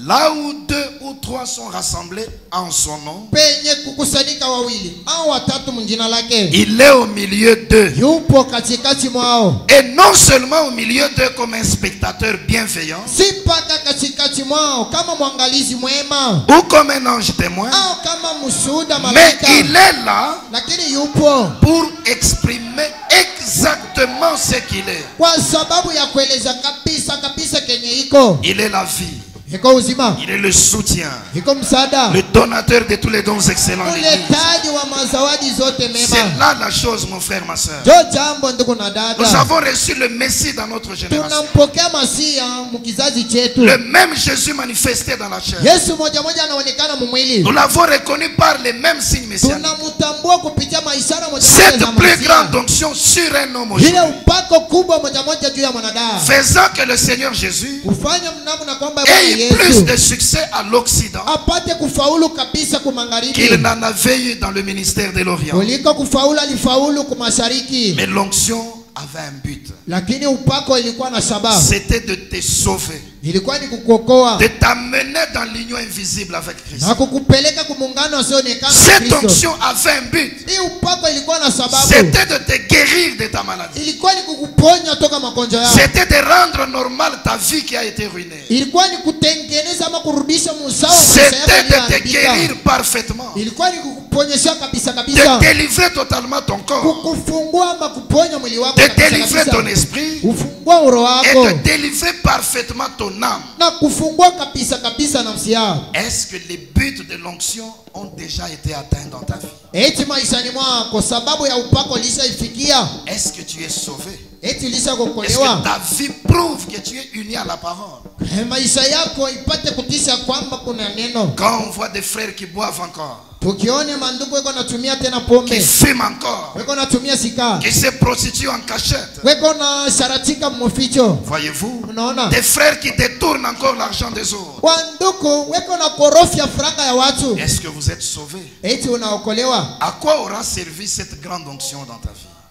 Là où 2 ou 3 sont rassemblés en son nom, Penye kukusanyika wawili au watatu mjina lake, il est au milieu d'eux. yupo katikati mwao. Et non seulement au milieu d'eux comme un spectateur bienveillant, Si mpaka katikati mwao kama mwangalizi mwema ou comme un ange témoin, au kama mshuhuda mais malaika, il est là lakini yupo pour exprimer exactement ce qu'il est. kwa sababu ya kueleza kabisa kenye iko Il est la vie, iko uzima, il est le soutien, iko msaada, le donateur de tous les dons excellents de l'Église. uletaji wa mazawadi zote C'est mema. là la chose, mon frère, ma soeur. Jo jambo ndugu na Nous dada, avons reçu le Messie dans notre génération. tunampokea Masia mkizazi chetu. Le même Jésus manifesté dans la chair. Yesu moja moja anaonekana mumwili, Nous l'avons reconnu par les mêmes signes messianiques. tunamtambua kupitia maishara moja moja Cette za plus grande Masia, onction sur un homme ile aujourd'hui, upako kubwa moja moja juu ya mwanadamu, faisant que le Seigneur Jésus kufanya mnamu na kwamba Bwana ait plus Yesu de succès à l'Occident apate kufaulu kabisa qu'il kumagharibi n'en avait eu dans le ministère de l'Orient. kuliko kufaulu alifaulu kumashariki, Mais l'onction avait un but. lakini upako ilikuwa na sababu, C'était de te sauver, ilikuwa ni kukuokoa de t'amener dans l'union invisible avec Christ. na kukupeleka kumungano usioonekana na Cette Kristo. onction avait un but. Hii upako ilikuwa na sababu, C'était de te guérir de ta maladie. ilikuwa ni kukuponya toka magonjwa yako, C'était de rendre normale ta vie qui a été ruinée. ilikuwa ni kutengeneza ama kurudisha musawa maisha yako C'était de te iliyoharibika, guérir parfaitement. ilikuwa ni kukuponyesha kabisa De kabisa, délivrer totalement ton corps. kukufungua ama kuponya mwili wako De kabisa délivrer kabisa, ton esprit. ufungua uro Et wako de délivrer parfaitement ton âme. na kufungua kabisa kabisa nafsi yako. Est-ce que les buts de l'onction ont déjà été atteints dans ta vie? Eti maishani mwako sababu ya upako lishaifikia, Est-ce que tu es sauvé? eti Est-ce lishakokolewa, que ta vie prouve que tu es uni à la parole? maisha yako ipate kutisha kwamba kuna neno. Quand on voit des frères qui boivent encore, Tukione mandugu weko natumia tena qui pombe, fument encore, weko natumia sika, qui se prostituent en cachette, weko na sharatika mmoficho, voyez-vous? unaona Des frères qui détournent encore l'argent des autres. wanduku weko na korofya franga ya watu, Est-ce que vous êtes sauvés? eti unaokolewa. À quoi aura servi cette grande onction dans ta vie?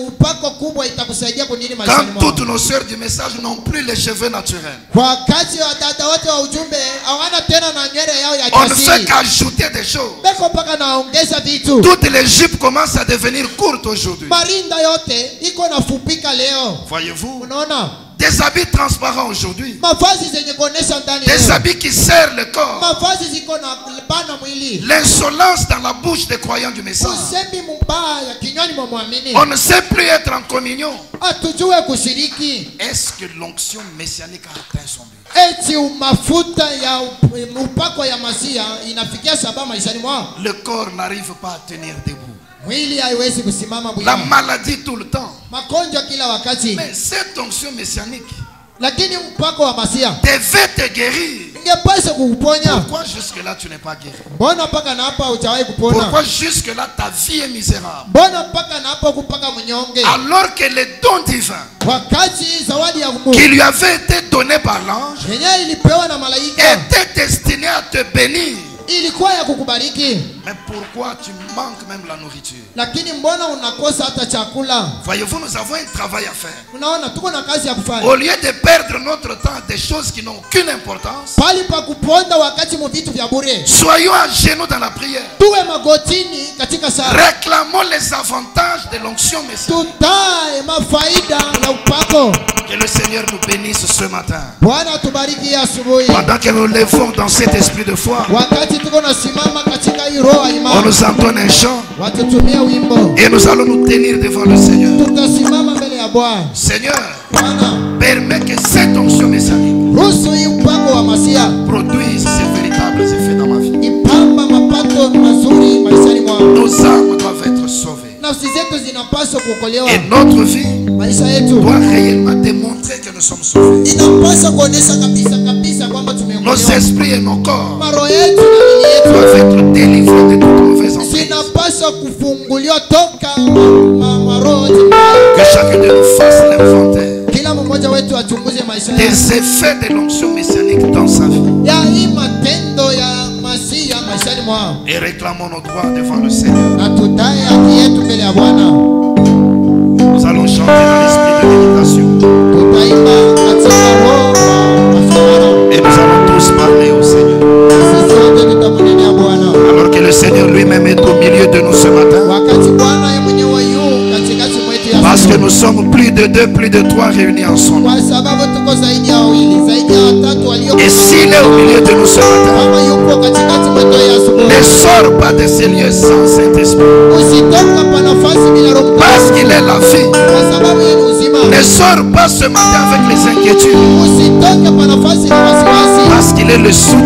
upako kubwa itakusaidia kunini Quand maishani mwako. toutes nos sœurs du message n'ont plus les cheveux naturels, Wakati wadada wote wa ujumbe hawana tena na nywele yao ya on ne fait kiasili. qu'ajouter des choses. Beko mpaka naongeza vitu. Toutes les jupes commencent à devenir courtes aujourd'hui. Marinda yote iko nafupika leo. Voyez-vous? Unaona? Des habits transparents aujourd'hui. Mavazi zenye kuonesha ndani Des leo. habits qui serrent le corps. Mavazi ziko na bana mwili. L'insolence dans la bouche des croyants du message. Usemi mbaya kinywani mwa muamini. On ne sait plus être en communion. Atujue kushiriki. Est-ce que l'onction messianique a atteint son but? Eti mafuta ya upako ya Masia inafikia sababu maishani mwao. Le corps n'arrive pas à tenir debout. Mwili haiwezi kusimama La bwana. maladie tout le temps. Magonjwa kila wakati. Mais cette onction messianique Lakini upako wa Masia devait te guérir. ingepaswa kukuponya. Pourquoi jusque-là tu n'es pas guéri? Mbona mpaka na hapa hujawahi kupona? Pourquoi jusque-là ta vie est misérable? Mbona mpaka na hapa kupaka mnyonge? Alors que les dons divins Wakati zawadi ya Mungu qui lui avaient été donnés par l'ange yenyewe ilipewa na malaika étaient destinés à te bénir. ilikuwa ya kukubariki. Mais pourquoi tu manques même la nourriture? Lakini mbona unakosa hata chakula? Voyez-vous, nous avons un travail à faire. Unaona tuko na kazi ya kufanya. Au lieu de perdre notre temps à des choses qui n'ont aucune importance, Pali pa kuponda wakati mu vitu vya bure. soyons à genoux dans la prière. Tuwe magotini katika sala. Réclamons les avantages de l'onction messianique. Tutae mafaida ya upako. Que le Seigneur nous bénisse ce matin. Bwana tubariki asubuhi. Pendant que nous levons dans cet esprit de foi, Wakati tuko nasimama katika hii roho ya on imani. nous entonne un chant Watutumia wimbo. et nous allons nous tenir devant le Seigneur. Tutasimama mbele ya Bwana. Seigneur, Bwana, permets que cette onction messianique ruhusu hii upako wa Masia produise ses véritables effets dans ma vie. ipamba mapato mazuri maishani mwangu. Nos âmes doivent être sauvées. Nafsi zetu zinapaswa kuokolewa. Et notre vie Maisha yetu doit réellement démontrer que nous sommes sauvés. inapaswa kuonesha kabisa kwamba Nos tumeokolewa. esprits et nos corps Maroho yetu na mili yetu doivent être délivrés de toute mauvaise emprise. zinapaswa kufunguliwa toka maroho mbaya. Que chacun de nous fasse l'inventaire Kila mmoja wetu achunguze maisha yake des effets de l'onction messianique dans sa vie. ya hii matendo ya Masia maishani mwao, Et réclamons nos droits devant le Seigneur. na tutae haki yetu mbele ya Bwana. Nous allons chanter dans l'esprit de méditation. Tutaimba katika roho wa mafakara. Et nous allons tous parler au Seigneur. Sisi wote tutamnenea Bwana. Alors que le Seigneur lui-même est au milieu de nous ce matin. Wakati Bwana yeye mwenyewe yu katikati mwetu ya Parce que siku. nous sommes plus de deux, plus de trois réunis ensemble. Kwa sababu tuko zaidi ya wawili, zaidi ya watatu walio. Et s'il est au milieu de nous ce matin, Kama yuko katikati mwetu ya asubuhi. ne sors pas de ces lieux sans Saint-Esprit. Usitoka pa nafasi bila Roho Mtakatifu. Parce qu'il est la vie. Kwa sababu yeye ni uzima. Ne sors pas ce matin avec les inquiétudes. Usitoke pa nafasi na wasiwasi. Parce qu'il est le souffle